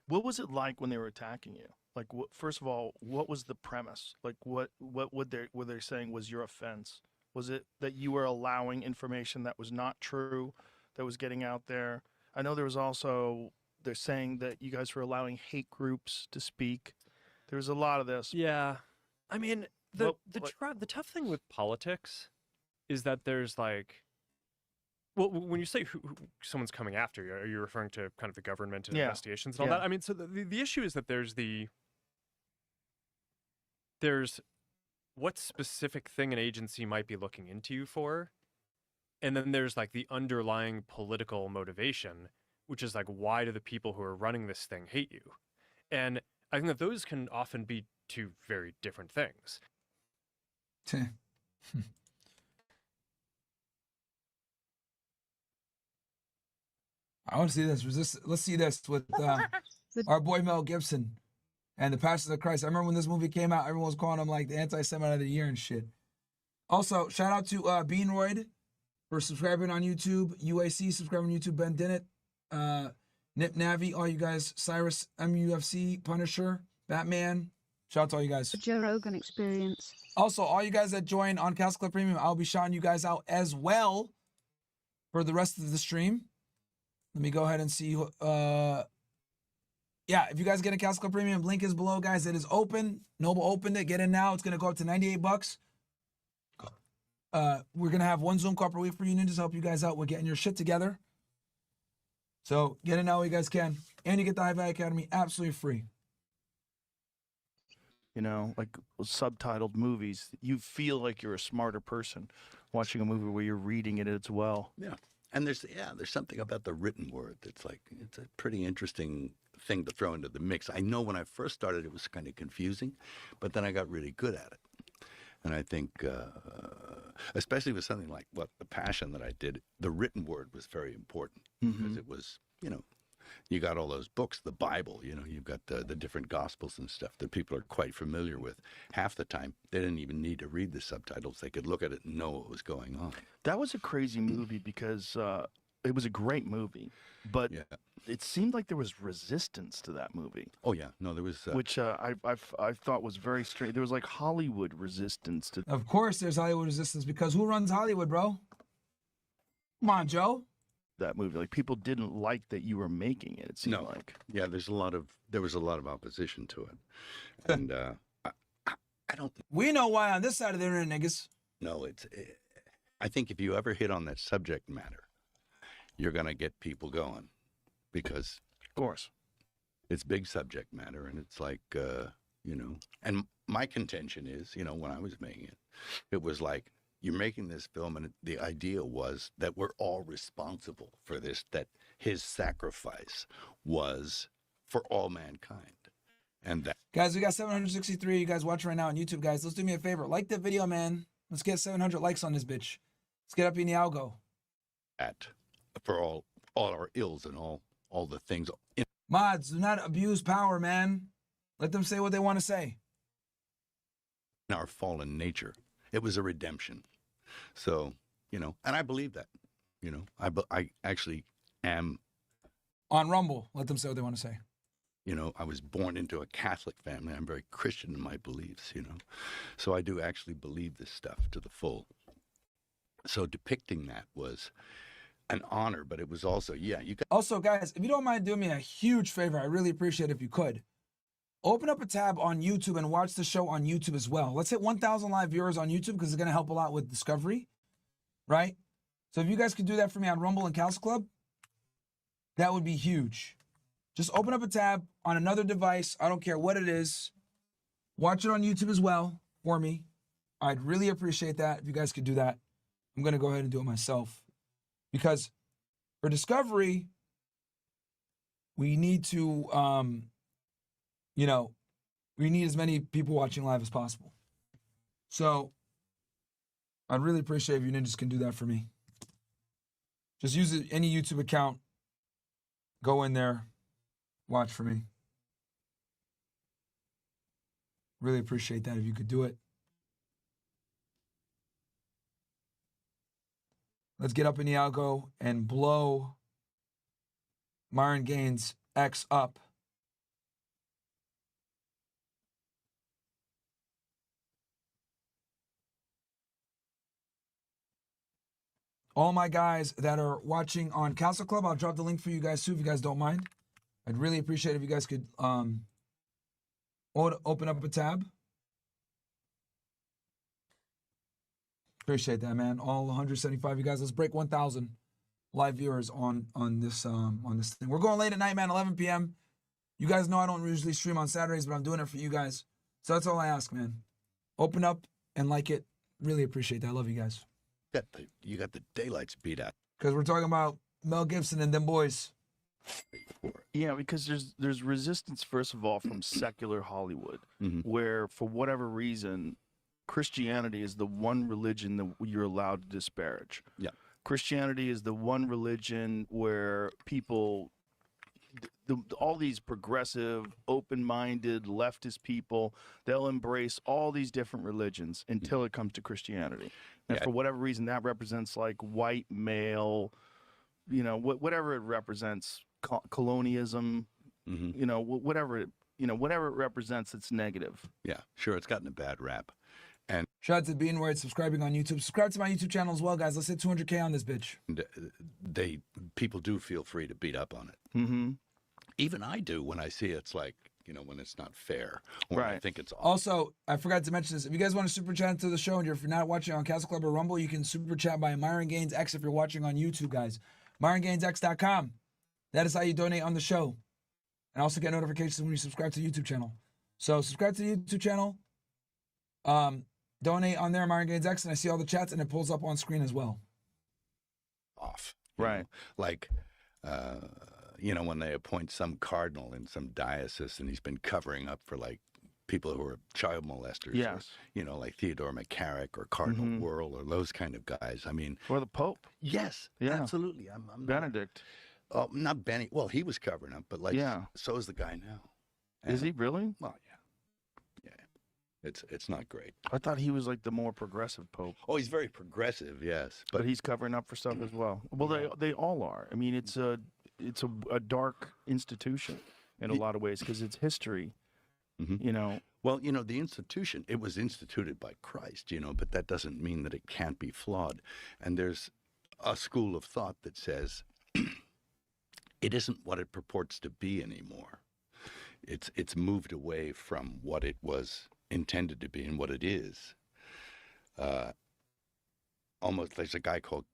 What was it like when they were attacking you? Like, first of all, what was the premise? Like, what were they saying was your offense? Was it that you were allowing information that was not true, that was getting out there? I know there was also, they're saying that you guys were allowing hate groups to speak. There was a lot of this. Yeah. I mean, the tough thing with politics is that there's like, well, when you say who someone's coming after you, are you referring to kind of the government and investigations and all that? I mean, so the issue is that there's what specific thing an agency might be looking into you for, and then there's like the underlying political motivation, which is like, why do the people who are running this thing hate you? And I think that those can often be two very different things. I want to see this. Let's see this with our boy Mel Gibson and the Passions of Christ. I remember when this movie came out, everyone was calling him like the anti-Semite of the year and shit. Also, shout out to Beanroyd for subscribing on YouTube. UAC subscribing on YouTube. Ben Dinnett, Nip Navi, all you guys. Cyrus, MUFC, Punisher, Batman. Shout out to all you guys. Joe Rogan experience. Also, all you guys that join on CastleClub Premium, I'll be shouting you guys out as well for the rest of the stream. Let me go ahead and see. Yeah, if you guys get a CastleClub Premium, link is below, guys. It is open. Noble opened it. Get in now. It's going to go up to $98. We're going to have one Zoom call per week for you ninjas to help you guys out with getting your shit together. So get in now while you guys can. And you get the High Value Academy absolutely free. You know, like subtitled movies, you feel like you're a smarter person watching a movie where you're reading it as well. Yeah. And there's something about the written word that's like, it's a pretty interesting thing to throw into the mix. I know when I first started, it was kind of confusing, but then I got really good at it. And I think, especially with something like the Passion that I did, the written word was very important because it was, you got all those books, the Bible, you've got the different Gospels and stuff that people are quite familiar with. Half the time, they didn't even need to read the subtitles. They could look at it and know what was going on. That was a crazy movie because it was a great movie, but it seemed like there was resistance to that movie. Oh, yeah. No, there was... which I thought was very strange. There was like Hollywood resistance to... Of course there's Hollywood resistance because who runs Hollywood, bro? Come on, Joe. That movie, like people didn't like that you were making it. It seemed like there was a lot of opposition to it, and I don't. We know why on this side of the internet, niggas. No, I think if you ever hit on that subject matter, you're gonna get people going, because of course it's big subject matter, and it's like And my contention is, when I was making it, it was like, you're making this film, and the idea was that we're all responsible for this, that his sacrifice was for all mankind. And that... Guys, we got 763 you guys watching right now on YouTube, guys. Let's do me a favor. Like the video, man. Let's get 700 likes on this bitch. Let's get up in the algo. For all our ills and all the things. Mods, do not abuse power, man. Let them say what they want to say. in our fallen nature. It was a redemption. So, and I believe that. I actually am. On Rumble, let them say what they want to say. I was born into a Catholic family. I'm very Christian in my beliefs, So I do actually believe this stuff to the full. So depicting that was an honor, but it was also, you got. Also, guys, if you don't mind doing me a huge favor, I really appreciate it if you could. Open up a tab on YouTube and watch the show on YouTube as well. Let's hit 1,000 live viewers on YouTube because it's going to help a lot with discovery, right? So if you guys could do that for me on Rumble and CastleClub, that would be huge. Just open up a tab on another device. I don't care what it is. Watch it on YouTube as well for me. I'd really appreciate that if you guys could do that. I'm going to go ahead and do it myself because for discovery, we need to, we need as many people watching live as possible. So I'd really appreciate if you ninjas can do that for me. Just use any YouTube account. Go in there. Watch for me. Really appreciate that if you could do it. Let's get up in the algo and blow MyronGainesX up. All my guys that are watching on CastleClub, I'll drop the link for you guys too if you guys don't mind. I'd really appreciate it if you guys could open up a tab. Appreciate that, man. All 175 you guys. Let's break 1,000 live viewers on this thing. We're going late at night, man. 11 p.m. You guys know I don't usually stream on Saturdays, but I'm doing it for you guys. So that's all I ask, man. Open up and like it. Really appreciate that. I love you guys. You got the daylights beat out. Because we're talking about Mel Gibson and them boys. Yeah, because there's resistance, first of all, from secular Hollywood, where for whatever reason, Christianity is the one religion that you're allowed to disparage. Yeah. Christianity is the one religion where people, all these progressive, open-minded, leftist people, they'll embrace all these different religions until it comes to Christianity. And for whatever reason, that represents like white male, whatever it represents, colonialism, whatever it represents, it's negative. Yeah, sure. It's gotten a bad rap. And shout out to Being Word subscribing on YouTube. Subscribe to my YouTube channel as well, guys. Let's hit 200K on this bitch. People do feel free to beat up on it. Mm-hmm. Even I do when I see it's like, when it's not fair. Or right. I think it's awful. Also, I forgot to mention this. If you guys want to super chat to the show and if you're not watching on CastleClub or Rumble, you can super chat by MyronGainesX if you're watching on YouTube, guys. MyronGainesX.com. That is how you donate on the show. And also get notifications when you subscribe to the YouTube channel. So subscribe to the YouTube channel. Donate on there, MyronGainesX, and I see all the chats, and it pulls up on screen as well. Off. Right. Like, when they appoint some cardinal in some diocese, and he's been covering up for, like, people who are child molesters. Yes. Or, like Theodore McCarrick or Cardinal Wuerl or those kind of guys. I mean. Or the Pope. Yes. Yeah. Absolutely. I'm Benedict. Not Benny. Well, he was covering up, but, like, so is the guy now. And, is he really? Well, yeah. It's not great. I thought he was like the more progressive Pope. Oh, he's very progressive, yes. But he's covering up for stuff as well. Well, they all are. I mean, it's a dark institution in a lot of ways because it's history. Well, the institution, it was instituted by Christ, but that doesn't mean that it can't be flawed. And there's a school of thought that says it isn't what it purports to be anymore. It's moved away from what it was intended to be and what it is. Almost there's a guy called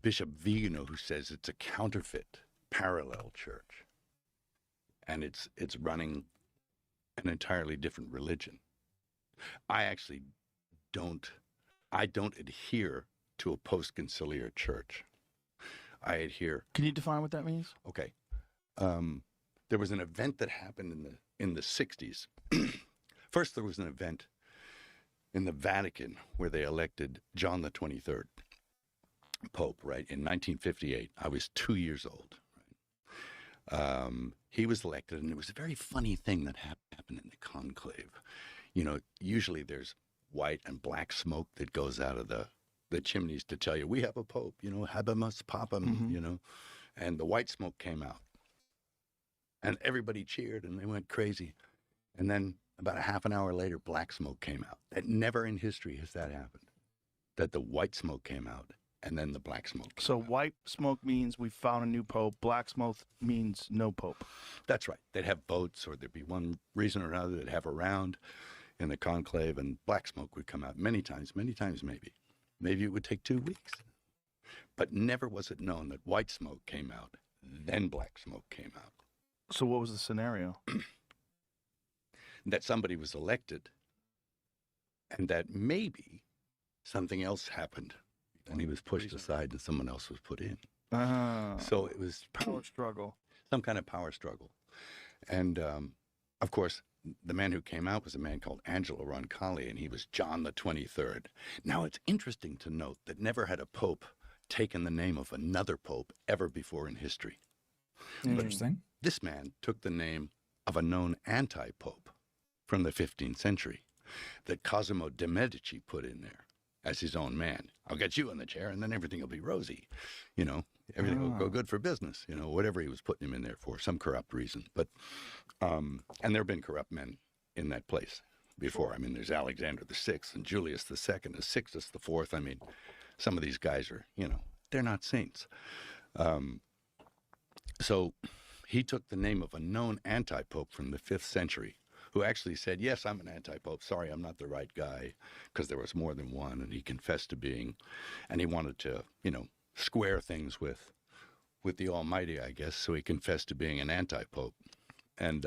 Bishop Vigano who says it's a counterfeit parallel church, and it's running an entirely different religion. I actually don't adhere to a post-conciliar church. I adhere. Can you define what that means? Okay. There was an event that happened in the 60s. First, there was an event in the Vatican where they elected John the 23rd Pope, right, in 1958. I was 2 years old. Right? He was elected, and it was a very funny thing that happened in the conclave. usually there's white and black smoke that goes out of the chimneys to tell you, we have a pope, habemus papam, and the white smoke came out. And everybody cheered and they went crazy. And then about a half an hour later, black smoke came out. That never in history has that happened, that the white smoke came out and then the black smoke came So out. white smoke means we found a new pope. Black smoke means no pope. That's right. They'd have boats, or there'd be one reason or another they'd have a round in the conclave, and black smoke would come out many times maybe. Maybe it would take 2 weeks. But never was it known that white smoke came out, then black smoke came out. So what was the scenario? That somebody was elected, and that maybe something else happened, and he was pushed aside and someone else was put in. So it was Power struggle. some kind of power struggle. And, of course, the man who came out was a man called Angelo Roncalli, and he was John the 23rd. Now, it's interesting to note that never had a pope taken the name of another pope ever before in history. Interesting. This man took the name of a known anti-pope from the 15th century that Cosimo de' Medici put in there as his own man. I'll get you in the chair, and then everything will be rosy. Everything will go good for business, whatever he was putting him in there for, some corrupt reason. But, and there have been corrupt men in that place before. I mean, there's Alexander VI and Julius II and Sixtus IV. I mean, some of these guys are, they're not saints. So he took the name of a known anti-pope from the 5th century who actually said, yes, I'm an anti-pope. Sorry, I'm not the right guy, because there was more than one, and he confessed to being, and he wanted to, square things with the Almighty, I guess, so he confessed to being an anti-pope. And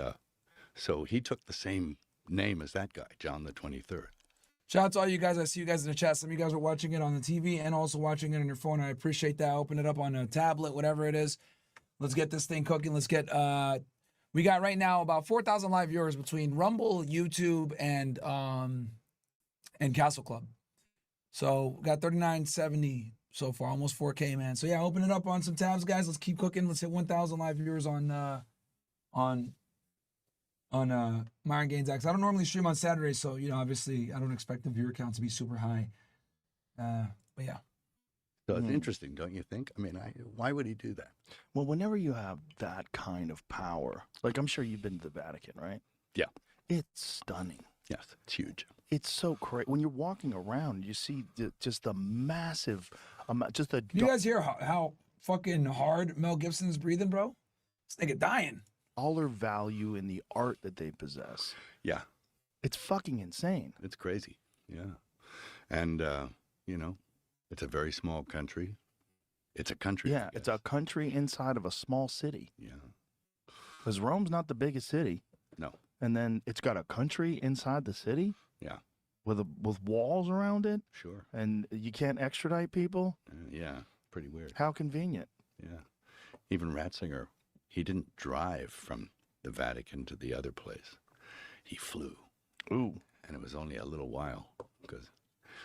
so he took the same name as that guy, John the 23rd. Shout out to all you guys. I see you guys in the chat. Some of you guys are watching it on the TV and also watching it on your phone. I appreciate that. Open it up on a tablet, whatever it is. Let's get this thing cooking. Let's get, we got right now about 4,000 live viewers between Rumble, YouTube, and CastleClub. So we got 3,970 so far, almost 4K, man. So yeah, open it up on some tabs, guys. Let's keep cooking. Let's hit 1,000 live viewers on MyronGainesX. I don't normally stream on Saturdays, so obviously I don't expect the viewer count to be super high. But yeah. So it's interesting, don't you think? I mean, why would he do that? Well, whenever you have that kind of power, like I'm sure you've been to the Vatican, right? Yeah. It's stunning. Yes, it's huge. It's so crazy. When you're walking around, you see just the massive amount, just the... You guys hear how fucking hard Mel Gibson is breathing, bro? This nigga dying. dollar value in the art that they possess. Yeah. It's fucking insane. It's crazy. Yeah. And, it's a very small country. It's a country. Yeah, it's a country inside of a small city. Yeah. Because Rome's not the biggest city. No. And then it's got a country inside the city. Yeah. With walls around it. Sure. And you can't extradite people. Yeah. Pretty weird. How convenient. Yeah. Even Ratzinger, he didn't drive from the Vatican to the other place. He flew. Ooh. And it was only a little while, because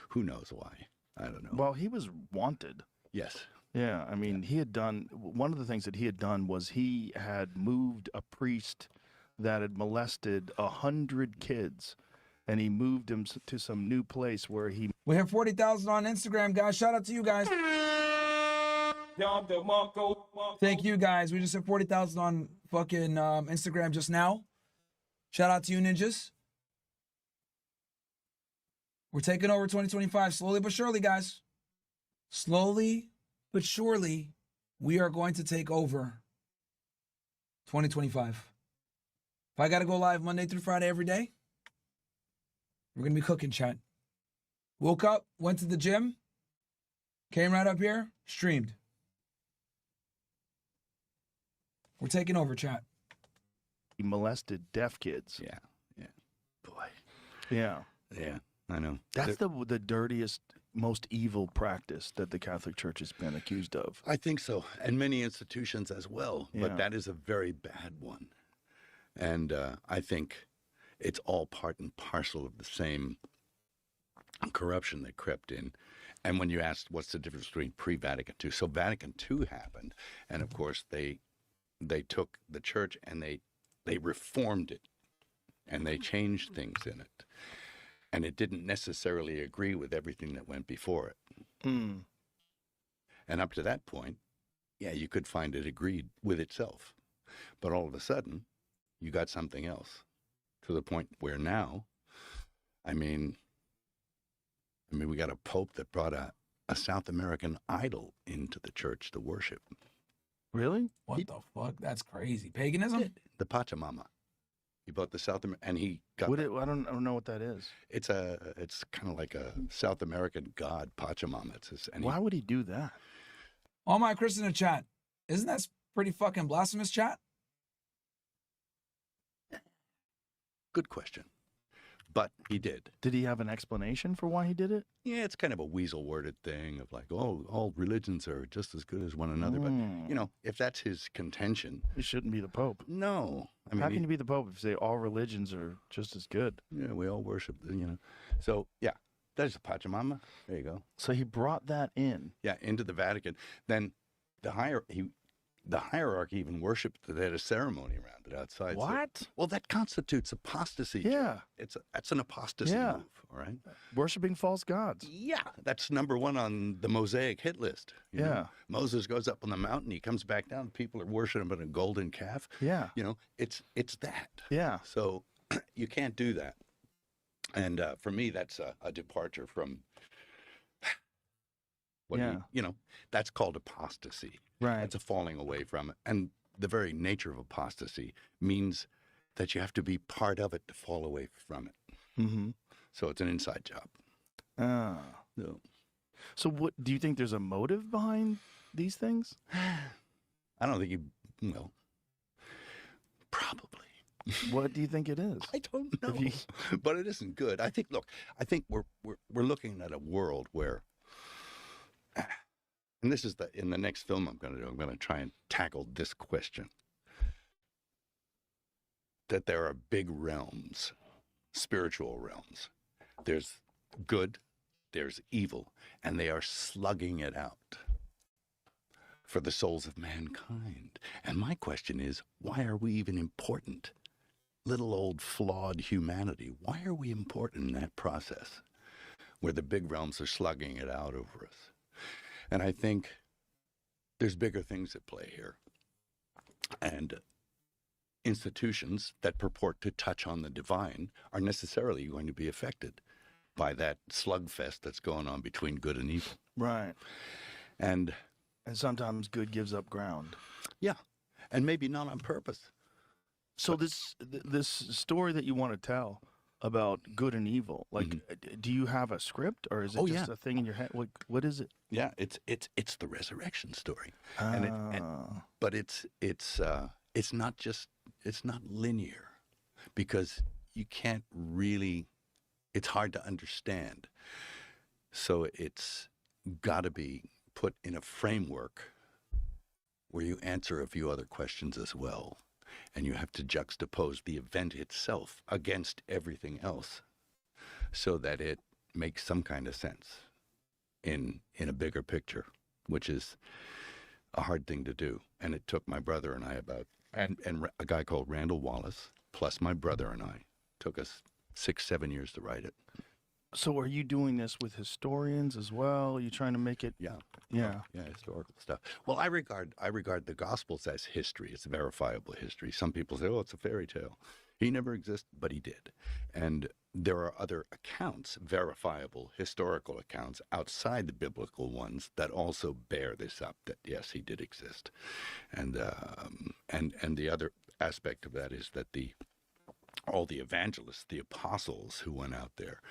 who knows why? I don't know. Well, he was wanted. Yes. Yeah, I mean, he had done, one of the things that he had done was he had moved a priest that had molested 100 kids, and he moved him to some new place where he... We have 40,000 on Instagram, guys. Shout out to you guys. Thank you, guys. We just hit 40,000 on fucking Instagram just now. Shout out to you, ninjas. We're taking over 2025 slowly but surely, guys. Slowly but surely, we are going to take over 2025. If I got to go live Monday through Friday every day, we're going to be cooking, chat. Woke up, went to the gym, came right up here, streamed. We're taking over, chat. He molested deaf kids. Yeah. Yeah. Boy. Yeah. Yeah. I know. That's the dirtiest, most evil practice that the Catholic Church has been accused of. I think so. And many institutions as well. Yeah. But that is a very bad one. And I think it's all part and parcel of the same corruption that crept in. And when you asked what's the difference between pre-Vatican II, so Vatican II happened. And of course, they took the church and they reformed it. and they changed things in it. And it didn't necessarily agree with everything that went before it. Mm. And up to that point, yeah, you could find it agreed with itself. But all of a sudden, you got something else, to the point where now, I mean, we got a pope that brought a South American idol into the church to worship. Really? What the fuck? That's crazy. Paganism? The Pachamama. He bought the South American, and he got. I don't know what that is. It's kind of like a South American god, Pachamama. Why would he do that? All my Chris in the chat. Isn't that pretty fucking blasphemous, chat? Good question. But he did. Did he have an explanation for why he did it? Yeah, it's kind of a weasel-worded thing of like, oh, all religions are just as good as one another. But, you know, if that's his contention. He shouldn't be the Pope. No. I mean, how can you be the Pope if you say all religions are just as good? Yeah, we all worship, you know. So, yeah, there's a Pachamama. There you go. So he brought that in. Yeah, into the Vatican. Then the hierarchy even worshipped. They had a ceremony around it outside. What? So, well, that constitutes apostasy. Yeah. That's an apostasy move, all right? Worshipping false gods. Yeah. That's number one on the Mosaic hit list. You know? Moses goes up on the mountain. He comes back down. People are worshiping a golden calf. Yeah. You know, it's that. Yeah. So you can't do that. And for me, that's a departure from what you know, that's called apostasy. Right. It's a falling away from it. And the very nature of apostasy means that you have to be part of it to fall away from it. Mm-hmm. So it's an inside job. Ah. No. So what do you think there's a motive behind these things? I don't think well, probably. What do you think it is? I don't know. But it isn't good. I think we're looking at a world where, and this is in the next film I'm going to do, I'm going to try and tackle this question. That there are big realms, spiritual realms. There's good, there's evil, and they are slugging it out for the souls of mankind. And my question is, why are we even important? Little old flawed humanity, why are we important in that process where the big realms are slugging it out over us? And I think there's bigger things at play here. And institutions that purport to touch on the divine are necessarily going to be affected by that slugfest that's going on between good and evil. Right. And sometimes good gives up ground. Yeah. And maybe not on purpose. So this story that you want to tell about good and evil, like, do you have a script or is it just a thing in your head? What is it? Yeah, it's the resurrection story, but it's not linear, because you can't really. It's hard to understand, so it's got to be put in a framework where you answer a few other questions as well. And you have to juxtapose the event itself against everything else so that it makes some kind of sense in a bigger picture, which is a hard thing to do. And it took my brother and I and a guy called Randall Wallace, plus my brother and I, took us 6-7 years to write it. So are you doing this with historians as well? Are you trying to make it? Yeah, historical stuff. Well, I regard the Gospels as history. It's verifiable history. Some people say, oh, it's a fairy tale. He never existed, but he did. And there are other accounts, verifiable historical accounts outside the biblical ones that also bear this up, that yes, he did exist. And the other aspect of that is that all the evangelists, the apostles who went out there,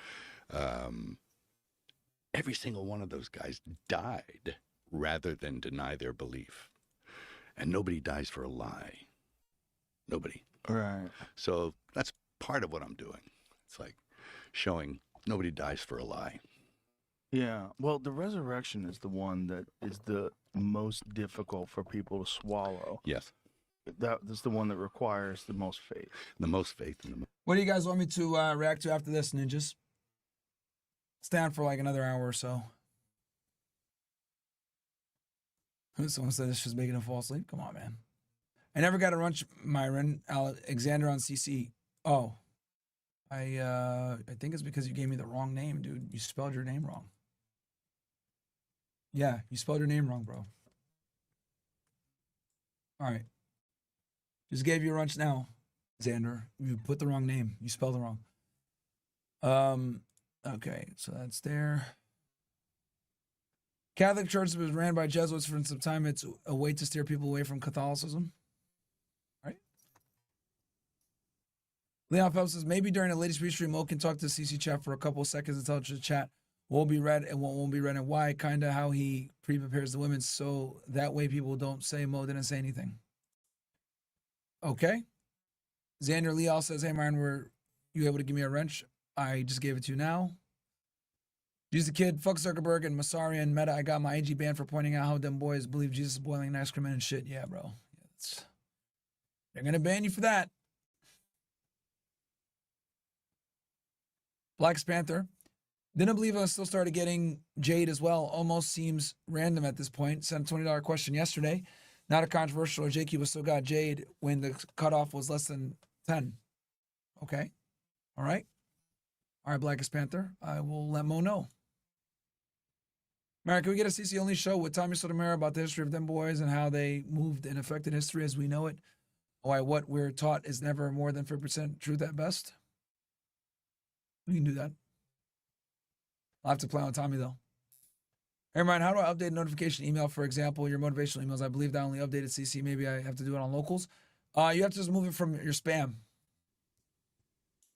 every single one of those guys died rather than deny their belief. And nobody dies for a lie. Nobody. Right. So that's part of what I'm doing. It's like showing nobody dies for a lie. Yeah. Well, the resurrection is the one that is the most difficult for people to swallow. Yes. That's the one that requires the most faith. The most faith in the. What do you guys want me to react to after this, ninjas? Stay on for like another hour or so. Someone said this was making him fall asleep. Come on, man. I never got a lunch, Myron. Alexander on CC. Oh, I think it's because you gave me the wrong name, dude. You spelled your name wrong. Yeah, you spelled your name wrong, bro. All right. Just gave you a lunch now, Xander. You put the wrong name. You spelled it wrong. Okay, so that's there. Catholic Church was ran by Jesuits for some time. It's a way to steer people away from Catholicism. Right? Leon Phelps says, maybe during the latest restream, Mo can talk to CC chat for a couple of seconds and tell the chat what will be read and what won't be read and why, kind of how he pre-prepares the women so that way people don't say Mo didn't say anything. Okay. Xander Leal says, hey, Myron, were you able to give me a wrench? I just gave it to you now. Jesus the Kid, fuck Zuckerberg and Masari and Meta. I got my IG banned for pointing out how them boys believe Jesus is boiling in excrement and shit. Yeah, bro. They're going to ban you for that. Black Panther. Didn't believe I still started getting Jade as well. Almost seems random at this point. Sent a $20 question yesterday. Not a controversial. JQ was still got Jade when the cutoff was less than 10. Okay. All right. All right, Blackest Panther. I will let Mo know. Myron, can we get a CC only show with Tommy Sotomayor about the history of them boys and how they moved and affected history as we know it? Why what we're taught is never more than 50% truth at best? We can do that. I'll have to play on Tommy though. Hey, Myron, how do I update a notification email? For example, your motivational emails. I believe that only updated CC. Maybe I have to do it on locals. You have to just move it from your spam.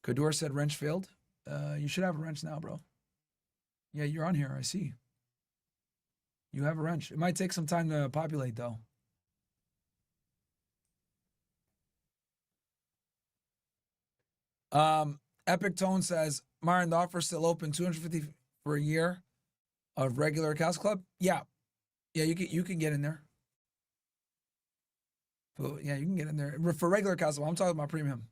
Kador said wrench failed. You should have a wrench now, bro. Yeah, you're on here. I see. You have a wrench. It might take some time to populate, though. Epic Tone says, Myron, the offer is still open. $250 for a year of regular CastleClub. Yeah, you can get in there. Yeah, you can get in there for regular CastleClub. I'm talking about premium.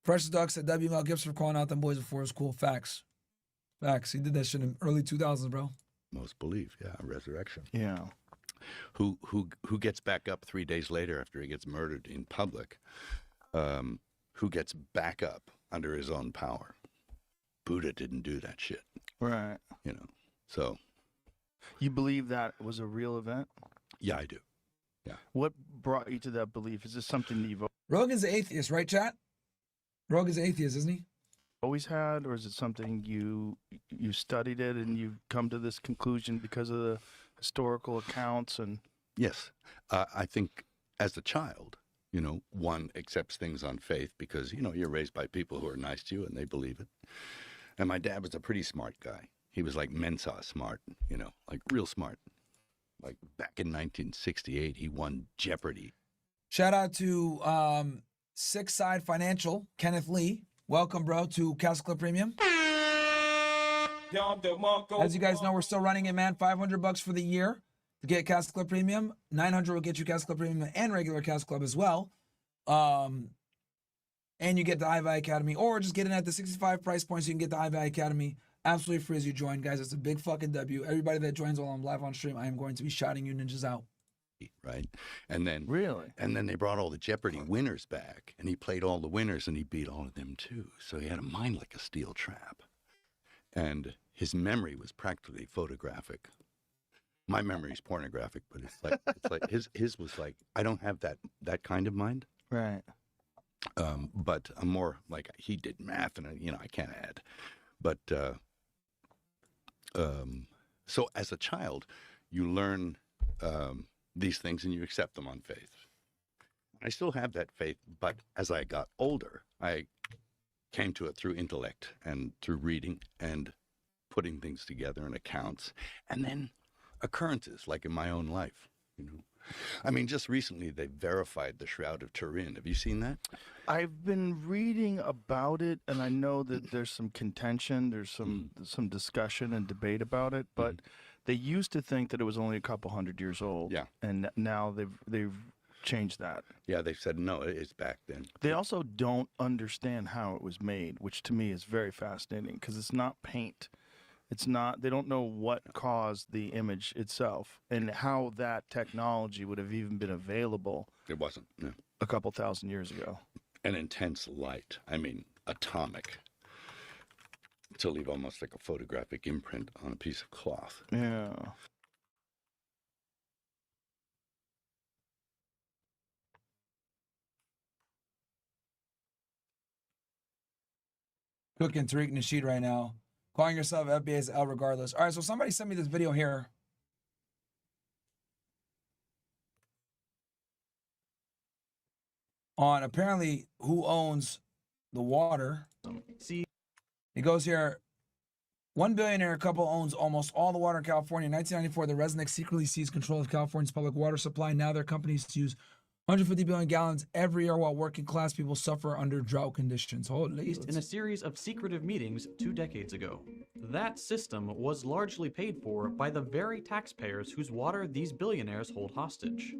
Precious Dog said W. Mel Gibson for calling out them boys before it was cool. Facts. He did that shit in early 2000s, bro. Most believe, yeah, resurrection. Yeah. Who gets back up 3 days later after he gets murdered in public? Who gets back up under his own power? Buddha didn't do that shit. Right. You know, so. You believe that was a real event? Yeah, I do. Yeah. What brought you to that belief? Is this something that you've Rogan's an atheist, right, chat? Rogan's an atheist, isn't he? always had, or is it something you studied it and you've come to this conclusion because of the historical accounts? And yes, I think as a child, you know, one accepts things on faith because, you know, you're raised by people who are nice to you and they believe it. And my dad was a pretty smart guy. He was like Mensa smart, you know, like real smart. Like back in 1968, he won Jeopardy. Shout out to Six Side Financial, Kenneth Lee. Welcome, bro, to CastleClub Premium. As you guys know, we're still running it, man. $500 for the year to get CastleClub Premium. $900 will get you CastleClub Premium and regular CastleClub as well. And you get the iValue Academy, or just get in at the 65 price points. You can get the iValue Academy absolutely free as you join, guys. It's a big fucking W. Everybody that joins while I'm live on stream, I am going to be shouting you ninjas out. Right, and then really, and then they brought all the Jeopardy winners back, and he played all the winners, and he beat all of them too. So he had a mind like a steel trap, and his memory was practically photographic. My memory is pornographic, but it's like his was like, I don't have that kind of mind. Right. But I'm more like, he did math, and you know, I can't add. But so as a child, you learn these things and you accept them on faith. I still have that faith, but as I got older, I came to it through intellect and through reading and putting things together in accounts, and then occurrences like in my own life, you know. I mean, just recently they verified the Shroud of Turin. Have you seen that? I've been reading about it, and I know that there's some contention, there's some discussion and debate about it, but they used to think that it was only a couple hundred years old. Yeah. And now they've changed that. Yeah, they said no, it's back then. They also don't understand how it was made, which to me is very fascinating because it's not paint. It's not, they don't know what caused the image itself and how that technology would have even been available. It wasn't, no. A couple thousand years ago. An intense light. I mean, atomic to leave almost like a photographic imprint on a piece of cloth. Yeah. Cooking Tariq Nasheed right now. Calling yourself FBA's L regardless. All right, so somebody sent me this video here. On apparently who owns the water. See, it goes here. One billionaire couple owns almost all the water in California. In 1994, the Resnick secretly seized control of California's public water supply. Now their companies use 150 billion gallons every year while working class people suffer under drought conditions. Holy. in a series of secretive meetings 2 decades ago. That system was largely paid for by the very taxpayers whose water these billionaires hold hostage.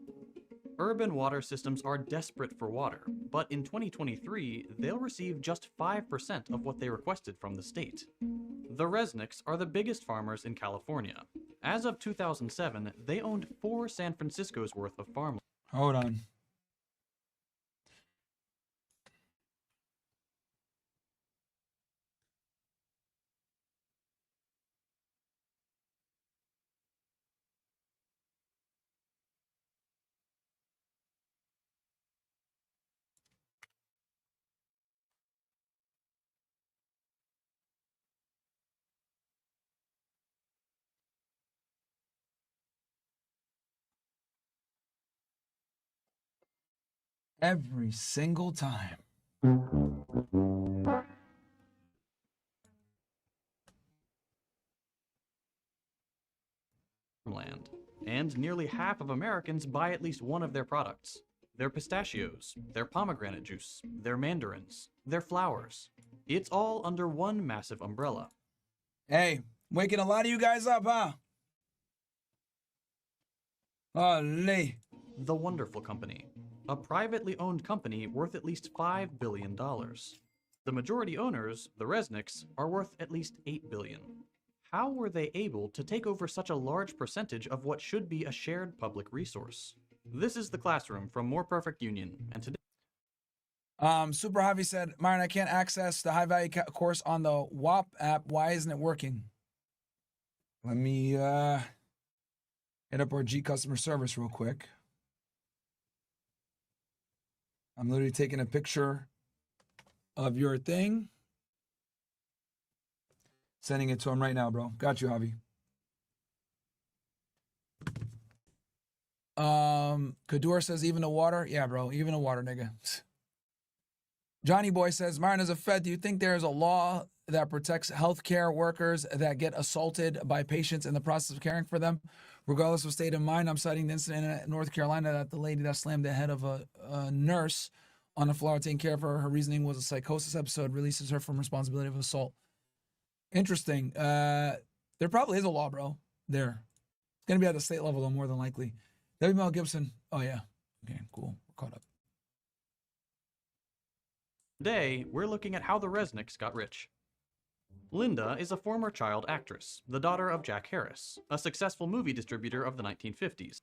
Urban water systems are desperate for water, but in 2023, they'll receive just 5% of what they requested from the state. The Resnicks are the biggest farmers in California. As of 2007, they owned 4 San Francisco's worth of farmland. Hold on. Every single time. And nearly half of Americans buy at least one of their products. Their pistachios, their pomegranate juice, their mandarins, their flowers. It's all under one massive umbrella. Hey, waking a lot of you guys up, huh? Holy. The Wonderful Company, a privately owned company worth at least $5 billion. The majority owners, the Resnicks, are worth at least $8 billion. How were they able to take over such a large percentage of what should be a shared public resource? This is the classroom from More Perfect Union, and today... Super Javi said, Myron, I can't access the high value course on the WAP app. Why isn't it working? Let me hit up our G customer service real quick. I'm literally taking a picture of your thing. Sending it to him right now, bro. Got you, Javi. Kadur says, even the water? Yeah, bro. Even the water, nigga. Johnny Boy says, Myron, as a Fed, do you think there's a law that protects healthcare workers that get assaulted by patients in the process of caring for them, regardless of state of mind? I'm citing the incident in North Carolina that the lady that slammed the head of a nurse on the floor taking care of her. Her reasoning was a psychosis episode, releases her from responsibility of assault. Interesting. There probably is a law, bro. There. It's going to be at the state level, though, more than likely. Mel Gibson. Oh, yeah. Okay, cool. We're caught up. Today, we're looking at how the Resnicks got rich. Linda is a former child actress, the daughter of Jack Harris, a successful movie distributor of the 1950s.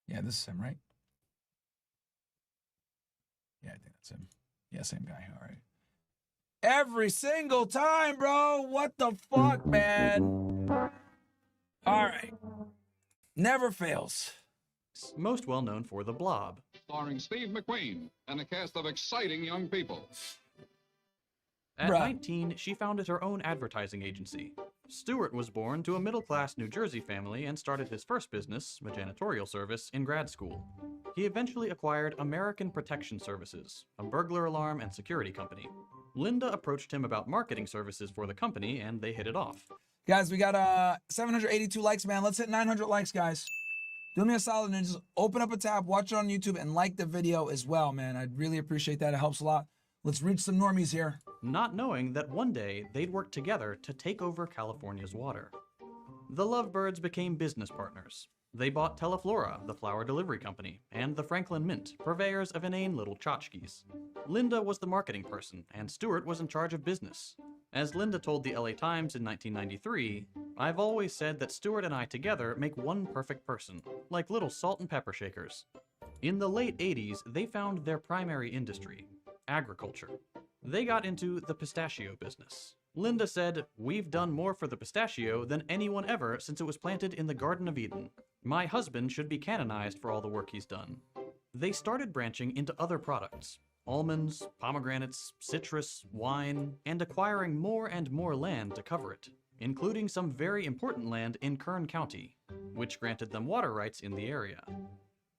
Yeah, this is him, right? Yeah, I think that's him. Yeah, same guy. All right. Every single time, bro. What the fuck, man? All right. Never fails. Most well known for The Blob. Starring Steve McQueen and a cast of exciting young people. At 19, she founded her own advertising agency. Stewart was born to a middle-class New Jersey family and started his first business, a janitorial service, in grad school. He eventually acquired American Protection Services, a burglar alarm and security company. Linda approached him about marketing services for the company, and they hit it off. Guys, we got 782 likes, man. Let's hit 900 likes, guys. Do me a solid and just open up a tab, watch it on YouTube, and like the video as well, man. I'd really appreciate that. It helps a lot. Let's reach some normies here. Not knowing that one day they'd work together to take over California's water. The lovebirds became business partners. They bought Teleflora, the flower delivery company, and the Franklin Mint, purveyors of inane little tchotchkes. Linda was the marketing person, and Stewart was in charge of business. As Linda told the LA Times in 1993, "I've always said that Stewart and I together make one perfect person, like little salt and pepper shakers." In the late 80s, they found their primary industry, agriculture. They got into the pistachio business. Linda said, "We've done more for the pistachio than anyone ever since it was planted in the Garden of Eden. My husband should be canonized for all the work he's done." They started branching into other products, almonds, pomegranates, citrus, wine, and acquiring more and more land to cover it, including some very important land in Kern County, which granted them water rights in the area.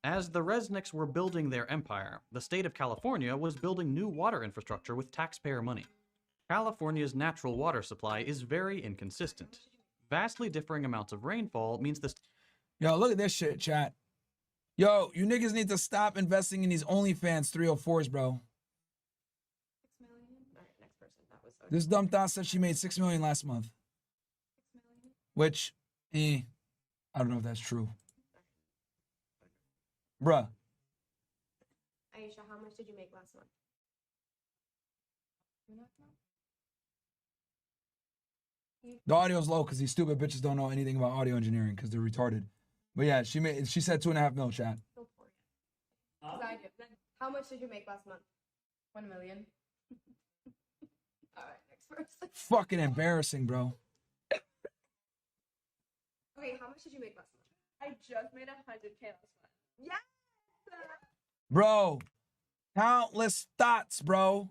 As the Resnicks were building their empire, the state of California was building new water infrastructure with taxpayer money. California's natural water supply is very inconsistent. Vastly differing amounts of rainfall means the Yo, look at this shit, chat. Yo, you niggas need to stop investing in these OnlyFans 304s, bro. 6 million. All right, next person. That was This dumb thought said she made 6 million last month. 6 million. Which, I don't know if that's true. Bruh. Aisha, how much did you make last month? The audio's low because these stupid bitches don't know anything about audio engineering because they're retarded. But yeah, she said 2.5 mil, chat. Still poor. I do. How much did you make last month? 1 million. All right, next person. Fucking embarrassing, bro. Okay, how much did you make last month? I just made 100K last month. Yes! Bro. Countless thoughts, bro.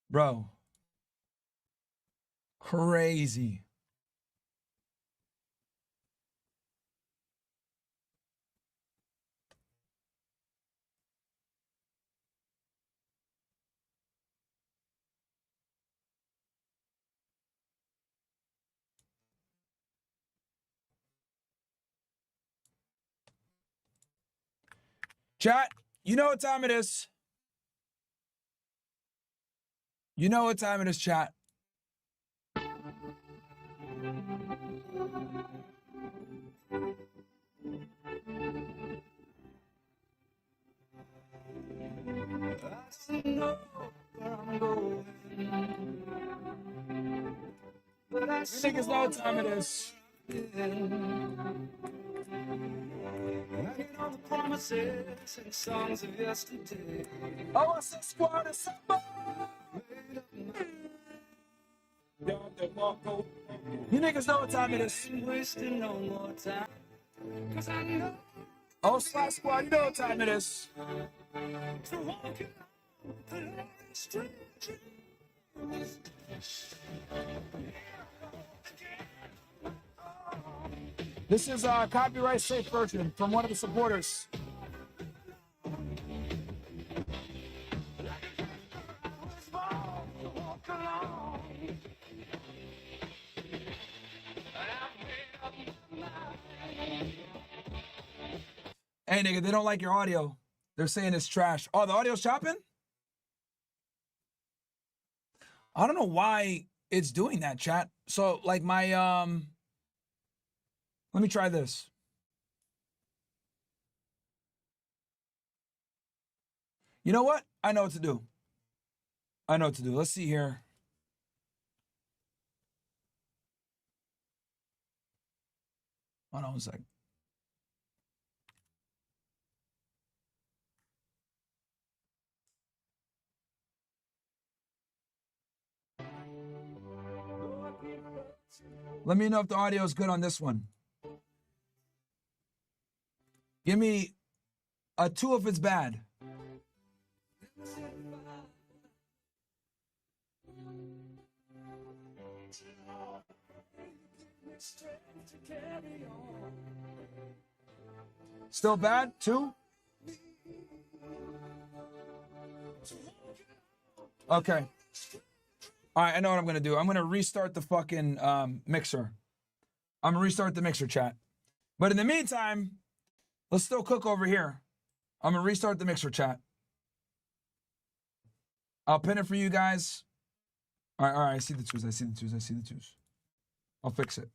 Bro. Crazy. Chat, you know what time it is. You know what time it is, chat. Niggas know what time it is. All the promises and songs of yesterday. Oh, I said squad is somebody. You niggas know what time it is. Wasting no more time. 'Cause I know Oh, Slash Squad, you know what time it is. to walk it out the lonely street. This is a copyright safe version from one of the supporters. Hey, nigga, they don't like your audio. They're saying it's trash. Oh, the audio's chopping? I don't know why it's doing that, chat. So, like, my, let me try this. You know what? I know what to do. I know what to do. Let's see here. Hold on a second. Let me know if the audio is good on this one. Give me a 2 if it's bad. Still bad? 2? Okay. All right, I know what I'm going to do. I'm going to restart the fucking mixer. I'm going to restart the mixer, chat. But in the meantime, let's still cook over here. I'm going to restart the mixer, chat. I'll pin it for you guys. All right, I see the 2s. I see the 2s. I see the 2s. I'll fix it.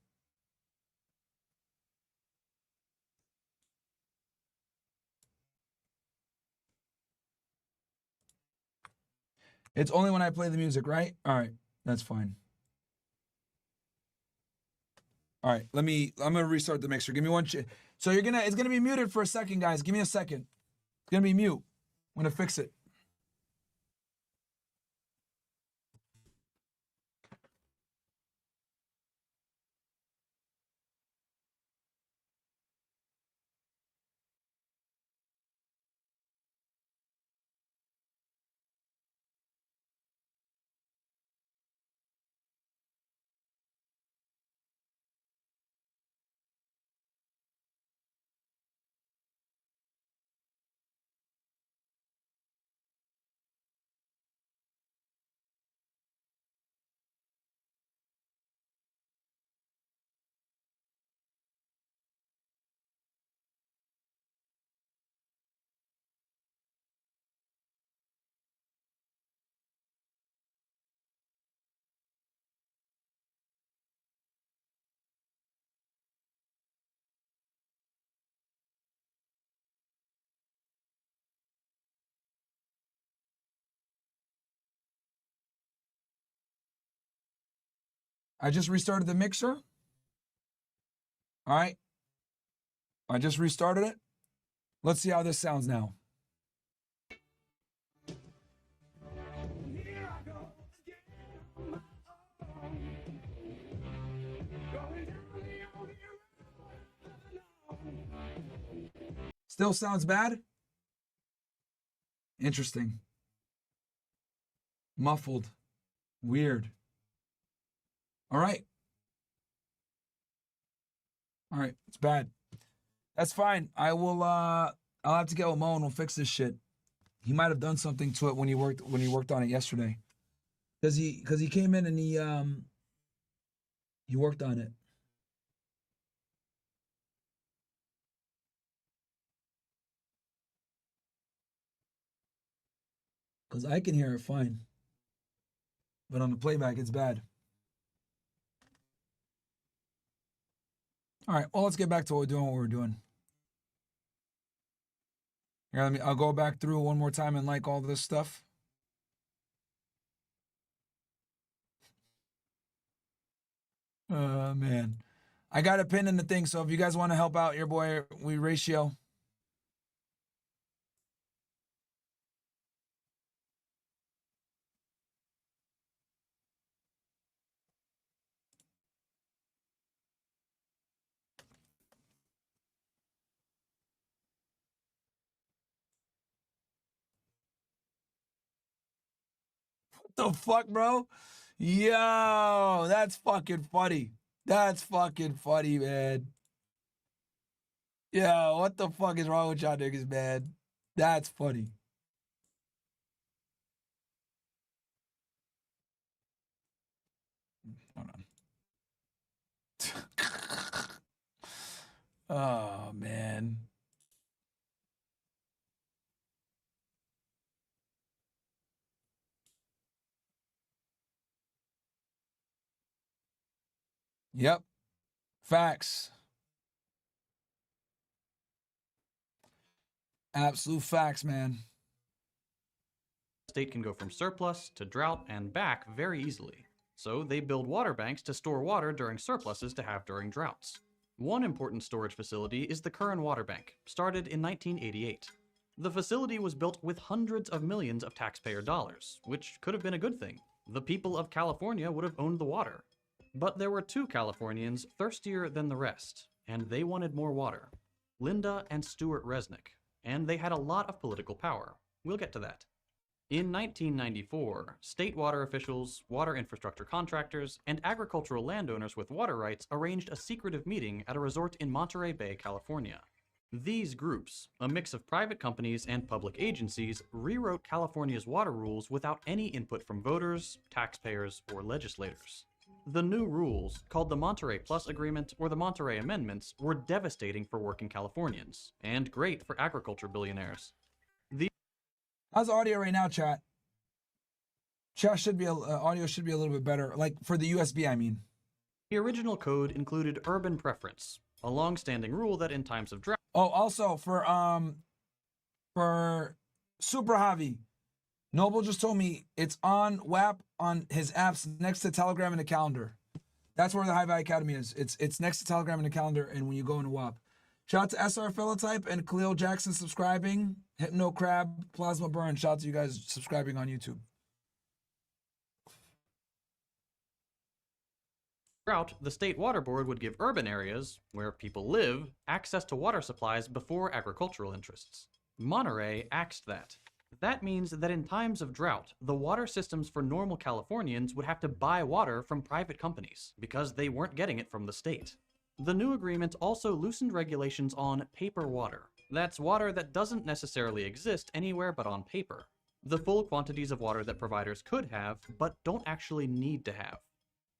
It's only when I play the music, right? All right, that's fine. All right, I'm gonna restart the mixer. Give me one. So it's gonna be muted for a second, guys. Give me a second. It's gonna be mute. I'm gonna fix it. I just restarted the mixer. All right. I just restarted it. Let's see how this sounds now. Still sounds bad? Interesting. Muffled. Weird. All right. All right, it's bad. That's fine. I'll have to get with Mo and we'll fix this shit. He might have done something to it when he worked on it yesterday. Cause he came in and he worked on it. Cause I can hear it fine. But on the playback it's bad. All right, well, let's get back to what we're doing. Here, I'll go back through one more time and like all this stuff. Man. I got a pin in the thing, so if you guys want to help out your boy, we ratio. The fuck, bro? Yo, that's fucking funny. That's fucking funny, man. Yo, what the fuck is wrong with y'all niggas, man? That's funny. Hold on. Oh, man. Yep. Facts. Absolute facts, man. State can go from surplus to drought and back very easily. So they build water banks to store water during surpluses to have during droughts. One important storage facility is the Kern Water Bank, started in 1988. The facility was built with hundreds of millions of taxpayer dollars, which could have been a good thing. The people of California would have owned the water. But there were two Californians thirstier than the rest, and they wanted more water. Linda and Stuart Resnick, and they had a lot of political power. We'll get to that. In 1994, state water officials, water infrastructure contractors, and agricultural landowners with water rights arranged a secretive meeting at a resort in Monterey Bay, California. These groups, a mix of private companies and public agencies, rewrote California's water rules without any input from voters, taxpayers, or legislators. The new rules, called the Monterey Plus Agreement or the Monterey Amendments, were devastating for working Californians, and great for agriculture billionaires. How's the audio right now, chat? Chat should be, audio should be a little bit better. Like, for the USB, I mean. The original code included urban preference, a long-standing rule that in times of drought... Oh, also, for Super Javi, Noble just told me it's on WAP on his apps next to Telegram and the calendar. That's where the High Value Academy is. It's next to Telegram and the calendar, and when you go into WAP. Shout out to SR Philotype and Khalil Jackson subscribing. Hypno Crab, Plasma Burn. Shout out to you guys subscribing on YouTube. Drought, the state water board would give urban areas, where people live, access to water supplies before agricultural interests. Monterey axed that. That means that in times of drought, the water systems for normal Californians would have to buy water from private companies, because they weren't getting it from the state. The new agreement also loosened regulations on paper water. That's water that doesn't necessarily exist anywhere but on paper. The full quantities of water that providers could have, but don't actually need to have.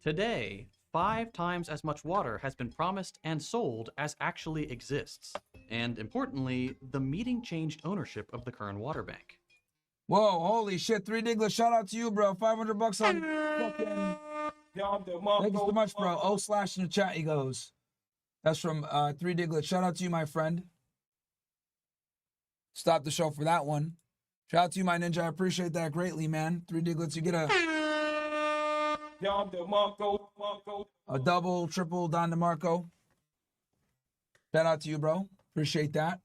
Today, 5 times as much water has been promised and sold as actually exists. And importantly, the meeting changed ownership of the Kern Water Bank. Whoa, holy shit. 3 Diglets, shout out to you, bro. $500 on fucking... Thank you so much, bro. O/ in the chat, he goes. That's from 3 Diglets. Shout out to you, my friend. Stop the show for that one. Shout out to you, my ninja. I appreciate that greatly, man. 3 Diglets, you get a double, triple Don DeMarco. Shout out to you, bro. Appreciate that.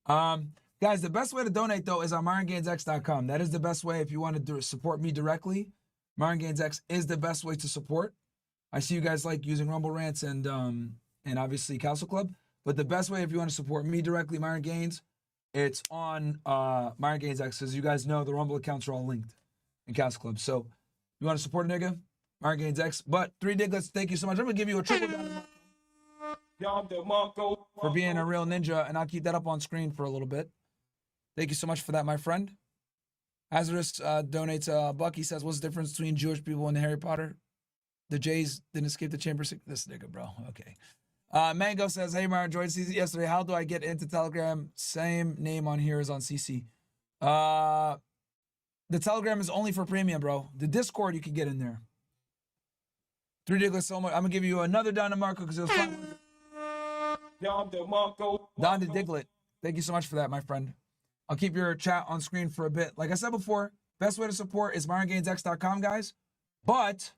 Guys, the best way to donate, though, is on MyronGainesX.com. That is the best way if you want to support me directly. MyronGainesX is the best way to support. I see you guys like using Rumble Rants and obviously CastleClub. But the best way if you want to support me directly, Myron Gaines, it's on MyronGainesX. As you guys know, the Rumble accounts are all linked in CastleClub. So you want to support a nigga? MyronGainesX. But 3 Diglets, thank you so much. I'm going to give you a triple for being a real ninja, and I'll keep that up on screen for a little bit. Thank you so much for that, my friend. Hazardous donates a buck. He says, what's the difference between Jewish people and the Harry Potter? The Jays didn't escape the chamber. This nigga, bro. Okay. Mango says, hey, Myron, joined CC yesterday. How do I get into Telegram? Same name on here as on CC. The Telegram is only for premium, bro. The Discord, you can get in there. 3 Diglets so much. I'm going to give you another Don DeMarco because it was fun. Don the Diglet. Thank you so much for that, my friend. I'll keep your chat on screen for a bit. Like I said before, best way to support is MyronGainesX.com, guys. But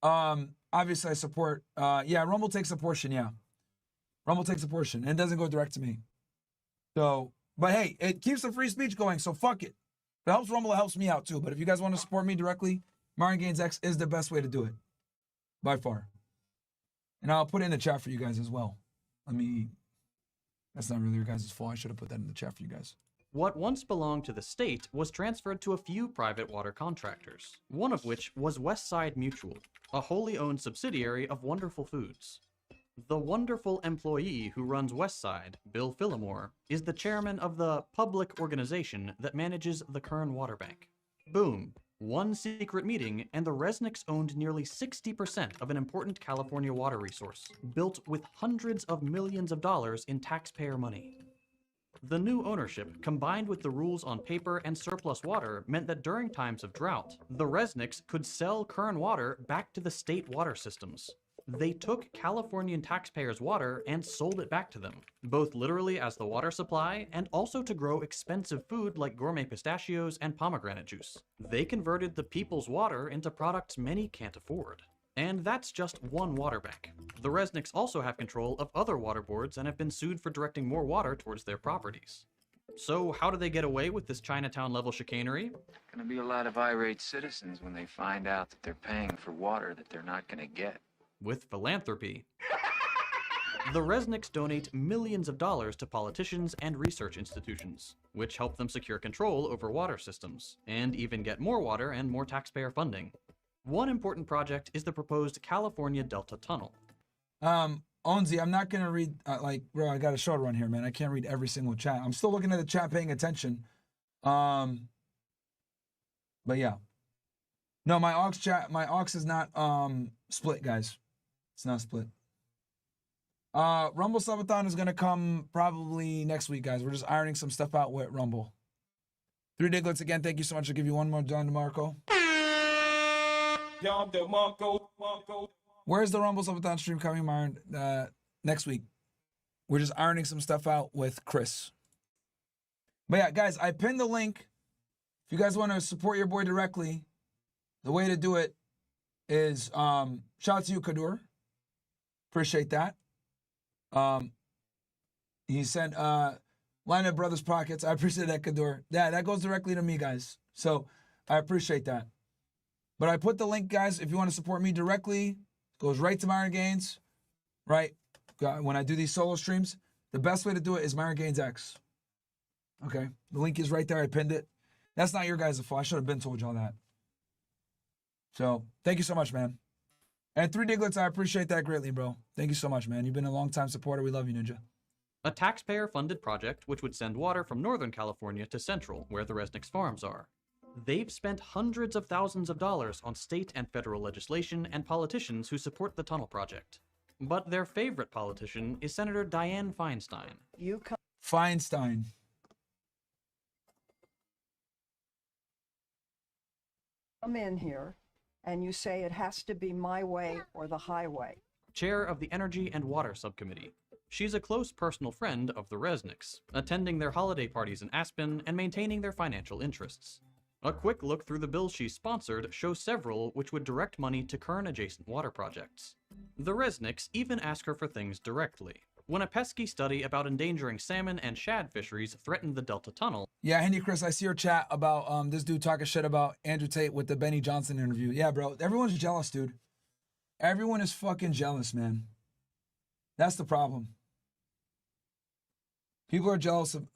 obviously I support, yeah, Rumble takes a portion, yeah. Rumble takes a portion, and it doesn't go direct to me. So, but hey, it keeps the free speech going, so fuck it. If it helps Rumble, it helps me out too. But if you guys want to support me directly, MyronGainesX is the best way to do it, by far. And I'll put it in the chat for you guys as well. That's not really your guys' fault. I should have put that in the chat for you guys. What once belonged to the state was transferred to a few private water contractors, one of which was Westside Mutual, a wholly owned subsidiary of Wonderful Foods. The wonderful employee who runs Westside, Bill Phillimore, is the chairman of the public organization that manages the Kern Water Bank. Boom. One secret meeting, and the Resnicks owned nearly 60% of an important California water resource, built with hundreds of millions of dollars in taxpayer money. The new ownership, combined with the rules on paper and surplus water, meant that during times of drought, the Resnicks could sell Kern water back to the state water systems. They took Californian taxpayers' water and sold it back to them, both literally as the water supply and also to grow expensive food like gourmet pistachios and pomegranate juice. They converted the people's water into products many can't afford. And that's just one water bank. The Resnicks also have control of other water boards and have been sued for directing more water towards their properties. So how do they get away with this Chinatown-level chicanery? Gonna be a lot of irate citizens when they find out that they're paying for water that they're not gonna get. With philanthropy. The Resnicks donate millions of dollars to politicians and research institutions, which help them secure control over water systems, and even get more water and more taxpayer funding. One important project is the proposed California Delta Tunnel. Onzi, I'm not going to read, bro, I got a short run here, man. I can't read every single chat. I'm still looking at the chat, paying attention. But yeah. No, my aux is not split, guys. It's not split. Rumble Subathon is going to come probably next week, guys. We're just ironing some stuff out with Rumble. Three Diglets again, thank you so much. I'll give you one more, John DeMarco. John DeMarco. Where's the Rumble Subathon stream coming, Myron? Next week. We're just ironing some stuff out with Chris. But yeah, guys, I pinned the link. If you guys want to support your boy directly, the way to do it is shout out to you, Kadur. Appreciate that. He sent Line of Brothers Pockets. I appreciate that, Kadur. Yeah, that goes directly to me, guys. So I appreciate that. But I put the link, guys, if you want to support me directly, it goes right to Myron Gaines, right? When I do these solo streams, the best way to do it is MyronGainesX. Okay, the link is right there. I pinned it. That's not your guys' fault. I should have been told y'all that. So thank you so much, man. And Three Diglets, I appreciate that greatly, bro. Thank you so much, man. You've been a long-time supporter. We love you, Ninja. A taxpayer-funded project which would send water from Northern California to Central, where the Resnicks farms are. They've spent hundreds of thousands of dollars on state and federal legislation and politicians who support the tunnel project. But their favorite politician is Senator Dianne Feinstein. Feinstein. Come in here and you say it has to be my way or the highway. Chair of the Energy and Water Subcommittee. She's a close personal friend of the Resnicks, attending their holiday parties in Aspen and maintaining their financial interests. A quick look through the bills she sponsored shows several which would direct money to Kern-adjacent water projects. The Resnicks even ask her for things directly. When a pesky study about endangering salmon and shad fisheries threatened the Delta Tunnel... Yeah, Henry Chris, I see your chat about this dude talking shit about Andrew Tate with the Benny Johnson interview. Yeah, bro, everyone's jealous, dude. Everyone is fucking jealous, man. That's the problem. People are jealous of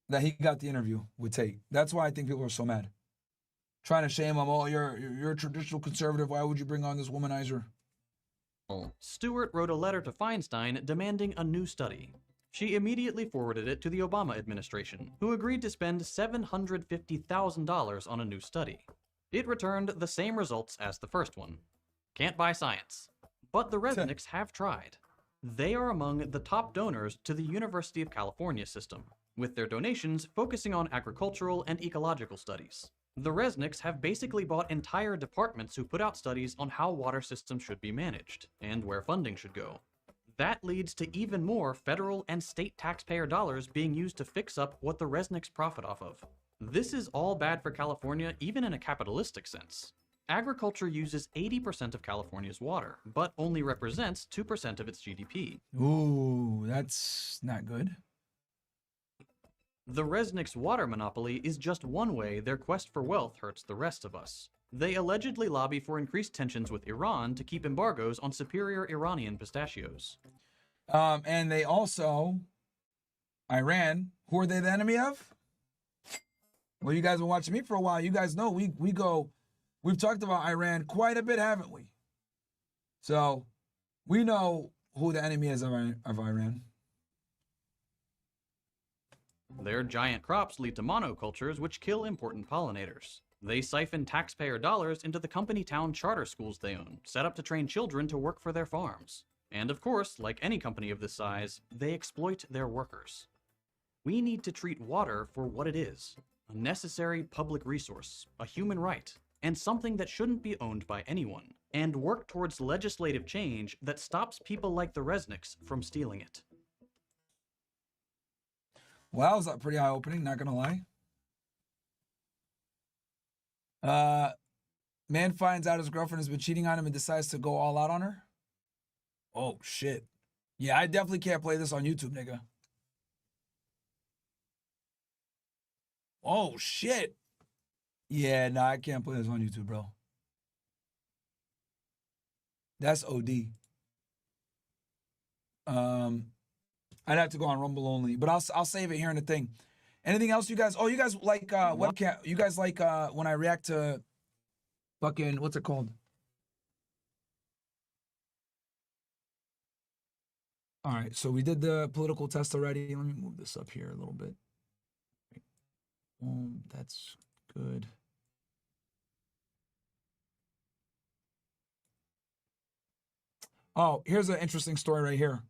that he got the interview with Tate. That's why I think people are so mad. Trying to shame him. Oh, you're a traditional conservative. Why would you bring on this womanizer? Stewart wrote a letter to Feinstein demanding a new study. She immediately forwarded it to the Obama administration, who agreed to spend $750,000 on a new study. It returned the same results as the first one. Can't buy science. But the Resnicks have tried. They are among the top donors to the University of California system, with their donations focusing on agricultural and ecological studies. The Resnicks have basically bought entire departments who put out studies on how water systems should be managed, and where funding should go. That leads to even more federal and state taxpayer dollars being used to fix up what the Resnicks profit off of. This is all bad for California, even in a capitalistic sense. Agriculture uses 80% of California's water, but only represents 2% of its GDP. Ooh, that's not good. The Resnicks' water monopoly is just one way their quest for wealth hurts the rest of us. They allegedly lobby for increased tensions with Iran to keep embargoes on superior Iranian pistachios. And they also, Iran, who are they the enemy of? Well, you guys have been watching me for a while. You guys know we've talked about Iran quite a bit, haven't we? So we know who the enemy is of Iran. Their giant crops lead to monocultures, which kill important pollinators. They siphon taxpayer dollars into the company town charter schools they own, set up to train children to work for their farms. And of course, like any company of this size, they exploit their workers. We need to treat water for what it is: a necessary public resource, a human right, and something that shouldn't be owned by anyone, and work towards legislative change that stops people like the Resnicks from stealing it. Well, that was pretty eye-opening, not gonna lie. Man finds out his girlfriend has been cheating on him and decides to go all out on her. Oh, shit. Yeah, I definitely can't play this on YouTube, nigga. Oh, shit. Yeah, no, I can't play this on YouTube, bro. That's OD. I'd have to go on Rumble only, but I'll save it here in the thing. Anything else, you guys? Oh, you guys like webcam? You guys like when I react to fucking what's it called? All right, so we did the political test already. Let me move this up here a little bit. That's good. Oh, here's an interesting story right here.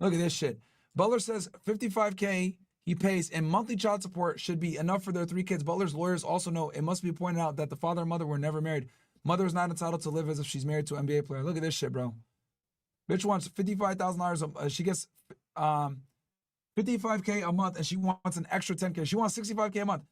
Look at this shit. Butler says $55K he pays in monthly child support should be enough for their 3 kids. Butler's lawyers also know it must be pointed out that the father and mother were never married. Mother is not entitled to live as if she's married to an NBA player. Look at this shit, bro. Bitch wants $55,000. She gets $55K a month, and she wants an extra $10K. She wants $65K a month.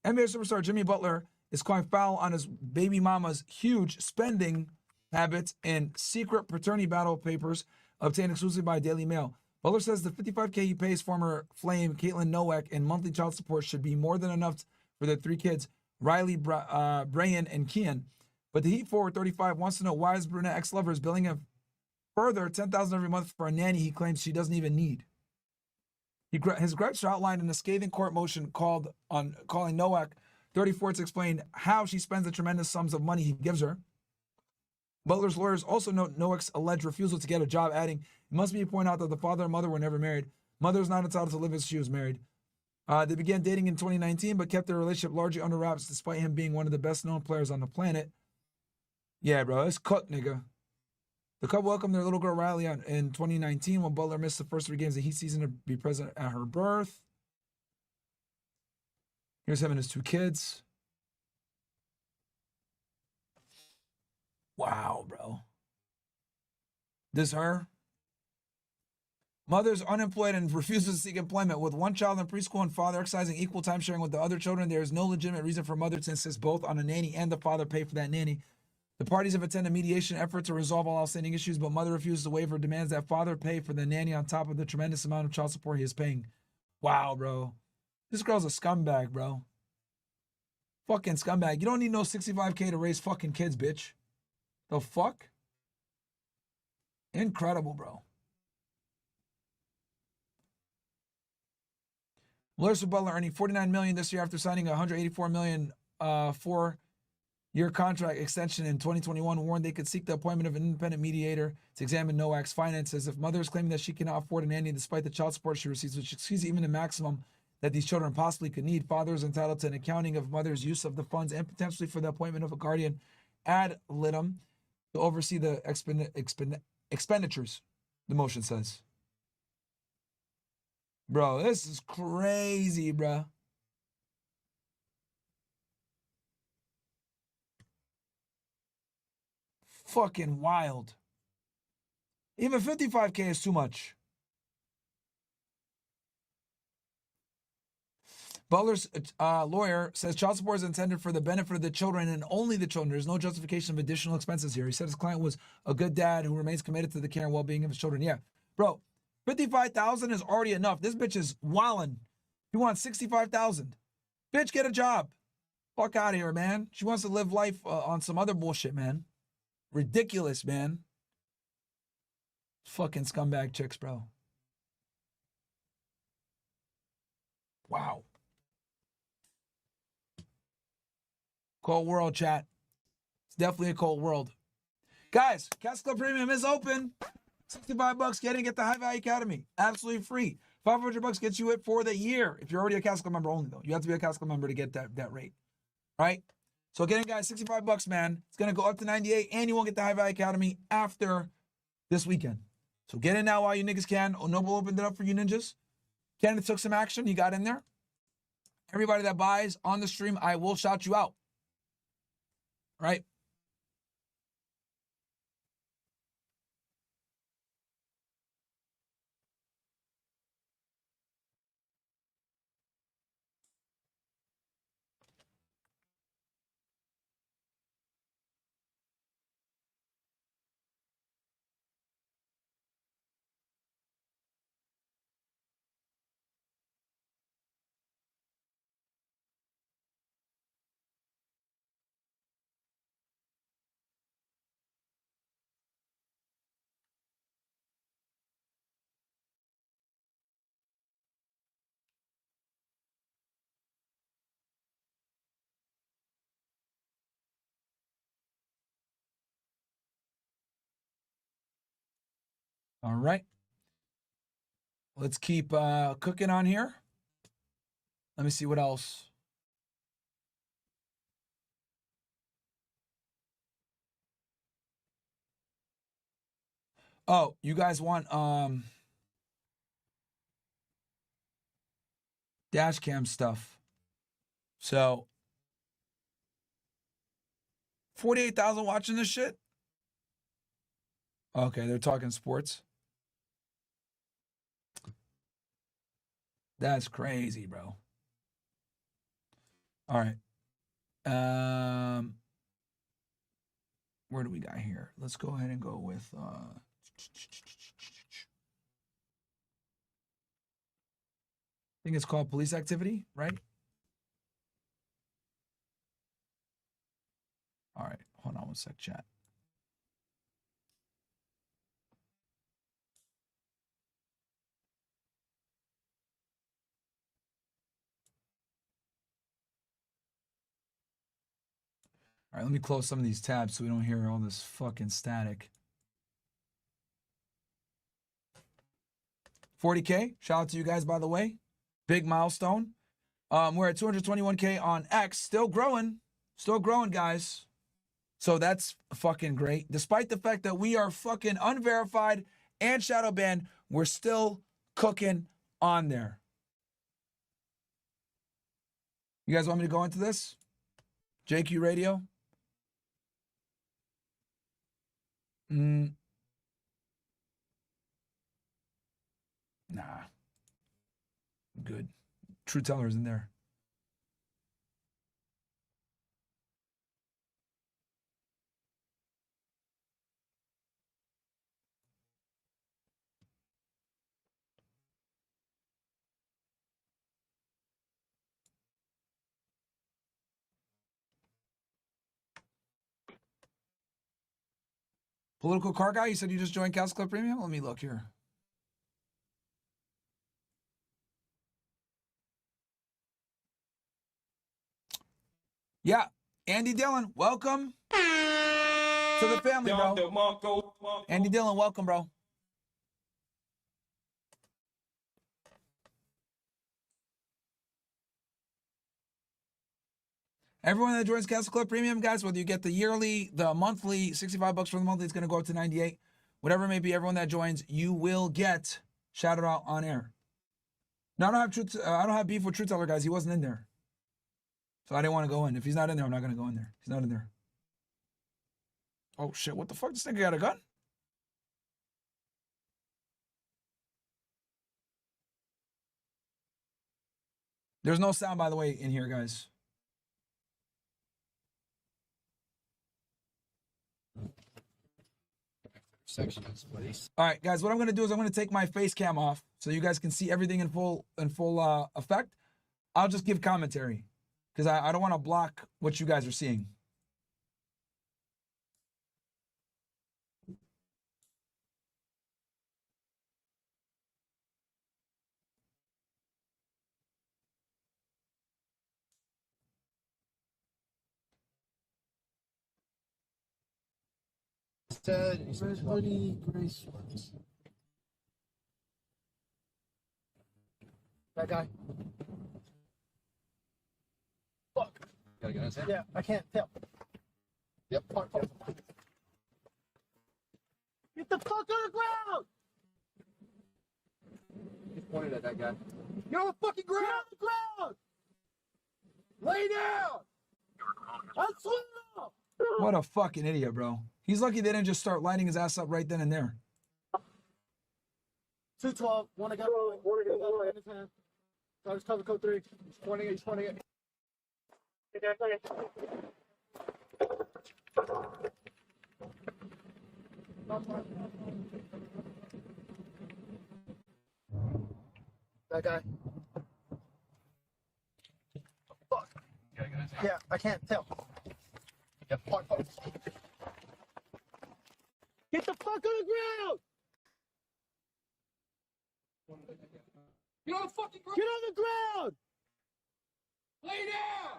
NBA superstar Jimmy Butler is calling foul on his baby mama's huge spending habits and secret paternity battle papers obtained exclusively by Daily Mail. Butler says the $55K he pays former Flame Caitlin Nowak in monthly child support should be more than enough for their 3 kids, Riley, Brian, and Kian. But the Heat forward 35 wants to know why his brunette ex-lover is billing him further $10,000 every month for a nanny he claims she doesn't even need. His gripes are outlined in a scathing court motion calling Nowak 34 to explain how she spends the tremendous sums of money he gives her. Butler's lawyers also note Nowak's alleged refusal to get a job, adding, it must be pointed out that the father and mother were never married. Mother is not entitled to live as she was married. They began dating in 2019, but kept their relationship largely under wraps despite him being one of the best-known players on the planet. Yeah, bro, it's cooked, nigga. The couple welcomed their little girl Riley in 2019 when Butler missed the first 3 games of the Heat season to be present at her birth. Here's him and his 2 kids. Wow, bro. This her? Mother's unemployed and refuses to seek employment with 1 child in preschool and father exercising equal time sharing with the other children. There is no legitimate reason for mother to insist both on a nanny and the father pay for that nanny. The parties have attended a mediation effort to resolve all outstanding issues, but mother refuses to waive her demands that father pay for the nanny on top of the tremendous amount of child support he is paying. Wow, bro. This girl's a scumbag, bro. Fucking scumbag. You don't need no $65K to raise fucking kids, bitch. The fuck? Incredible, bro. Melissa Butler earning $49 million this year after signing a $184 million 4-year contract extension in 2021, warned they could seek the appointment of an independent mediator to examine Nowak's finances. If mother is claiming that she cannot afford a nanny despite the child support she receives, which exceeds even the maximum that these children possibly could need, father is entitled to an accounting of mother's use of the funds and potentially for the appointment of a guardian ad litem to oversee the expenditures, the motion says. Bro, this is crazy, bro. Fucking wild. Even $55K is too much. Butler's lawyer says child support is intended for the benefit of the children and only the children. There's no justification of additional expenses here. He said his client was a good dad who remains committed to the care and well-being of his children. Yeah, bro, $55,000 is already enough. This bitch is wildin'. He wants $65,000. Bitch, get a job. Fuck out of here, man. She wants to live life on some other bullshit, man. Ridiculous, man. Fucking scumbag chicks, bro. Wow. Cold world, chat. It's definitely a cold world. Guys, CastleClub Premium is open. $65 get the High Value Academy. Absolutely free. $500 gets you it for the year. If you're already a CastleClub member only, though. You have to be a CastleClub member to get that rate. Right? So get in, guys, $65, man. It's going to go up to $98, and you won't get the High Value Academy after this weekend. So get in now while you niggas can. Oh, Noble opened it up for you ninjas. Canada took some action. You got in there. Everybody that buys on the stream, I will shout you out. Right? All right. Let's keep cooking on here. Let me see what else. Oh, you guys want dash cam stuff. So 48,000 watching this shit? Okay, they're talking sports. That's crazy, bro. All right. Where do we got here? Let's go ahead and go with I think it's called Police Activity, right? All right, hold on one sec, chat. All right, let me close some of these tabs so we don't hear all this fucking static. 40K, shout out to you guys, by the way. Big milestone. We're at 221K on X, still growing, guys. So that's fucking great. Despite the fact that we are fucking unverified and shadow banned, we're still cooking on there. You guys want me to go into this? JQ Radio? Nah. Good. True Teller's in there. Political car guy, you said you just joined CastleClub Premium? Let me look here. Yeah, Andy Dillon, welcome to the family, bro. Andy Dillon, welcome, bro. Everyone that joins CastleClub Premium, guys, whether you get the yearly, the monthly, $65 for the monthly, it's going to go up to $98. Whatever it may be, everyone that joins, you will get shouted out on air. Now, I don't have beef with True Teller, guys. He wasn't in there. So I didn't want to go in. If he's not in there, I'm not going to go in there. He's not in there. Oh, shit. What the fuck? This nigga got a gun? There's no sound, by the way, in here, guys. Sections, please. All right, guys, what I'm going to do is I'm going to take my face cam off so you guys can see everything in full effect. I'll just give commentary because I don't want to block what you guys are seeing. Hoodie, gray sweats. That guy. Fuck. Gotta get on his head? Yeah, I can't tell. Yep. Get the fuck on the ground! He's pointed at that guy. Get on the fucking ground! Get on the ground! Lay down! I swear! What a fucking idiot, bro. He's lucky they didn't just start lighting his ass up right then and there. 212, one got in his hand. Charge cover code 3. He's pointing it. That guy. Fuck. Yeah, I can't tell. Yep. Get the fuck on the ground! Get on the fucking ground! Get on the ground! Lay down!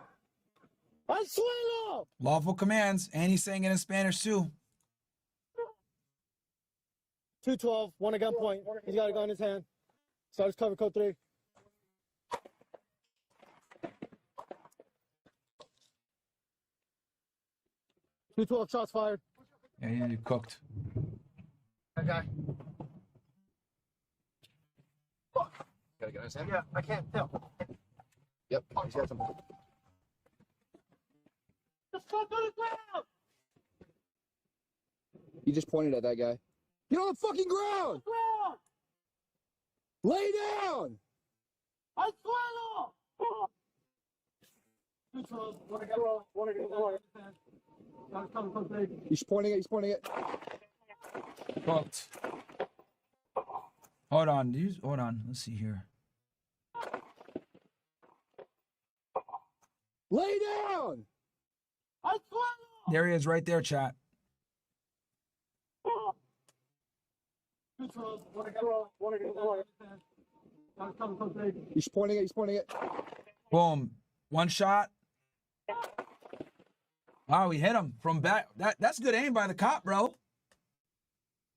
I swear! Lawful commands, and he's saying it in Spanish too. 212, one at gunpoint. He's got a gun in his hand. Status cover code 3. .212 shots fired. Yeah, you cooked. Okay. Fuck. Gotta get his hand. Yeah, I can't tell. Yep, he's got some. The fuck on the ground! He just pointed at that guy. Get on the fucking ground! Lay down! I swear! He's pointing it, he's pointing it. Cooked. Hold on. Hold on. Let's see here. Lay down! I swear! There he is right there, chat. He's pointing it, he's pointing it. Boom. One shot. Wow, he hit him from back. That's good aim by the cop, bro.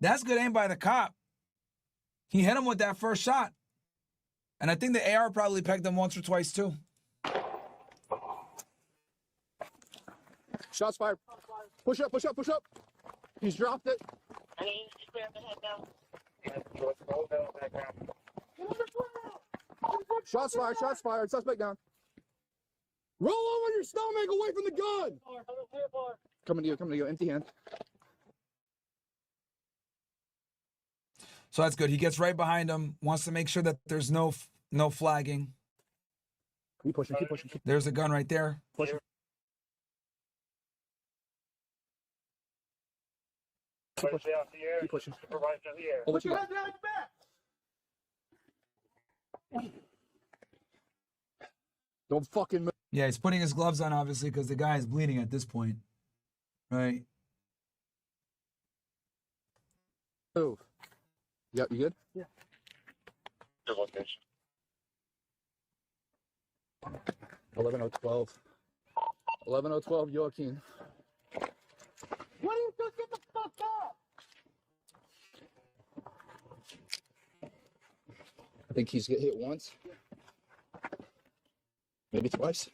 That's good aim by the cop. He hit him with that first shot. And I think the AR probably pegged him once or twice, too. Shots fired. Push up, push up, push up. He's dropped it. Shots fired, shots fired. Suspect down. Roll over your stomach away from the gun. Coming to you, empty hand. So that's good. He gets right behind him, wants to make sure that there's no flagging. Keep pushing, keep pushing. There's a gun right there. Pushing. Keep pushing. Keep pushing. Hold what you got. Don't fucking move. Yeah, he's putting his gloves on, obviously, because the guy is bleeding at this point. Right? Move. Yep, you good? Yeah. Good location. 11012. 11012, Joaquin. What are you doing? Get the fuck up! I think he's get hit once. Maybe twice.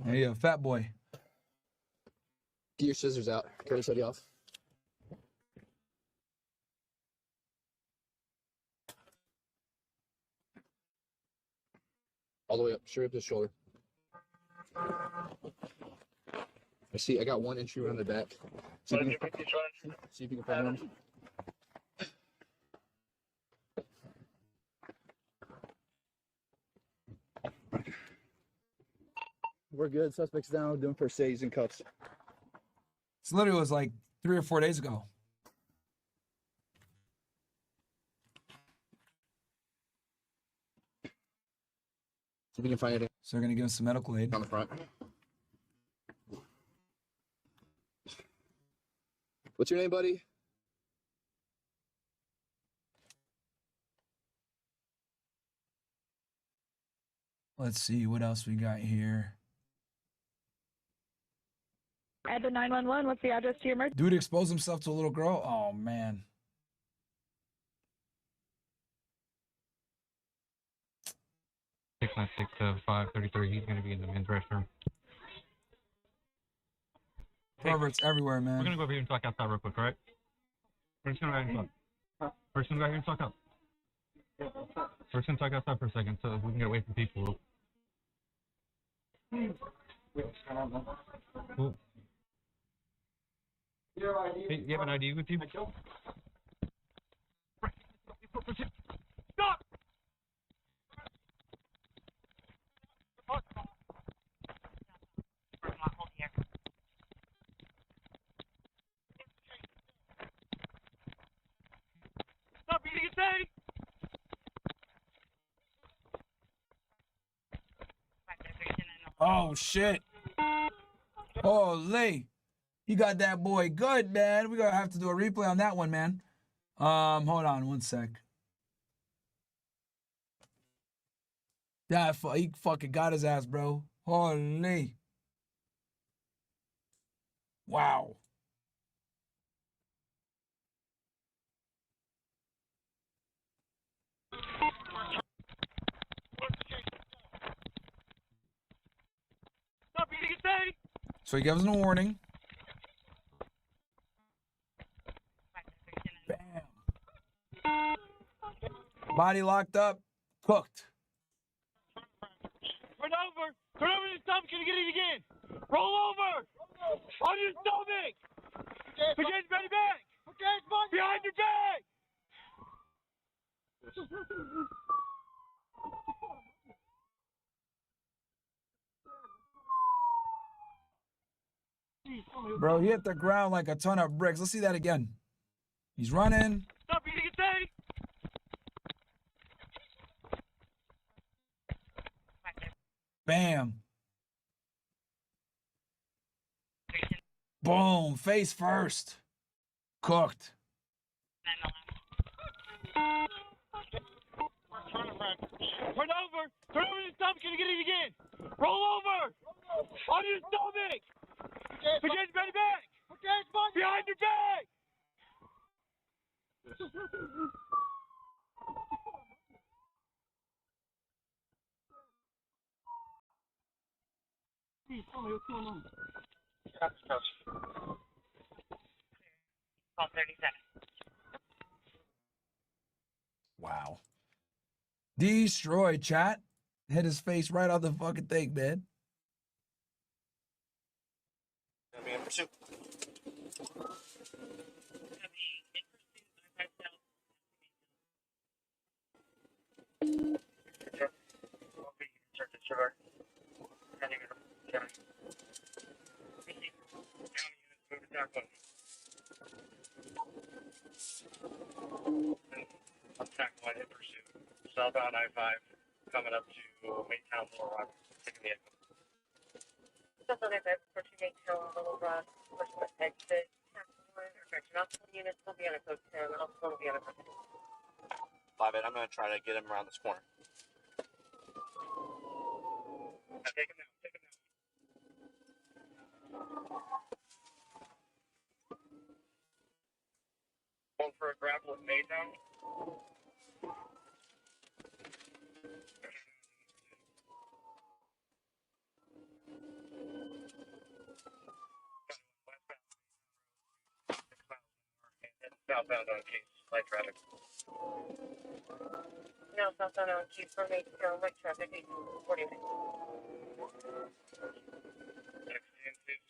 Hey, fat boy. Get your scissors out. Cut his hoodie off. All the way up, straight up to his shoulder. I see, I got one entry around the back. See if you can find him. We're good. Suspect's down. Doing first aid. He's in cuffs. This literally was like 3 or 4 days ago. See if we can find anything. So they're going to give us some medical aid. On the front. What's your name, buddy? Let's see what else we got here. Add the 911. What's the address to your emergency? Dude exposed himself to a little girl. Oh, man. Six 533. He's going to be in the men's restroom. Perverts everywhere, man. We're going to go over here and talk outside real quick, all right? We're just going to go ahead and talk. We're just going to go ahead and talk up. We're just going to talk outside for a second so we can get away from people. Cool. Hey, you have an ID with you? Stop! Stop eating a day! Oh, shit. Holy. You got that boy good, man. We're going to have to do a replay on that one, man. Hold on one sec. Yeah, he fucking got his ass, bro. Holy. Wow. So he gives him a warning. Bam. Body locked up, cooked. Turn over your stomach and get it again. Roll over. On your stomach. Behind your back. Behind your back. Bro, he hit the ground like a ton of bricks. Let's see that again. He's running. Stop, you can say. Bam. Boom. Face first. Cooked. Turn over your stomach and get it again. Roll over. On your stomach. Behind your back. Behind your back. Tell me what's going on. 1237. Wow. Destroyed, chat. Hit his face right off the fucking thing, man. Gonna be in pursuit. Sugar. I'm tracking my hit pursuit. Southbound I-5, coming up to Maytown, Little Rock, taking the exit. Southbound I-5, approaching Maytown, Little Rock, pushing the exit. Correction, also units will be on a code 10, also will be on a code 10. 5-8, I'm going to try to get him around this corner. Take him down, take him down. Going for a grapple with Maytown. Southbound on Case, light traffic. Now southbound on Case from Maytown, light traffic, 49.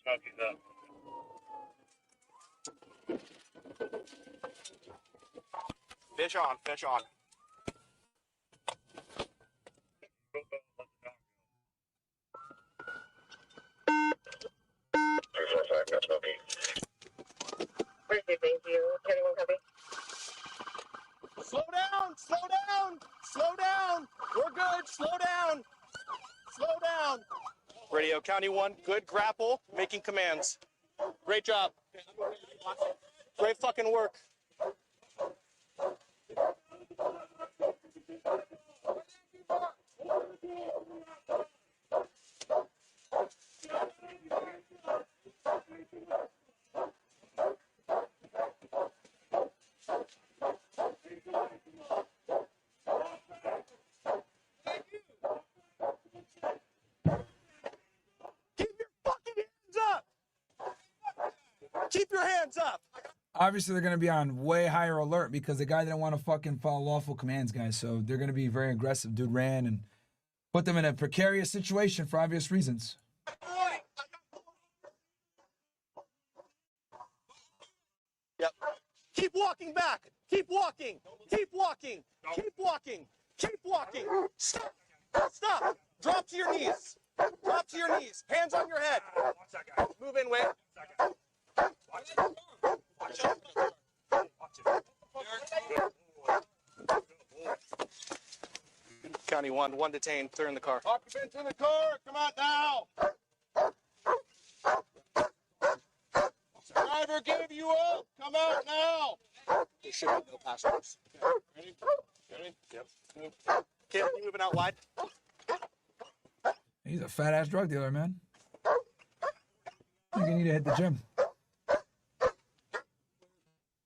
Smoky's up. Fish on, fish on. That's Smoky. Thank you. Anyone copy? Slow down, slow down, slow down. We're good, slow down. Slow down. Radio County 1, good grapple, making commands. Great job. Great fucking work. Keep your hands up. Obviously, they're going to be on way higher alert because the guy didn't want to fucking follow lawful commands, guys. So they're going to be very aggressive. Dude ran and put them in a precarious situation for obvious reasons. Yep. Keep walking back. Keep walking. Keep walking. Keep walking. Keep walking. Stop. Stop. Drop to your knees. Drop to your knees. Hands on your head. Move in, wait. County 1 detained, clear in the car. Occupants in the car, come out now. Driver gave you up, come out now. There should be no passengers. Ready? Ready? Yep. Caleb, you moving out wide? He's a fat ass drug dealer, man. You're gonna need to hit the gym.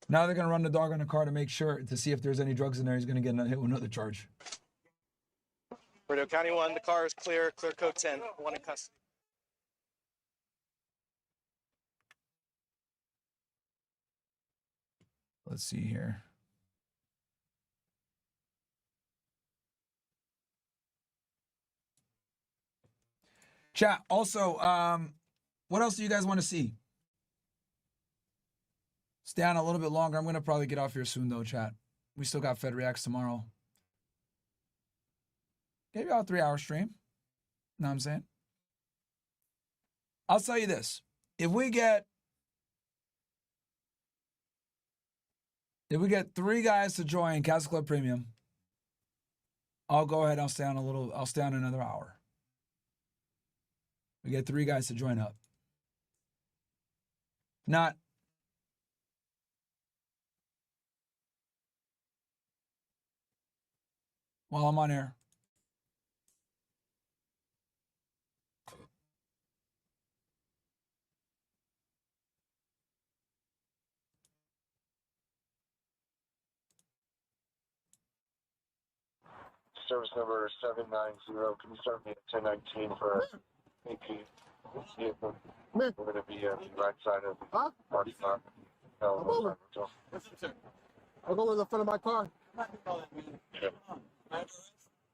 Now they're gonna run the dog on the car to make sure to see if there's any drugs in there. He's gonna get hit with another charge. Radio County 1, the car is clear. Clear code 10. 1 in custody. Let's see here. Chat. Also, what else do you guys want to see? Stay on a little bit longer. I'm going to probably get off here soon, though, chat. We still got Fed Reacts tomorrow. Maybe about a 3-hour stream. Know what I'm saying? I'll tell you this. If we get 3 guys to join Castle Club Premium, I'll go ahead. I'll stay on another hour. We get 3 guys to join up. Not. While I'm on air. Service number 790. Can you start me at 1019 for AP? We're going to be at the right side of the parking lot. Come over. I'll go over to the front of my car.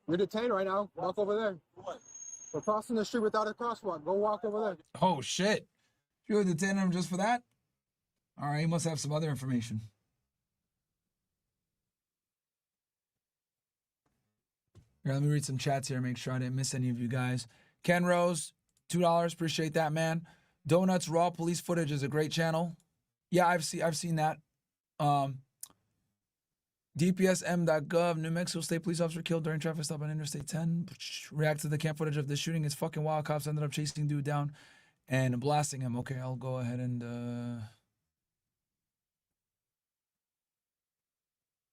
You're detained right now. Walk over there. We're crossing the street without a crosswalk. Go walk over there. Oh, shit. You were detaining him just for that? All right, he must have some other information. Here, let me read some chats here, make sure I didn't miss any of you guys. Ken Rose, $2. Appreciate that, man. Donuts Raw Police Footage is a great channel. Yeah, I've seen that. DPSM.gov, New Mexico State police officer killed during traffic stop on Interstate 10. React to the cam footage of this shooting. It's fucking wild. Cops ended up chasing dude down and blasting him. Okay, I'll go ahead and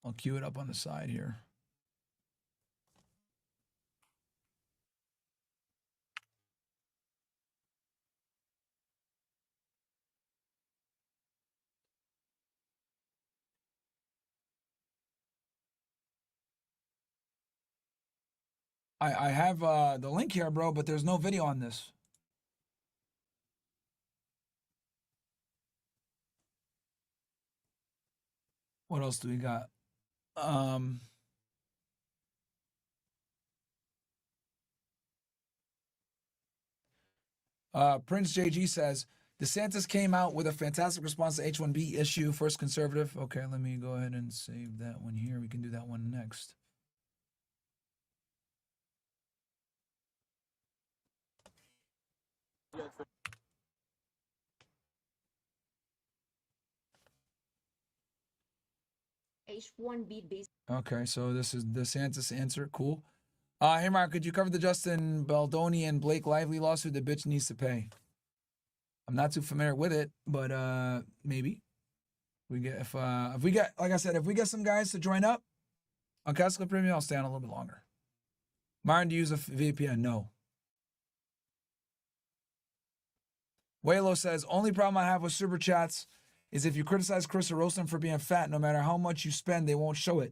I'll cue it up on the side here. I have the link here, bro, but there's no video on this. What else do we got? Prince JG says, DeSantis came out with a fantastic response to H-1B issue, first conservative. Okay, let me go ahead and save that one here. We can do that one next. H-1B base. Okay, so this is DeSantis' answer. Cool. Hey, Mark, could you cover the Justin Baldoni and Blake Lively lawsuit the bitch needs to pay? I'm not too familiar with it, but maybe. If we get, like I said, if we get some guys to join up on CastleClub Premium, I'll stay on a little bit longer. Myron, do you use a VPN? No. Waylo says, only problem I have with super chats is if you criticize Chris or roast him for being fat, no matter how much you spend, they won't show it.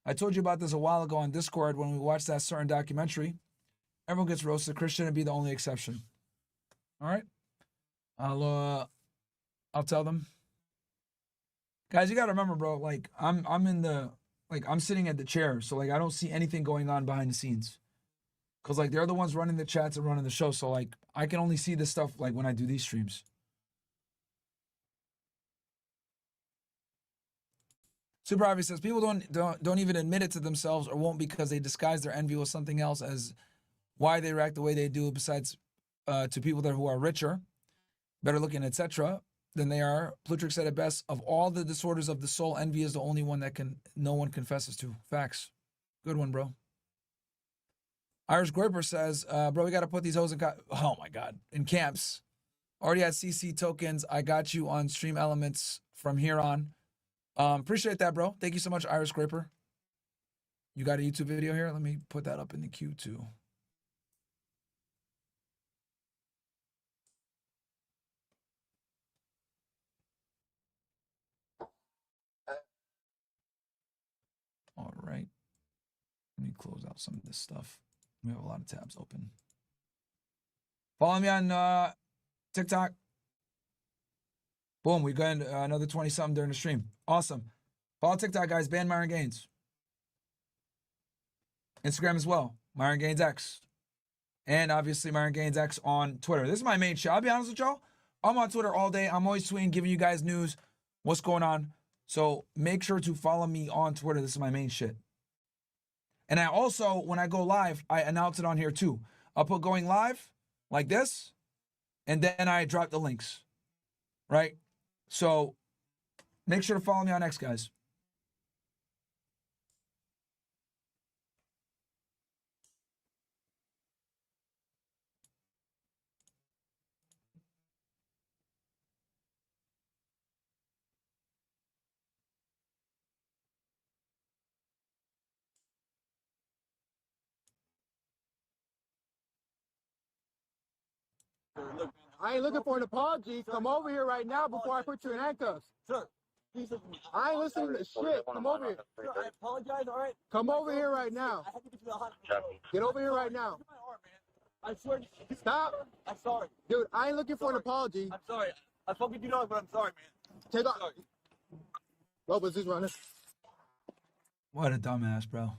I told you about this a while ago on Discord when we watched that certain documentary. Everyone gets roasted. Chris shouldn't be the only exception. All right. I'll tell them. Guys, you gotta remember, bro, like I'm sitting at the chair, so like I don't see anything going on behind the scenes. Cause like they're the ones running the chats and running the show. So like I can only see this stuff like when I do these streams. Super Obvious says people don't even admit it to themselves or won't because they disguise their envy with something else as why they react the way they do, besides to people who are richer, better looking, etc. than they are. Plutric said it best, of all the disorders of the soul, envy is the only one that no one confesses to. Facts. Good one, bro. Irish Graper says, bro, we got to put these hoes in camps. Already had CC tokens. I got you on Stream Elements from here on. Appreciate that, bro. Thank you so much, Irish Graper. You got a YouTube video here? Let me put that up in the queue, too. All right. Let me close out some of this stuff. We have a lot of tabs open. Follow me on TikTok. Boom, we got another 20-something during the stream. Awesome. Follow TikTok, guys. Ban Myron Gaines. Instagram as well. MyronGainesX. And obviously MyronGainesX on Twitter. This is my main show. I'll be honest with y'all. I'm on Twitter all day. I'm always tweeting, giving you guys news, what's going on. So make sure to follow me on Twitter. This is my main shit. And I also, when I go live, I announce it on here too. I'll put going live like this, and then I drop the links, right? So make sure to follow me on X, guys. Look, I ain't looking for an apology. Come over here right now before I put you in handcuffs. Sir, I ain't listening to shit. Come over here. Sir, I apologize, all right? Come over here right now. I have to get you to the hospital. Get over here right now. I swear. Stop. I'm sorry. Dude, I ain't looking for an apology. I'm sorry. I fucking do know, but I'm sorry, man. Take off. Robo's just running. What a dumbass, bro.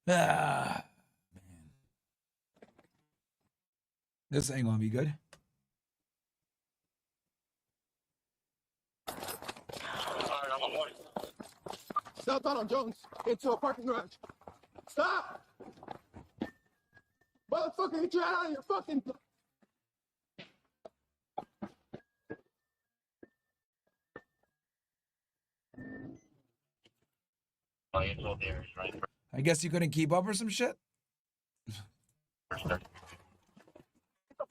Ah, man. This ain't gonna be good. Stop Donald Jones into a parking garage. Stop! Motherfucker, get your head out of your fucking... I guess you couldn't keep up or some shit? Get the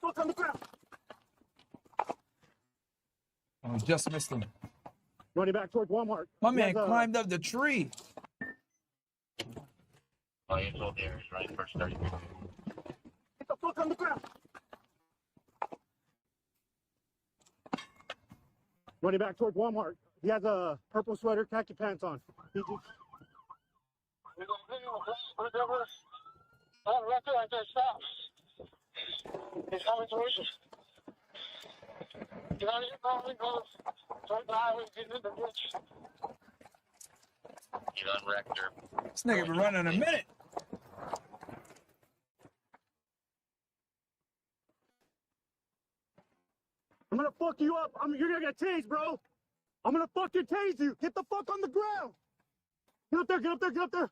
fuck on the ground! I just missed him. Running back towards Walmart. My man climbed up the tree. Get the fuck on the ground! Running back towards Walmart. He has a purple sweater, khaki pants on. He just... He's coming towards us. You know, you probably go toward the highway, get in the ditch. Get on Rector. This nigga been running a minute. I'm gonna fuck you up. You're gonna get tased, bro. I'm gonna fucking tase you. Get the fuck on the ground. Get up there, get up there, get up there.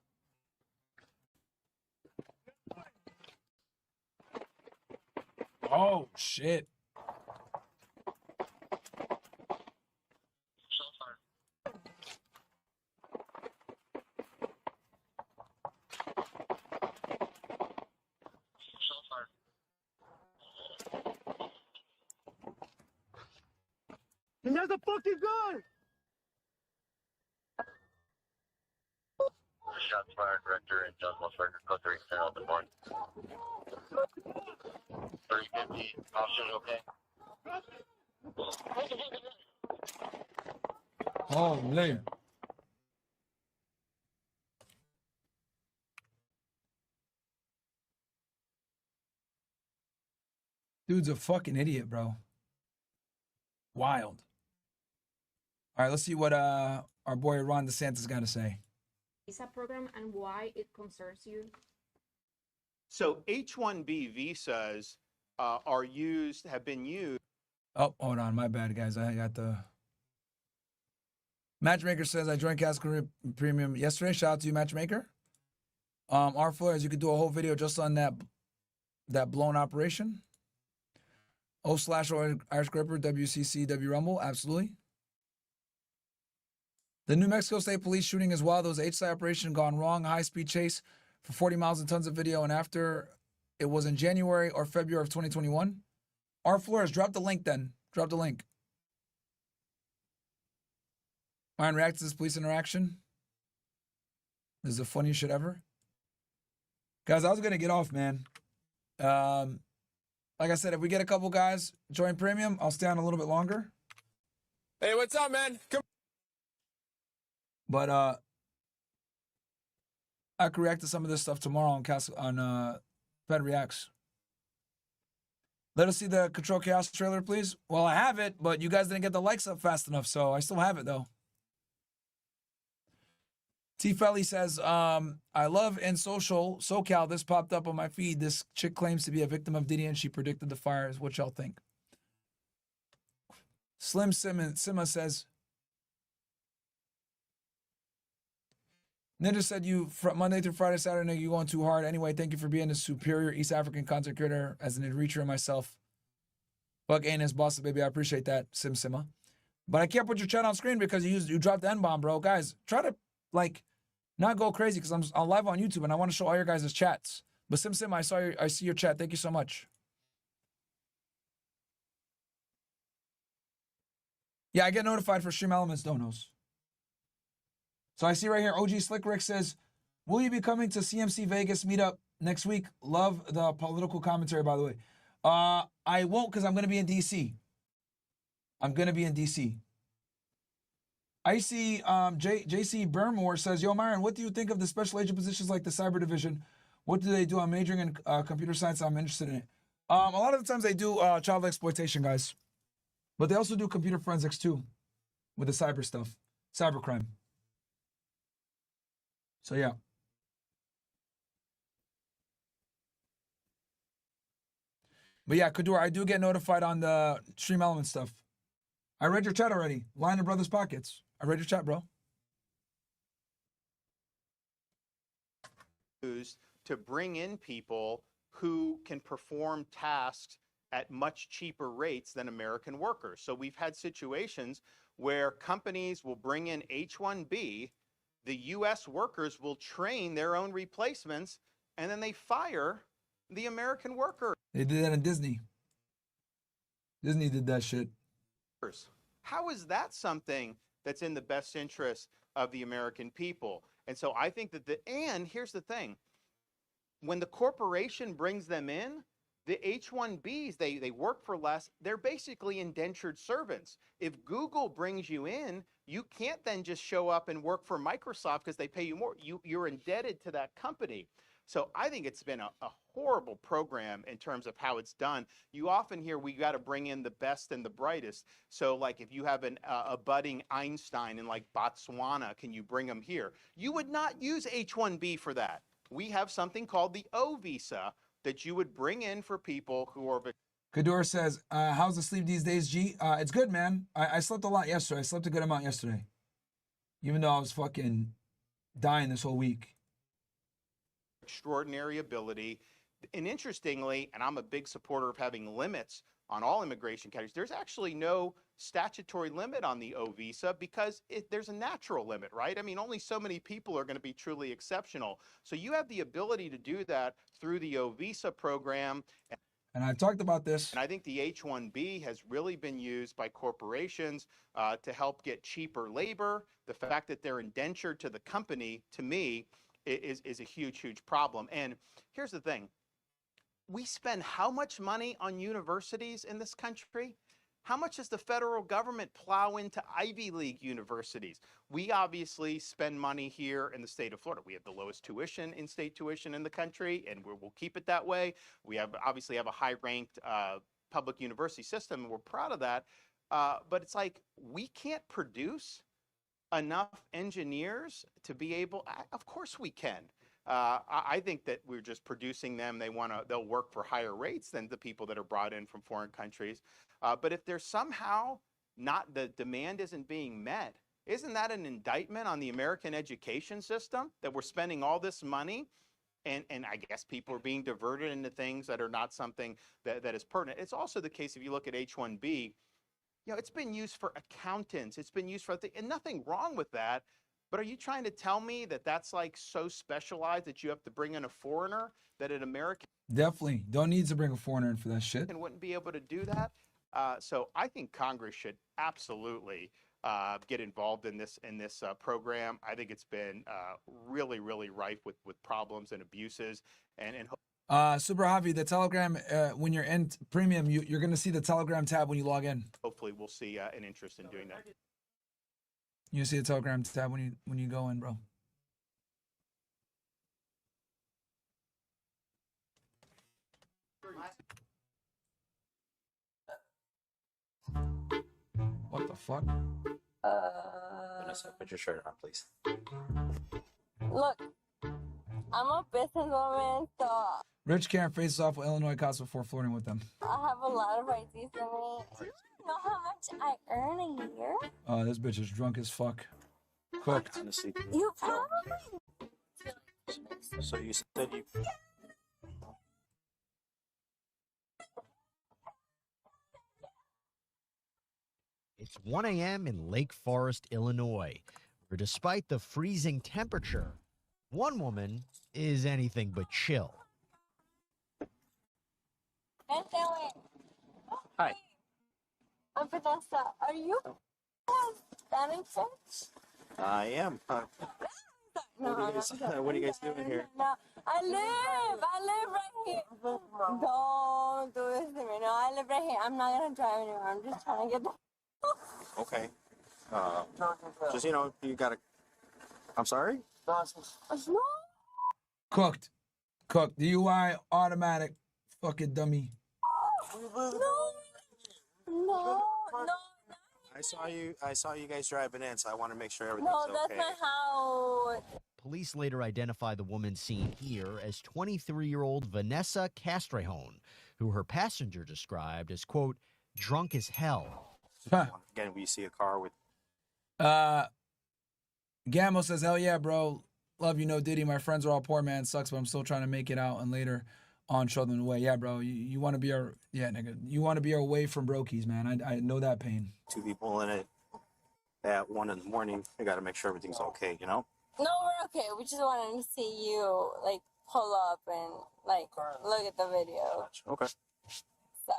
Oh, shit. He has a fucking gun! Shots fired, Rector and John Wilson, code 3, open board. 350, officers okay? Holy. Dude's a fucking idiot, bro. Wild. All right, let's see what our boy Ron DeSantis got to say. Visa program and why it concerns you? So H-1B visas have been used. Oh, hold on. My bad, guys. I got the... Matchmaker says, I joined CastleClub Premium yesterday. Shout out to you, Matchmaker. Our Flirts, you could do a whole video just on that blown operation. /Irish Gripper, WCC, W Rumble. Absolutely. The New Mexico State Police shooting as well. There was H-side operation gone wrong. High-speed chase for 40 miles and tons of video. And after, it was in January or February of 2021. Our Flores, drop the link then. Drop the link. Myron, react to this police interaction. This is the funniest shit ever. Guys, I was going to get off, man. Like I said, if we get a couple guys join Premium, I'll stay on a little bit longer. Hey, what's up, man? Come. But I could react to some of this stuff tomorrow on Fed Reacts. Let us see the Control Chaos trailer, please. Well, I have it, but you guys didn't get the likes up fast enough, so I still have it, though. T. Felly says, I love and SoCal. This popped up on my feed. This chick claims to be a victim of Diddy and she predicted the fires. What y'all think? Slim Sima says, Ninja said you Monday through Friday, Saturday, you going too hard. Anyway, thank you for being a superior East African content creator as an enricher myself. Fuck ain't his boss, baby. I appreciate that, Sima. But I can't put your chat on screen because you dropped the N-bomb, bro. Guys, try to, like, not go crazy because I'm live on YouTube and I want to show all your guys' chats. But Sim, I see your chat. Thank you so much. Yeah, I get notified for Stream Elements donos. So I see right here, OG Slick Rick says, will you be coming to CMC Vegas meetup next week? Love the political commentary, by the way. I won't because I'm going to be in D.C. I'm going to be in D.C. I see JC Burmore says, yo, Myron, what do you think of the special agent positions like the cyber division? What do they do? I'm majoring in computer science. I'm interested in it. A lot of the times they do child exploitation, guys. But they also do computer forensics, too, with the cyber stuff, cybercrime. So, yeah. But, yeah, Kadur, I do get notified on the Stream Element stuff. I read your chat already. Line in Brothers Pockets. I read your chat, bro. To bring in people who can perform tasks at much cheaper rates than American workers. So we've had situations where companies will bring in H-1B, the U.S. workers will train their own replacements, and then they fire the American worker. They did that in Disney. Disney did that shit. How is that something that's in the best interest of the American people? And so I think that and here's the thing, when the corporation brings them in, the H-1Bs, they work for less, they're basically indentured servants. If Google brings you in, you can't then just show up and work for Microsoft because they pay you more. You're indebted to that company. So I think it's been a horrible program in terms of how it's done. You often hear we got to bring in the best and the brightest. So like if you have a budding Einstein in like Botswana, can you bring him here? You would not use H-1B for that. We have something called the O visa that you would bring in for people who are... Kador says, how's the sleep these days, G? It's good, man. I slept a lot yesterday. I slept a good amount yesterday. Even though I was fucking dying this whole week. Extraordinary ability. And interestingly, and I'm a big supporter of having limits on all immigration categories, there's actually no statutory limit on the O visa because there's a natural limit, right? I mean, only so many people are going to be truly exceptional. So you have the ability to do that through the O visa program. And I've talked about this. And I think the H-1B has really been used by corporations to help get cheaper labor. The fact that they're indentured to the company, to me, is a huge, huge problem. And here's the thing. We spend how much money on universities in this country? How much does the federal government plow into Ivy League universities? We obviously spend money here in the state of Florida. We have the lowest tuition, in-state tuition in the country, and we'll keep it that way. We obviously have a high-ranked public university system, and we're proud of that. But it's like we can't produce enough engineers to be able, of course we can. I think that we're just producing them. They'll work for higher rates than the people that are brought in from foreign countries. But if there's somehow the demand isn't being met, isn't that an indictment on the American education system that we're spending all this money and I guess people are being diverted into things that are not something that is pertinent? It's also the case if you look at H-1B, you know, it's been used for accountants. It's been used for, and nothing wrong with that. But are you trying to tell me that that's like so specialized that you have to bring in a foreigner, that an American Definitely. Don't need to bring a foreigner in for that shit. wouldn't be able to do that? So I think Congress should absolutely get involved in this program. I think it's been really, really rife with problems and abuses. Super Javi, the Telegram, when you're in premium, you're going to see the Telegram tab when you log in. Hopefully we'll see an interest in doing that. You see the Telegram tab when you go in, bro. What the fuck? Vanessa, put your shirt on, please. Look, I'm a businesswoman, so Rich Karen faces off with Illinois cops before flirting with them. I have a lot of ideas in me. Do you know how much I earn a year? This bitch is drunk as fuck. Cooked. You probably. So you said you. It's 1 a.m. in Lake Forest, Illinois, where despite the freezing temperature, one woman is anything but chill. Hi. I'm Vanessa. Are you DeSantis? I am. No, What are you guys doing here? No, I live right here. Don't do this to me. No, I live right here. I'm not gonna drive anywhere. I'm just trying to get the. Okay. Just, you know, you gotta. I'm sorry? No. Cooked. Cooked. DUI, automatic. Fucking dummy. No. I saw you guys driving in, so I want to make sure everything's No, okay. that's my house. Police later identify the woman seen here as 23-year-old Vanessa Castrejon, who her passenger described as, quote, drunk as hell. Again, we see a car with. Gammo says, hell yeah, bro. Love you, no Diddy. My friends are all poor, man. Sucks, but I'm still trying to make it out and later on show them the way. Yeah, bro. You want to be our, yeah, nigga. You want to be away from brokies, man. I know that pain. Two people in it at 1 in the morning. I got to make sure everything's okay, you know? No, we're okay. We just wanted to see you, like, pull up and, like, look at the video. Okay. So,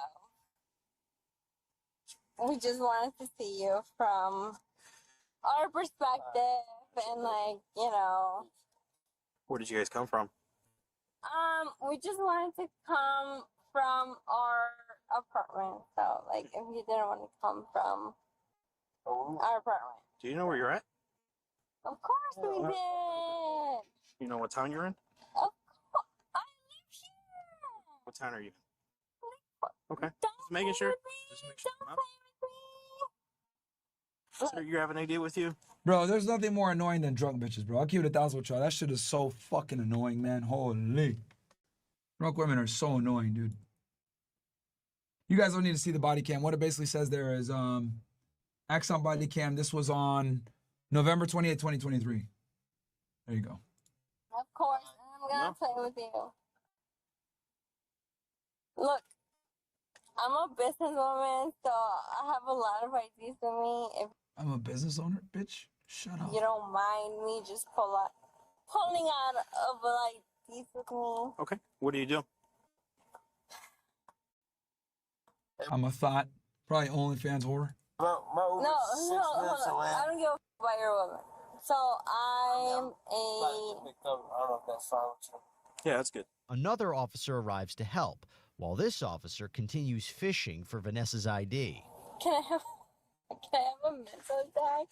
we just wanted to see you from our perspective and, like, you know. Where did you guys come from? We just wanted to come from our apartment. So, like, if you didn't want to come from our apartment. Do you know where you're at? Of course we did. You know what town you're in? Of course. I live here. What town are you in? Okay. Just making sure. Just make sure. So you have an idea with you? Bro, there's nothing more annoying than drunk bitches, bro. I'll keep it 1,000 with y'all. That shit is so fucking annoying, man. Holy. Drunk women are so annoying, dude. You guys don't need to see the body cam. What it basically says there is, Axon body cam. This was on November 28, 2023. There you go. Of course. I'm going to play with you. Look, I'm a businesswoman, so I have a lot of ideas in me. If I'm a business owner, bitch. Shut up. you don't mind me just pulling out of like these with me. Okay. What do you do? I'm a thought. Probably OnlyFans whore. No, I don't give a f about your woman. So I'm Yeah, that's good. Another officer arrives to help, while this officer continues fishing for Vanessa's ID. Can I have a mental attack?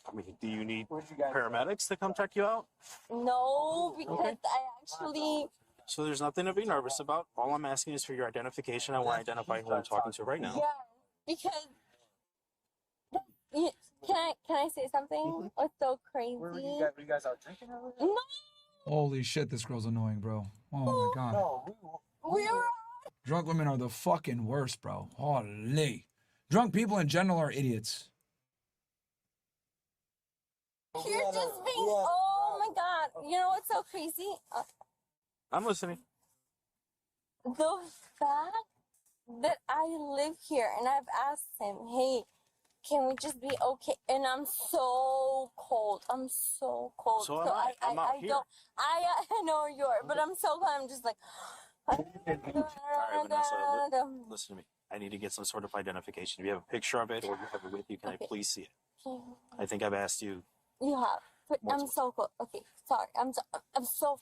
I mean, do you need paramedics to come check you out? No, because I actually. So there's nothing to be nervous about. All I'm asking is for your identification. I want to identify who I'm talking to right now. Yeah, because. Can I say something? What's so crazy? Were you guys out drinking over there? No. Holy shit, this girl's annoying, bro. Oh my god. No, we were. Drunk women are the fucking worst, bro. Holy. Drunk people in general are idiots. You're just being. Oh my god. You know what's so crazy? I'm listening. The fact that I live here and I've asked him, hey, can we just be okay? And I'm so cold. I'm so cold. So am I. I'm out here. I know you are, but I'm so cold. I'm just like. All right, Vanessa, listen to me. I need to get some sort of identification. If you have a picture of it or you have it with you, can I please see it? I think I've asked you. You have. But I'm so cold. Okay, sorry. I'm so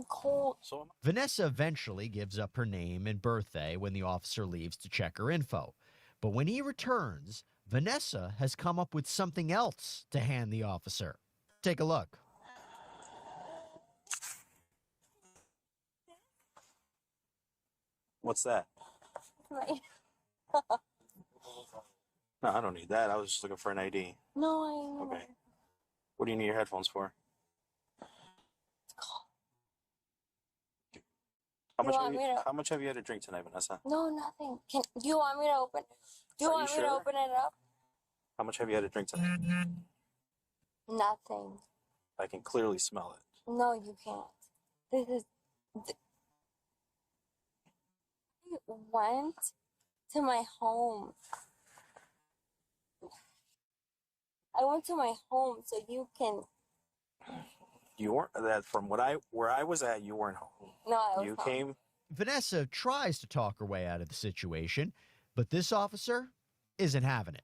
cold. Vanessa eventually gives up her name and birthday when the officer leaves to check her info. But when he returns, Vanessa has come up with something else to hand the officer. Take a look. What's that? Right. No, I don't need that. I was just looking for an ID. No, I know. Okay. What do you need your headphones for? How You much, want me to? how much have you had to drink tonight, Vanessa? No, nothing. Do you want me to open? Do you Are want you me to sure? open it up? How much have you had to drink tonight? Nothing. I can clearly smell it. No, you can't. This is. I went to my home. I went to my home so you can. You weren't that from where I was at. You weren't home. No, I was You home. came. Vanessa tries to talk her way out of the situation, but this officer isn't having it.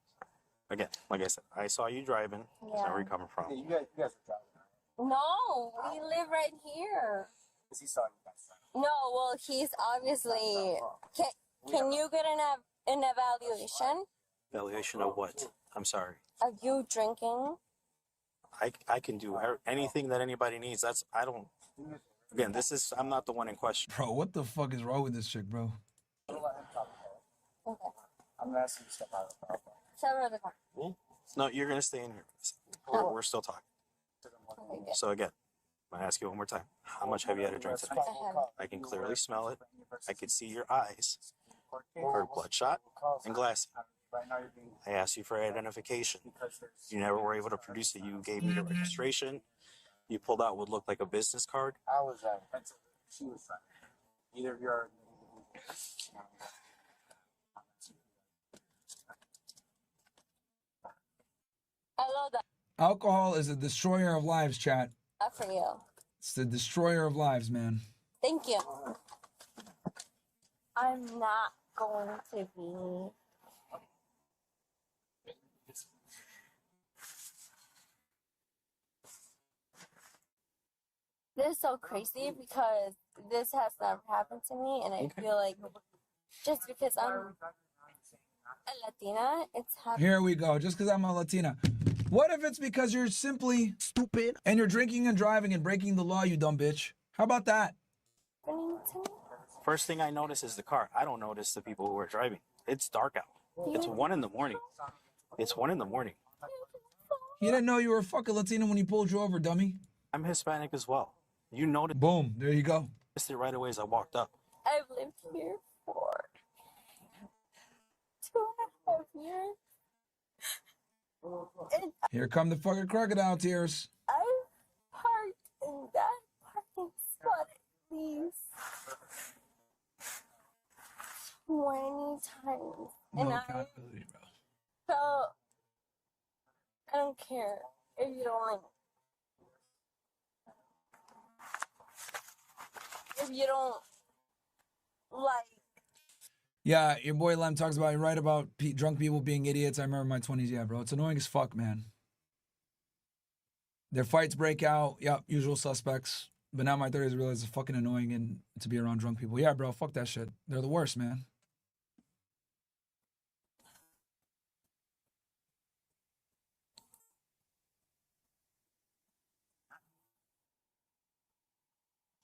Again, like I said, I saw you driving. That's not where you're coming from. You guys are driving. No, we live right here. Because he saw you guys. No, well, he's obviously. Can you get an evaluation Evaluation of what? I'm sorry. of you drinking? I can do anything that anybody needs. I don't. Again, I'm not the one in question. Bro, what the fuck is wrong with this chick, bro? Okay. I'm going to ask you to step out of the car. Step out of the car. No, you're gonna stay in here. We're still talking. So again, I'm gonna ask you one more time. How much have you had to drink tonight? I can clearly smell it. I can see your eyes are bloodshot and glassy. I asked you for identification. You never were able to produce it. You gave me the registration. You pulled out what looked like a business card. I was at she was either of you are. I love that. Alcohol is a destroyer of lives, chat. Not for you. It's the destroyer of lives, man. Thank you. I'm not going to be. This is so crazy because this has never happened to me, and I feel like just because I'm a Latina, it's happening. Here we go. Just because I'm a Latina. What if it's because you're simply stupid and you're drinking and driving and breaking the law, you dumb bitch? How about that? First thing I notice is the car. I don't notice the people who are driving. It's dark out. It's 1 a.m. It's 1 a.m. You didn't know you were a fucking Latina when you pulled you over, dummy. I'm Hispanic as well. You noticed. Boom. There you go. It's the right away as I walked up. I've lived here for 2.5 years. And Here come the fucking crocodile tears. I've parked in that parking spot at least 20 times. And No I accountability, bro. felt, I don't care if you don't like, if you don't like. Yeah, your boy Lem talks about, you're right about drunk people being idiots. I remember my 20s. Yeah, bro. It's annoying as fuck, man. Their fights break out. Yep, usual suspects. But now in my 30s, I realize it's fucking annoying and to be around drunk people. Yeah, bro. Fuck that shit. They're the worst, man.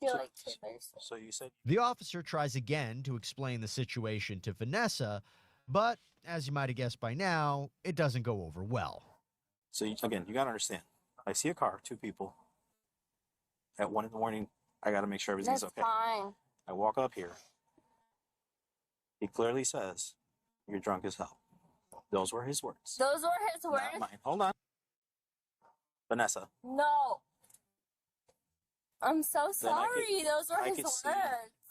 Feel like Taylor's. So you said The officer tries again to explain the situation to Vanessa, but as you might have guessed by now, it doesn't go over well. So again, you gotta understand. I see a car, 2 people. At 1 a.m, I gotta make sure everything's That's okay. fine. I walk up here. He clearly says, "You're drunk as hell." Those were his words. Those were his words? Not mine. Hold on. Vanessa. No. I'm so Then I sorry. could- Those were I his could words. see-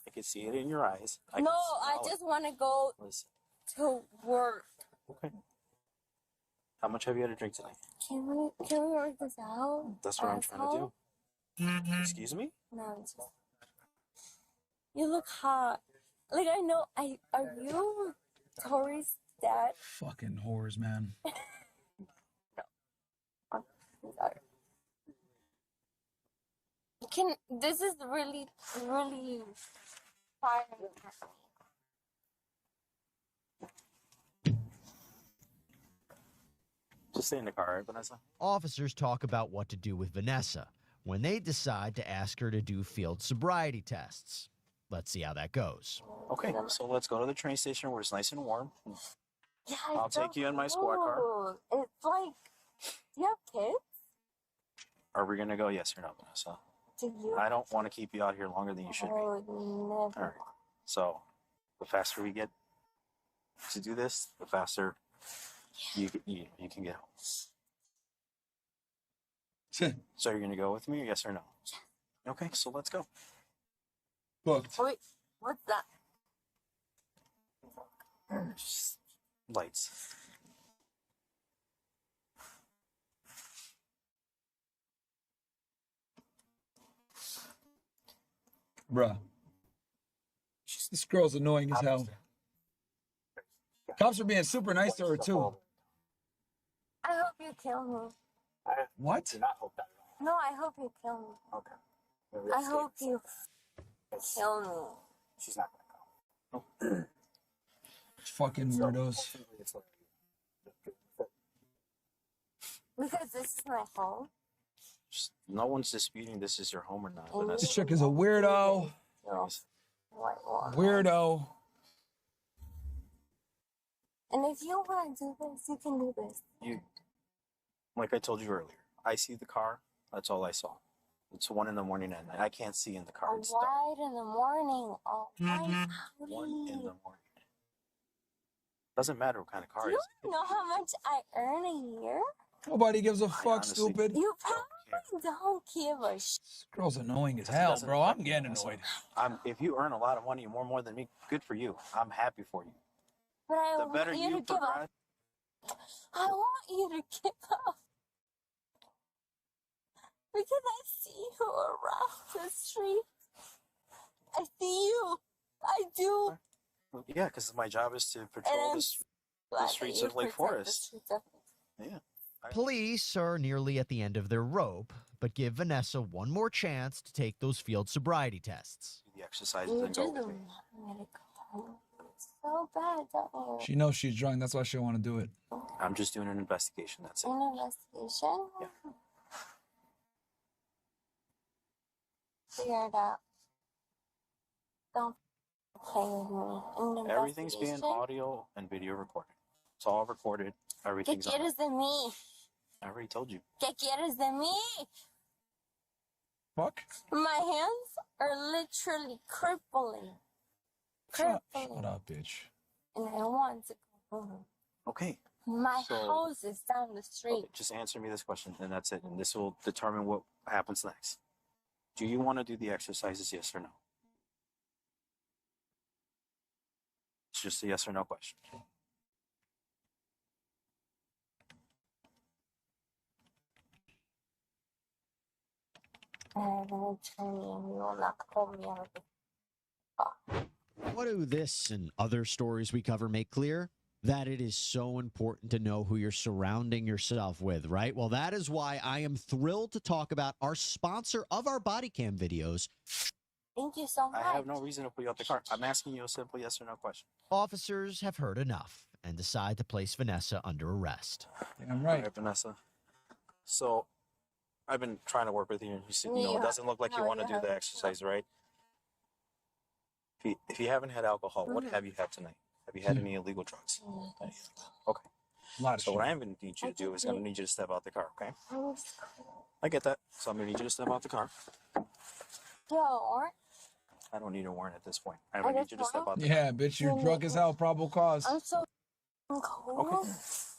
I could see it in your eyes. No, I just want to go Listen. to work. Okay. How much have you had to drink tonight? Can we work this out? That's what I'm trying to do. Excuse me? No, it's just. You look hot. Like, I know. Are you Tori's dad? Fucking whores, man. I'm sorry. This is really, really tiring. Just stay in the car, right, Vanessa? Officers talk about what to do with Vanessa when they decide to ask her to do field sobriety tests. Let's see how that goes. Okay, so let's go to the train station where it's nice and warm. Yeah, I'll take you in my squad car. It's like, do you have kids? Are we gonna go? Yes or no, Vanessa? to you. I don't want to keep you out here longer than you should be. I would never. All right. So, the faster we get to do this, the faster you can get home. So you're gonna go with me, or yes or no? Okay, so let's go. Booked. Wait, what's that? Just lights. Bruh. This girl's annoying as hell. Cops are being super nice to her, too. I hope you kill me. What? No, I hope you kill me. Okay. I hope you kill me. She's not gonna go. Fucking weirdos. Because this is my home. No one's disputing this is your home or not. But This that's chick is a weirdo. Weirdo. And if you want to do this, you can do this. you. Like I told you earlier, I see the car. That's all I saw. It's 1 in the morning and I can't see in the car. It's dark. White in the morning. Oh, my 1 in the morning. Doesn't matter what kind of car Do it you is. know how much I earn a year? Nobody gives a fuck, honestly- stupid. You probably don't give a shit. This girl's annoying as hell, bro. I'm getting annoyed. If you earn a lot of money, more than me, good for you. I'm happy for you. But I The want better you you to give up. provide, I want you to give up. Because I see you around the street. I see you. I do. yeah, because my job is to And patrol I'm the glad that streets you of Lake protect the Forest. streets of- Yeah. Police are nearly at the end of their rope, but give Vanessa one more chance to take those field sobriety tests. The exercises You and just go want with me me. to go home. It's so bad, don't you? She knows she's drunk. That's why she don't want to do it. I'm just doing an investigation. That's it. An investigation? Yeah. Figure it out. Don't play with me. An Everything's being investigation? audio and video recorded. It's all recorded. ¿Qué Everything's on. quieres de mí? I already told you. ¿Qué quieres de mí? Fuck. My hands are literally crippling. Shut up, bitch. And I want to go home. Okay. My So- house is down the street. Okay, just answer me this question, and that's it. And this will determine what happens next. Do you want to do the exercises, yes or no? It's just a yes or no question. And I'm going to turn you and you will not pull me out of the What do this and other stories we cover make clear? That it is so important to know who you're surrounding yourself with, right? Well, that is why I am thrilled to talk about our sponsor of our body cam videos. Thank you so much. I have no reason to pull you out the car. I'm asking you a simple yes or no question. Officers have heard enough and decide to place Vanessa under arrest. Damn All right, Vanessa. So, I've been trying to work with you. You see, it doesn't look like you want to do the exercise, right? If you haven't had alcohol, what have you had tonight? Have you had any illegal drugs? Okay. So what I'm going to need you to do is I'm going to need you to step out the car, okay? I get that. So I'm going to need you to step out the car. Yo, I don't need a warrant at this point. I'm going to need you to step out the Yeah, bitch, you're drunk as hell. Probable cause. I'm so cold. Okay.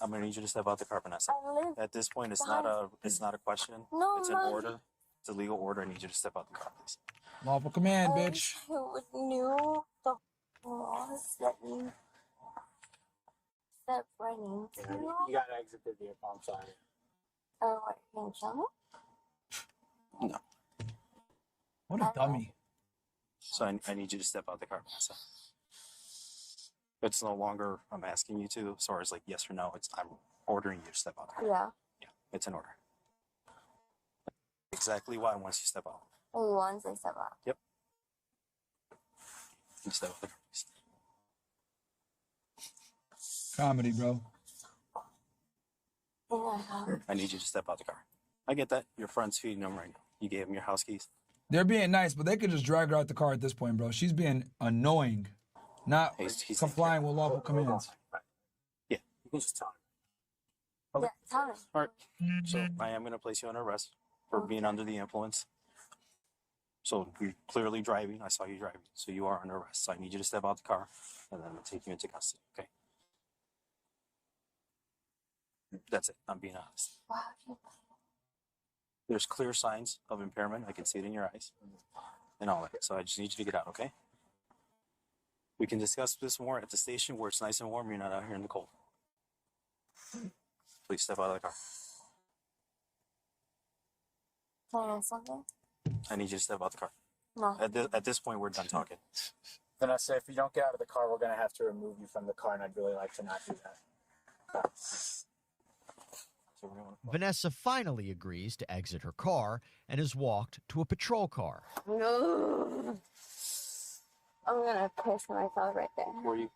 I'm going to need you to step out the car, Vanessa. At this point, it's not a question. No, it's an Mommy. order. It's a legal order. I need you to step out the car, please. Lawful command, bitch. I knew the laws that you stepped right into. You gotta exit the vehicle. I'm sorry. Or what, you gonna kill me? No. What a dummy. So I need you to step out the car, Vanessa. It's no longer I'm asking you to, as far as like yes or no. It's I'm ordering you to step out the car. Yeah. Yeah, it's an order. Exactly why once you step out. Once I step out. Yep. You step out the car, please. Comedy, bro. I need you to step out the car. I get that. Your friend's feeding them right now. You gave him your house keys. They're being nice, but they could just drag her out the car at this point, bro. She's being annoying, not complying with lawful commands. Yeah, you can just tell him. Yeah, tell me. All right. So I am going to place you on arrest for being under the influence. So you're clearly driving. I saw you driving. So you are under arrest. So I need you to step out the car, and then I'm going to take you into custody. Okay. That's it. I'm being honest. There's clear signs of impairment. I can see it in your eyes and all that. So I just need you to get out, okay? We can discuss this more at the station where it's nice and warm. You're not out here in the cold. Please step out of the car. Can I ask something? I need you to step out the car. No. At this point, we're done talking. Vanessa, if you don't get out of the car, we're going to have to remove you from the car, and I'd really like to not do that. Vanessa finally agrees to exit her car and is walked to a patrol car. No. I'm gonna piss myself right there. Were you?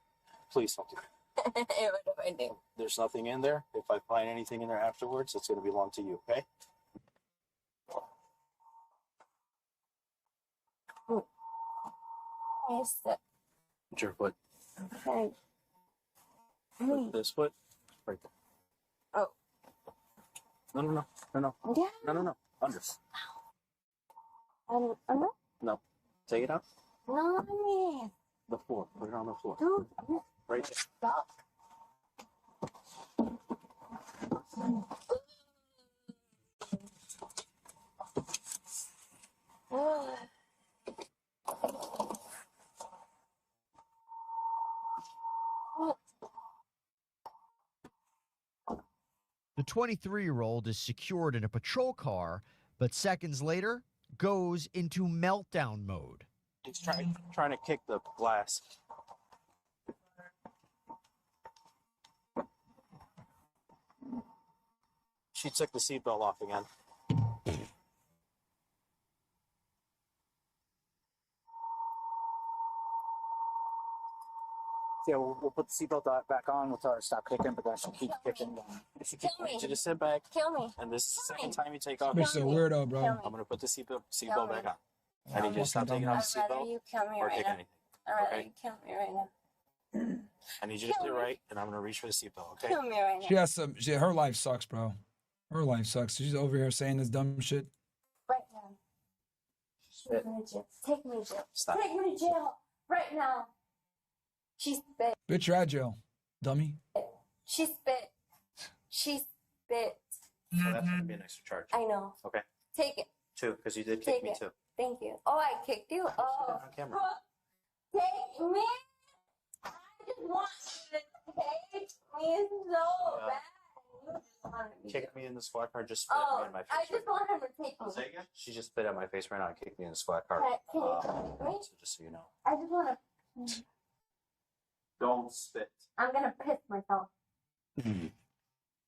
Please don't do that. What if I do? There's nothing in there. If I find anything in there afterwards, it's going to belong to you, okay? Yes, sir. Put your foot. Okay. Put this foot right there. Oh. No. Yeah. No. Under. Under? No. Take it out. No, I mean. The floor. Put it on the floor. Dude. Right there. Stop. The 23-year-old is secured in a patrol car, but seconds later goes into meltdown mode. He's trying to kick the glass. She took the seatbelt off again. Yeah, we'll put the seatbelt back on. We'll tell her to stop kicking, but then she'll keep kicking. Kill me. I need you to sit back. Kill me. And this is the second time you take off. Bitch, a weirdo, bro. I'm gonna put the seatbelt back on. I need you to stop taking I'd off the rather seatbelt you kill me or right kick now. anything. I'd rather Okay? you kill me right now. I need you to sit right, and I'm gonna reach for the seatbelt. Okay? Kill me right now. She has some. Her life sucks, bro. Her life sucks. She's over here saying this dumb shit. Right now. Take me to jail. Take me to jail. Stop. Take me to jail. Right now. She spit. Bitch, you're at jail, dummy. She spit. She spit. So that's gonna be an extra charge. I know. Okay. Take it. 2, because you did kick Take me it. too. Thank you. Oh, I kicked you? Oh. On camera. Take me. I just want you to take me so bad. You just wanted me to. Kicked me in the squad car. Just spit at me in my face. I just want her to take me. Say again? She just spit at my face right now and kicked me in the squad car. Can you take me? So just so you know. I just want to. Don't spit. I'm gonna piss myself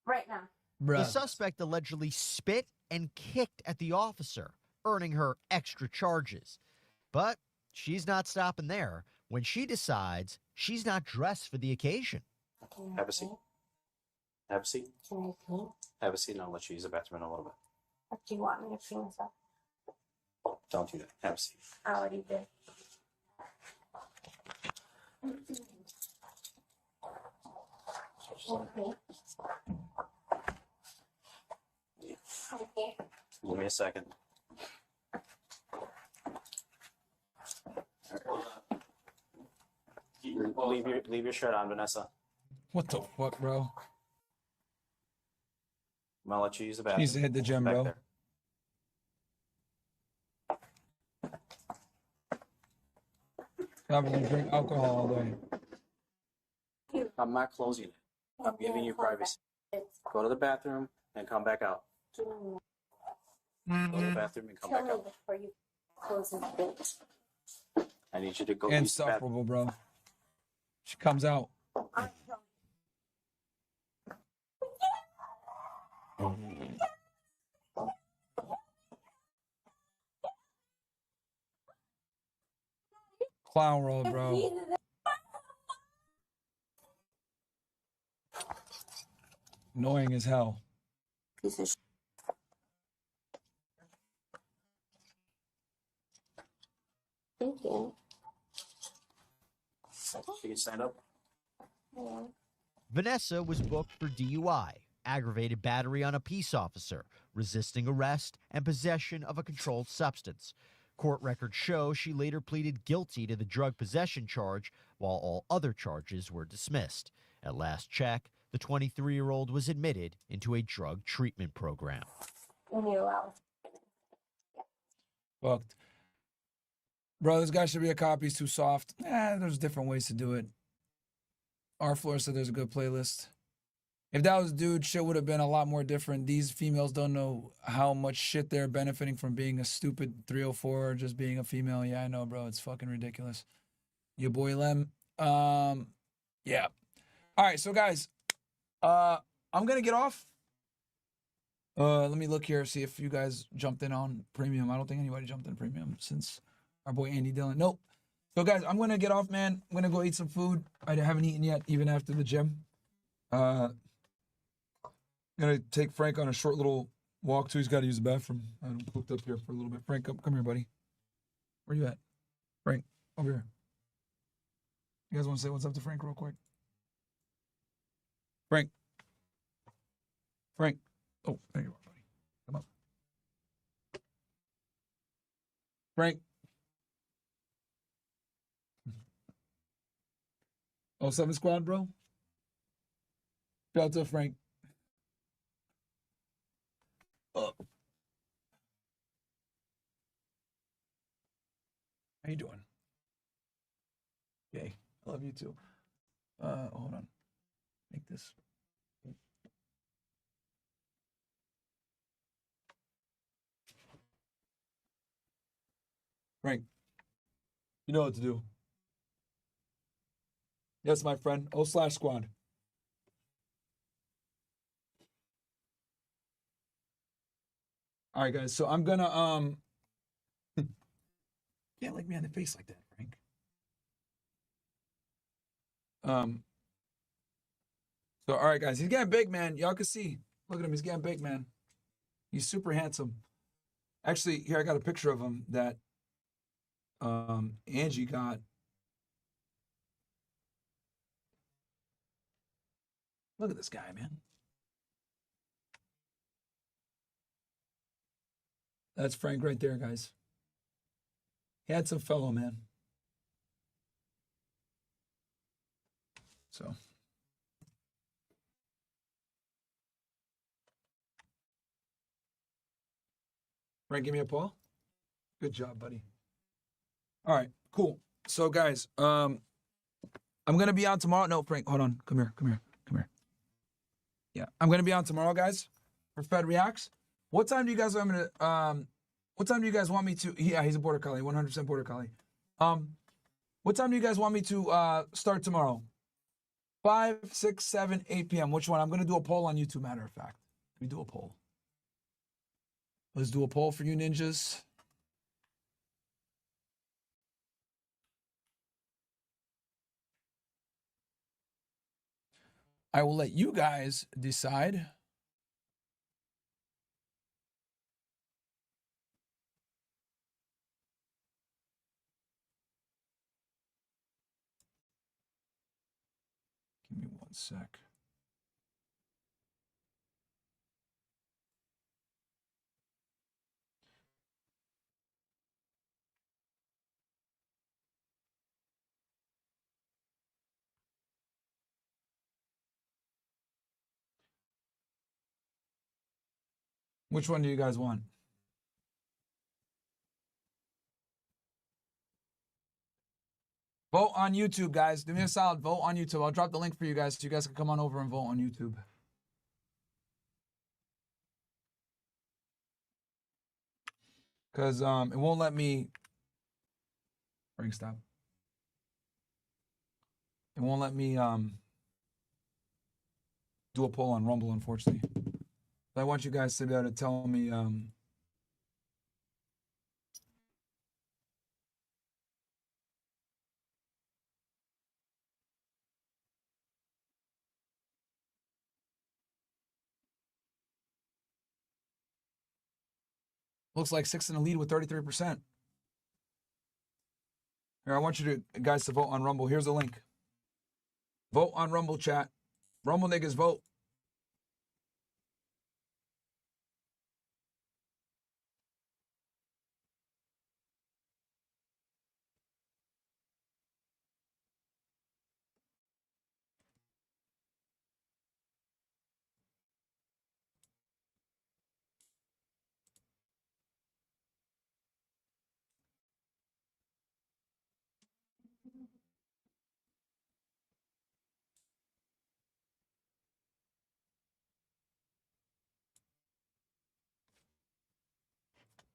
right now. The suspect allegedly spit and kicked at the officer, earning her extra charges. But she's not stopping there when she decides she's not dressed for the occasion. Have a seat. Have a seat. Can I pee? Have a seat and I'll let you use the bathroom in a little bit. Or do you want me to pee myself? Don't do that. Have a seat. I already did. Okay. Give me a second. Leave your shirt on, Vanessa. What the fuck, bro? I'm gonna let you use the She bathroom. needs to hit the gym, Back bro. there. I'm gonna drink alcohol all day. I'm not closing it. I'm giving you privacy. Go to the bathroom and come back out. Go to the bathroom and come Kill back me out. before you close this bitch. I need you to go use the bathroom. Insufferable, bro. She comes out. Clown roll, bro. Annoying as hell. Piece of shit. Thank you. You can stand up. Yeah. Vanessa was booked for DUI, aggravated battery on a peace officer, resisting arrest, and possession of a controlled substance. Court records show she later pleaded guilty to the drug possession charge, while all other charges were dismissed. At last check, the 23-year-old was admitted into a drug treatment program. Fucked. Bro, this guy should be a cop. He's too soft. There's different ways to do it. Our floor said there's a good playlist. If that was a dude, shit would have been a lot more different. These females don't know how much shit they're benefiting from being a stupid 304 or just being a female. Yeah, I know, bro. It's fucking ridiculous. Your boy Lem. Yeah. All right, so guys, I'm gonna get off. Let me look here, see if you guys jumped in on premium. I don't think anybody jumped in premium since our boy Andy Dillon. Nope. So guys, I'm gonna get off, man. I'm gonna go eat some food. I haven't eaten yet, even after the gym. Gonna take Frank on a short little walk too. He's got to use the bathroom. I'm hooked up here for a little bit. Frank, come here, buddy. Where you at? Frank, over here. You guys want to say what's up to Frank real quick? Frank. Frank. Oh, there you are, buddy. Come up. Frank. Oh, 7 squad, bro. Shout out to Frank. How you doing? Yay. I love you too. Hold on. Make this. Frank, you know what to do. Yes, my friend. O/squad. All right, guys. So I'm gonna can't lick me on the face like that, Frank. So all right, guys. He's getting big, man. Y'all can see. Look at him. He's getting big, man. He's super handsome. Actually, here I got a picture of him that Angie got. Look at this guy, man. That's Frank right there, guys. Handsome fellow, man. So. Frank, give me a paw. Good job, buddy. All right, cool. So, guys, I'm going to be on tomorrow. No, Frank, hold on. Come here. Yeah, I'm going to be on tomorrow, guys, for Fed Reacts. What time do you guys want me to, what time do you guys want me to, yeah, he's a Border Collie, 100% Border Collie. What time do you guys want me to start tomorrow? 5, 6, 7, 8 p.m. Which one? I'm going to do a poll on YouTube, matter of fact. Let me do a poll. Let's do a poll for you ninjas. I will let you guys decide. Give me 1 sec. Which one do you guys want? Vote on YouTube, guys. Do me a solid. Vote on YouTube. I'll drop the link for you guys so you guys can come on over and vote on YouTube. Because it won't let me... Frank, stop. It won't let me do a poll on Rumble, unfortunately. But I want you guys to be able to tell me... Looks like 6 in the lead with 33%. Here, I want you to guys to vote on Rumble. Here's the link. Vote on Rumble, chat. Rumble niggas, vote.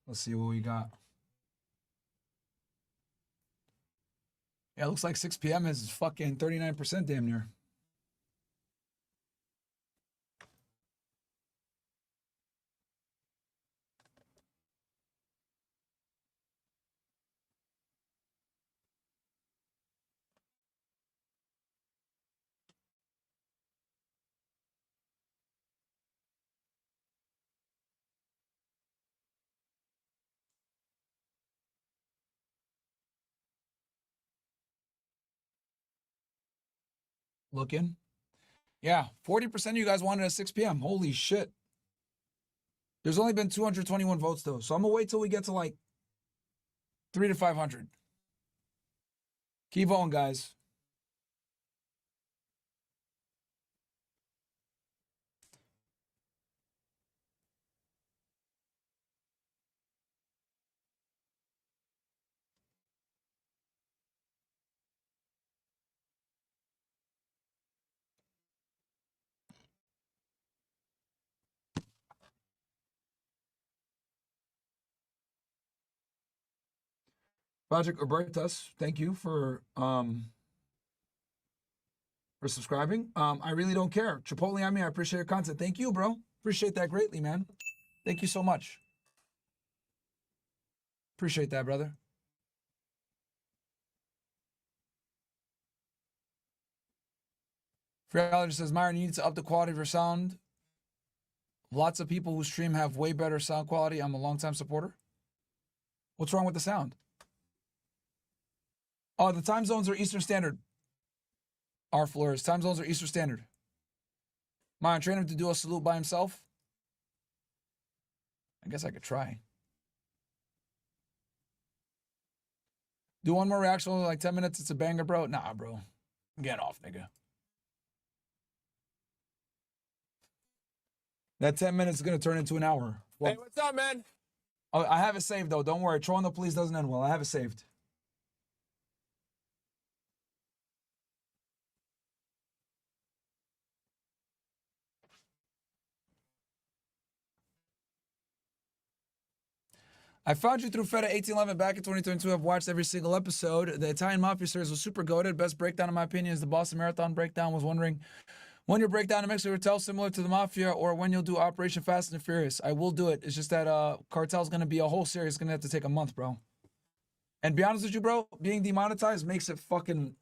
Let's see what we got. Yeah, it looks like 6 p.m. is fucking 39% damn near. Looking. Yeah, 40% of you guys wanted at 6 p.m. Holy shit. There's only been 221 votes, though. So I'm going to wait till we get to like 300 to 500. Keep voting, guys. Project Robertus, thank you for subscribing. I really don't care. Chipotle on me, I appreciate your content. Thank you, bro. Appreciate that greatly, man. Thank you so much. Appreciate that, brother. Freeology says, Myron, you need to up the quality of your sound. Lots of people who stream have way better sound quality. I'm a longtime supporter. What's wrong with the sound? Oh, the time zones are Eastern Standard. Our floors. Time zones are Eastern Standard. Myron, train him to do a salute by himself. I guess I could try. Do one more reaction, only like 10 minutes. It's a banger, bro. Nah, bro. I'm getting off, nigga. That 10 minutes is going to turn into an hour. Well, Hey, what's up, man? oh, I have it saved, though. Don't worry. Trolling the police doesn't end well. I have it saved. I found you through Feta 1811 back in 2022. I've watched every single episode. The Italian Mafia series was super goated. Best breakdown, in my opinion, is the Boston Marathon breakdown. Was wondering when your breakdown in Mexico Cartel similar to the Mafia, or when you'll do Operation Fast and Furious. I will do it. It's just that Cartel's going to be a whole series. It's going to have to take a month, bro. And be honest with you, bro, being demonetized makes it fucking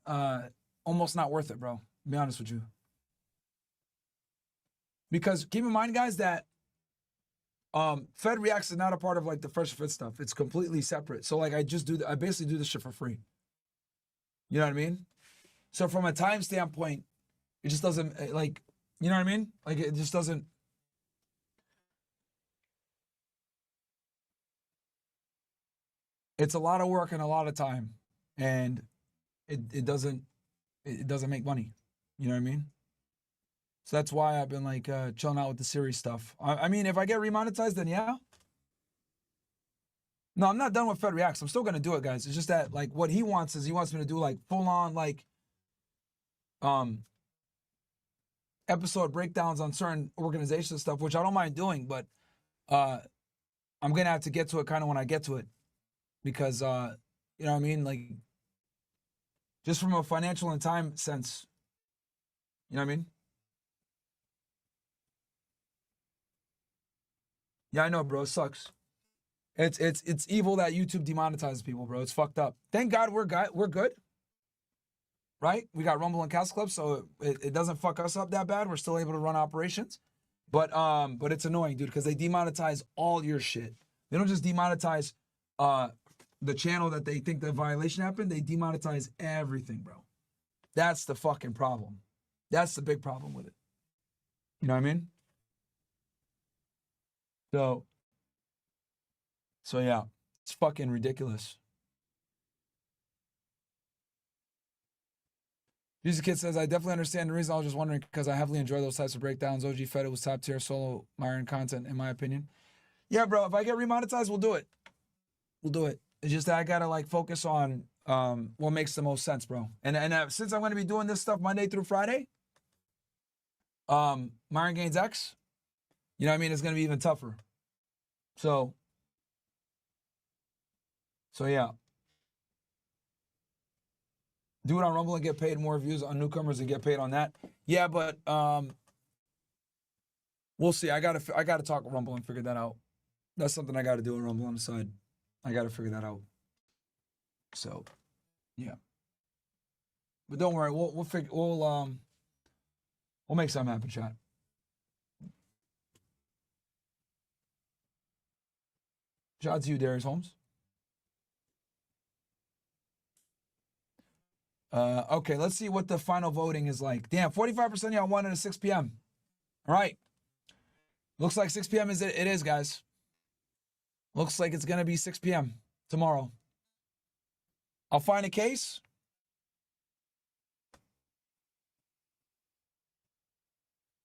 almost not worth it, bro. Be honest with you. Because keep in mind, guys, that Fed Reacts is not a part of like the Fresh Fit stuff. It's completely separate. So like I basically do this shit for free. You know what I mean? So from a time standpoint, it just doesn't like, you know what I mean? Like it just doesn't. It's a lot of work and a lot of time, and it doesn't make money. You know what I mean? So that's why I've been like chilling out with the series stuff. I mean, if I get remonetized, then yeah. No, I'm not done with Fed Reacts. I'm still gonna do it, guys. It's just that like what he wants is he wants me to do like full on like episode breakdowns on certain organizations and stuff, which I don't mind doing, but I'm gonna have to get to it kind of when I get to it. Because you know what I mean? Like just from a financial and time sense. You know what I mean? Yeah, I know, bro. It sucks. It's evil that YouTube demonetizes people, bro. It's fucked up. Thank God we're good. Right? We got Rumble and CastleClub, so it doesn't fuck us up that bad. We're still able to run operations. But it's annoying, dude, because they demonetize all your shit. They don't just demonetize the channel that they think the violation happened. They demonetize everything, bro. That's the fucking problem. That's the big problem with it. You know what I mean? So yeah, it's fucking ridiculous. Music Kid says, I definitely understand the reason. I was just wondering because I heavily enjoy those types of breakdowns. OG Fed was top tier solo Myron content, in my opinion. Yeah, bro, if I get remonetized, we'll do it. We'll do it. It's just that I gotta like focus on what makes the most sense, bro. And since I'm gonna be doing this stuff Monday through Friday, MyronGainesX, you know what I mean? It's gonna be even tougher. So So yeah. Do it on Rumble and get paid more views on newcomers and get paid on that. Yeah, but we'll see. I gotta talk with Rumble and figure that out. That's something I gotta do on Rumble on the side. I gotta figure that out. So, yeah. But don't worry, we'll make something happen, chat. Shout out to you, Darius Holmes. Okay, let's see what the final voting is like. Damn, 45% of y'all wanted at 6 p.m. All right. Looks like 6 p.m. It is, guys. Looks like it's going to be 6 p.m. tomorrow. I'll find a case.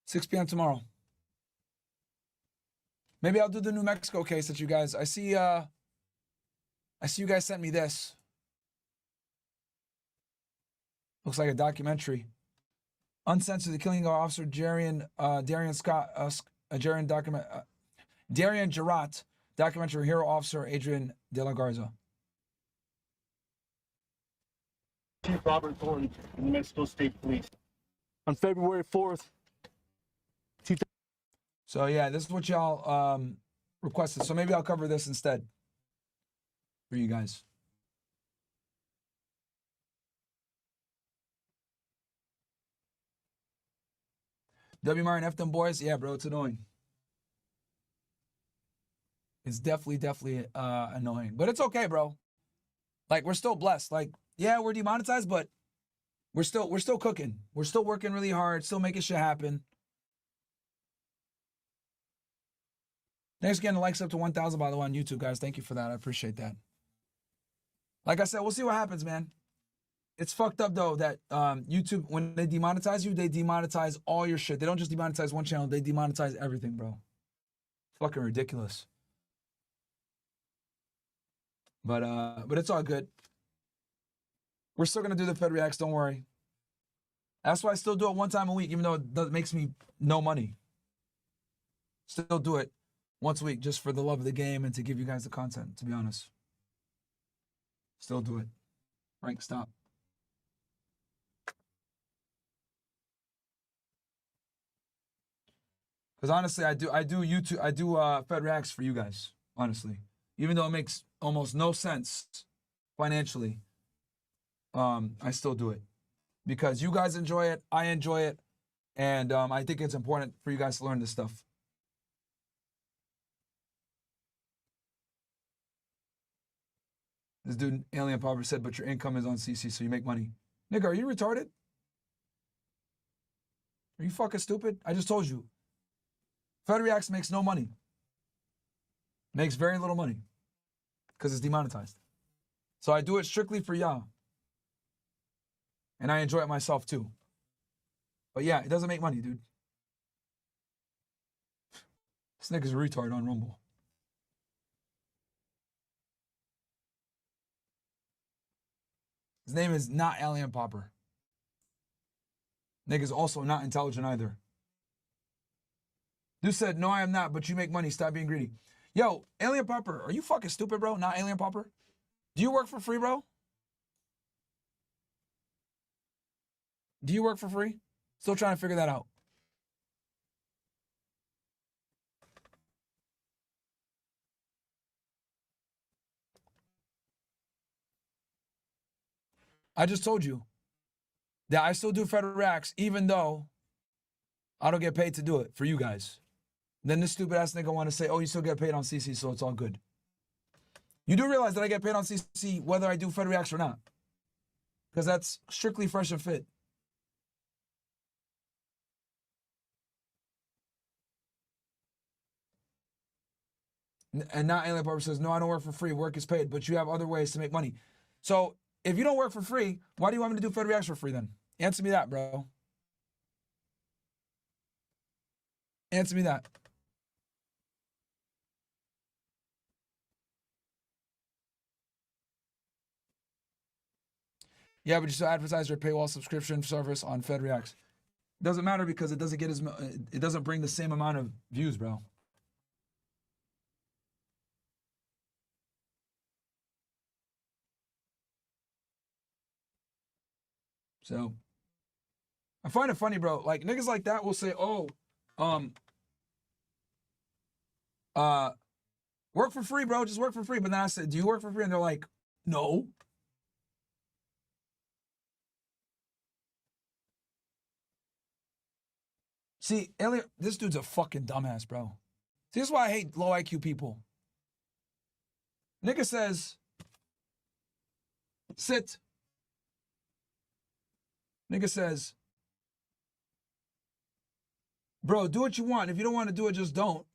$6 p.m. tomorrow. Maybe I'll do the New Mexico case that you guys. I see you guys sent me this. Looks like a documentary. Uncensored: The Killing of Officer Darian Scott. Darian Jarrett. Documentary Hero Officer Adrian De La Garza. Chief Robert Thornton, New Mexico State Police. On February 4th, So yeah, this is what y'all requested. So maybe I'll cover this instead for you guys. W. Myron, F them boys. Yeah, bro, it's annoying. It's definitely annoying. But it's okay, bro. Like, we're still blessed. Like, yeah, we're demonetized, but we're still cooking. We're still working really hard, still making shit happen. Thanks again. The likes up to 1,000, by the way, on YouTube, guys. Thank you for that. I appreciate that. Like I said, we'll see what happens, man. It's fucked up, though, that YouTube, when they demonetize you, they demonetize all your shit. They don't just demonetize one channel. They demonetize everything, bro. It's fucking ridiculous. But it's all good. We're still going to do the Fed Reacts. Don't worry. That's why I still do it one time a week, even though it makes me no money. Still do it once a week just for the love of the game and to give you guys the content, to be honest. Still do it. Frank, stop. Because honestly, I do YouTube, I do Fed Reacts for you guys, honestly. Even though it makes almost no sense financially, I still do it. Because you guys enjoy it, I enjoy it, and I think it's important for you guys to learn this stuff. This dude, Alien Popper, said, but your income is on CC, so you make money. Nigga, are you retarded? Are you fucking stupid? I just told you. Fed Reacts makes no money. Makes very little money. Because it's demonetized. So I do it strictly for y'all. And I enjoy it myself too. But yeah, it doesn't make money, dude. This nigga's a retard on Rumble. His name is not Alien Popper. Nigga's also not intelligent either. Dude said, no, I am not, but you make money. Stop being greedy. Yo, Alien Popper, are you fucking stupid, bro? Not Alien Popper? Do you work for free, bro? Do you work for free? Still trying to figure that out. I just told you that I still do Fed Reacts even though I don't get paid to do it for you guys. Then this stupid ass nigga want to say, oh, you still get paid on CC, so it's all good. You do realize that I get paid on CC whether I do Fed Reacts or not. Because that's strictly Fresh and Fit. And now Alien Popper says, no, I don't work for free. Work is paid, but you have other ways to make money. So if you don't work for free, why do you want me to do Fed Reacts for free then? Answer me that, bro. Answer me that. Yeah, but you still advertise your paywall subscription service on Fed Reacts. Doesn't matter because it doesn't bring the same amount of views, bro. So I find it funny, bro. Like niggas like that will say, "Oh, work for free, bro. Just work for free." But then I said, "Do you work for free?" And they're like, "No." See, Elliot, this dude's a fucking dumbass, bro. See, this is why I hate low IQ people. Nigga says, sit. Nigga says, bro, do what you want. If you don't want to do it, just don't.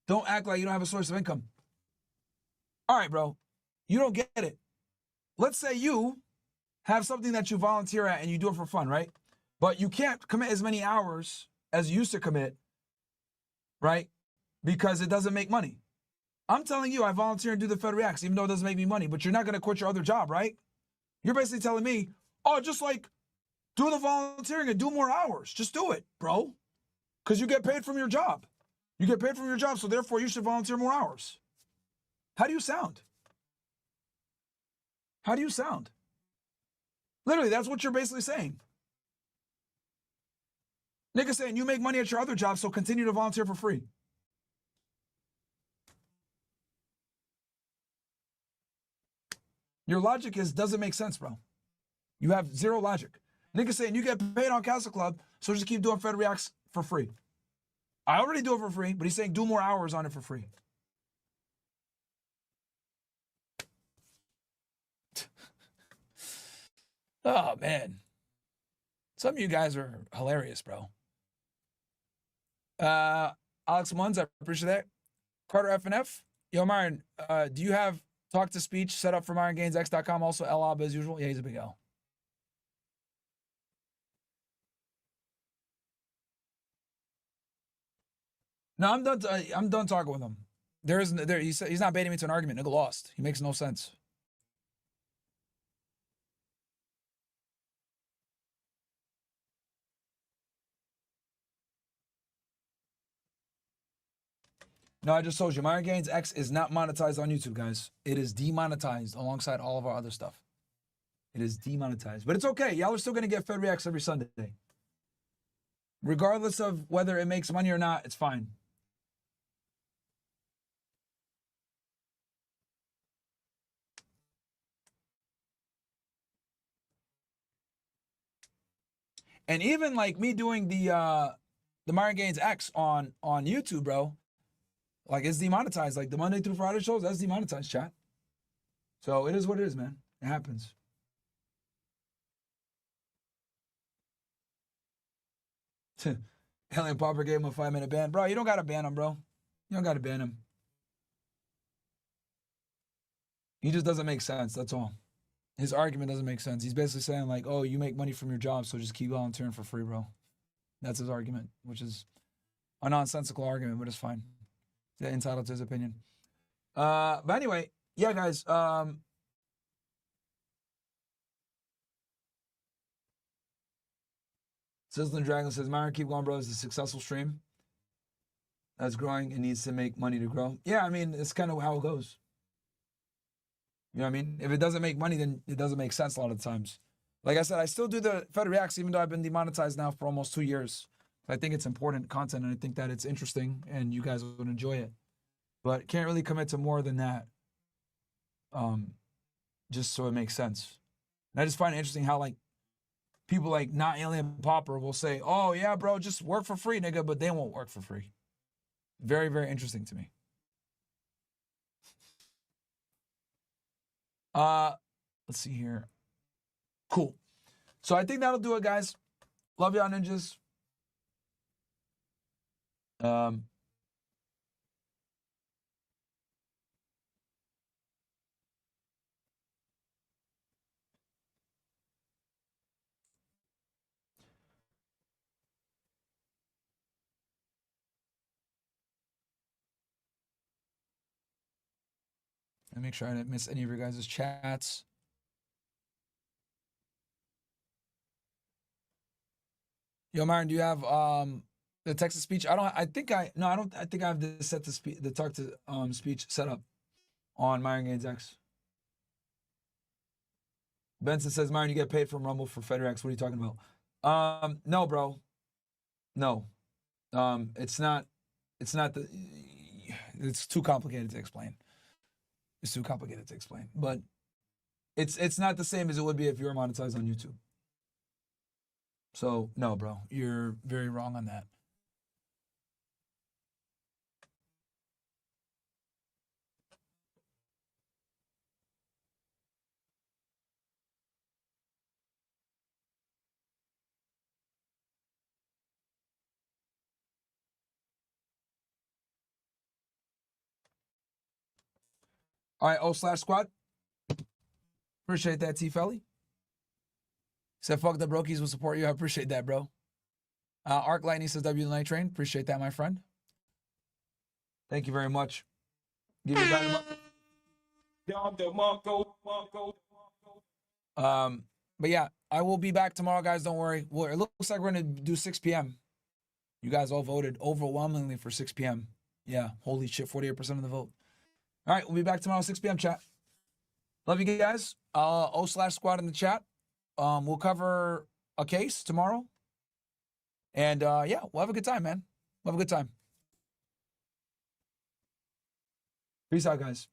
Don't act like you don't have a source of income. All right, bro. You don't get it. Let's say you have something that you volunteer at and you do it for fun, right? But you can't commit as many hours as you used to commit, right? Because it doesn't make money. I'm telling you, I volunteer and do the Fed Reacts, even though it doesn't make me money, but you're not going to quit your other job, right? You're basically telling me, oh, just like do the volunteering and do more hours. Just do it, bro. Because you get paid from your job. You get paid from your job, so therefore you should volunteer more hours. How do you sound? How do you sound? Literally, that's what you're basically saying. Nigga saying you make money at your other job, so continue to volunteer for free. Your logic doesn't make sense, bro. You have zero logic. Nigga saying you get paid on CastleClub, so just keep doing Fed Reacts for free. I already do it for free, but he's saying do more hours on it for free. Oh, man. Some of you guys are hilarious, bro. Alex Munz, I appreciate that. Carter FNF. Yo, Myron, do you have talk-to-speech set up for MyronGainesX.com? Also, L-Ob as usual? Yeah, he's a big L. No, I'm done talking with him. He's not baiting me to an argument. Nigga lost. He makes no sense. No, I just told you, MyronGainesX is not monetized on YouTube, guys. It is demonetized alongside all of our other stuff. It is demonetized. But it's okay. Y'all are still going to get Fed Reacts every Sunday. Regardless of whether it makes money or not, it's fine. And even like me doing the MyronGainesX on YouTube, bro, like it's demonetized. Like the Monday through Friday shows, that's demonetized, chat. So it is what it is, man. It happens. Alien Popper gave him a 5-minute ban. Bro, you don't got to ban him, bro. You don't got to ban him. He just doesn't make sense. That's all. His argument doesn't make sense. He's basically saying like, oh, you make money from your job, so just keep volunteering for free, bro. That's his argument, which is a nonsensical argument, but it's fine. He's entitled to his opinion. But anyway, yeah, guys. Sizzling Dragon says, Myron, keep going, bro. It's a successful stream that's growing and needs to make money to grow. Yeah, I mean, it's kind of how it goes. You know what I mean? If it doesn't make money, then it doesn't make sense a lot of the times. Like I said, I still do the Fed Reacts, even though I've been demonetized now for almost 2 years. I think it's important content, and I think that it's interesting, and you guys would enjoy it. But can't really commit to more than that, just so it makes sense. And I just find it interesting how, like, people like not Alien Popper will say, oh, yeah, bro, just work for free, nigga, but they won't work for free. Very, very interesting to me. Let's see here. Cool. So I think that'll do it, guys. Love y'all, ninjas. And make sure I didn't miss any of your guys' chats. Yo, Myron, do you have the text to speech? I think I have this set to the talk to speech set up on MyronGainesX. Benson says, Myron, you get paid from Rumble for FedEx. What are you talking about? No, bro. No. It's not the, it's too complicated to explain. It's too complicated to explain. But it's not the same as it would be if you were monetized on YouTube. So, no, bro. You're very wrong on that. All right, O/Squad. Appreciate that, T-Felly. Said, fuck the brokies will support you. I appreciate that, bro. Arc Lightning says, W the Night Train. Appreciate that, my friend. Thank you very much. Give you but yeah, I will be back tomorrow, guys. Don't worry. Well, it looks like we're going to do 6 p.m. You guys all voted overwhelmingly for 6 p.m. Yeah, holy shit, 48% of the vote. All right, we'll be back tomorrow, 6 p.m. chat. Love you guys. O/Squad in the chat. We'll cover a case tomorrow. And yeah, we'll have a good time, man. We'll have a good time. Peace out, guys.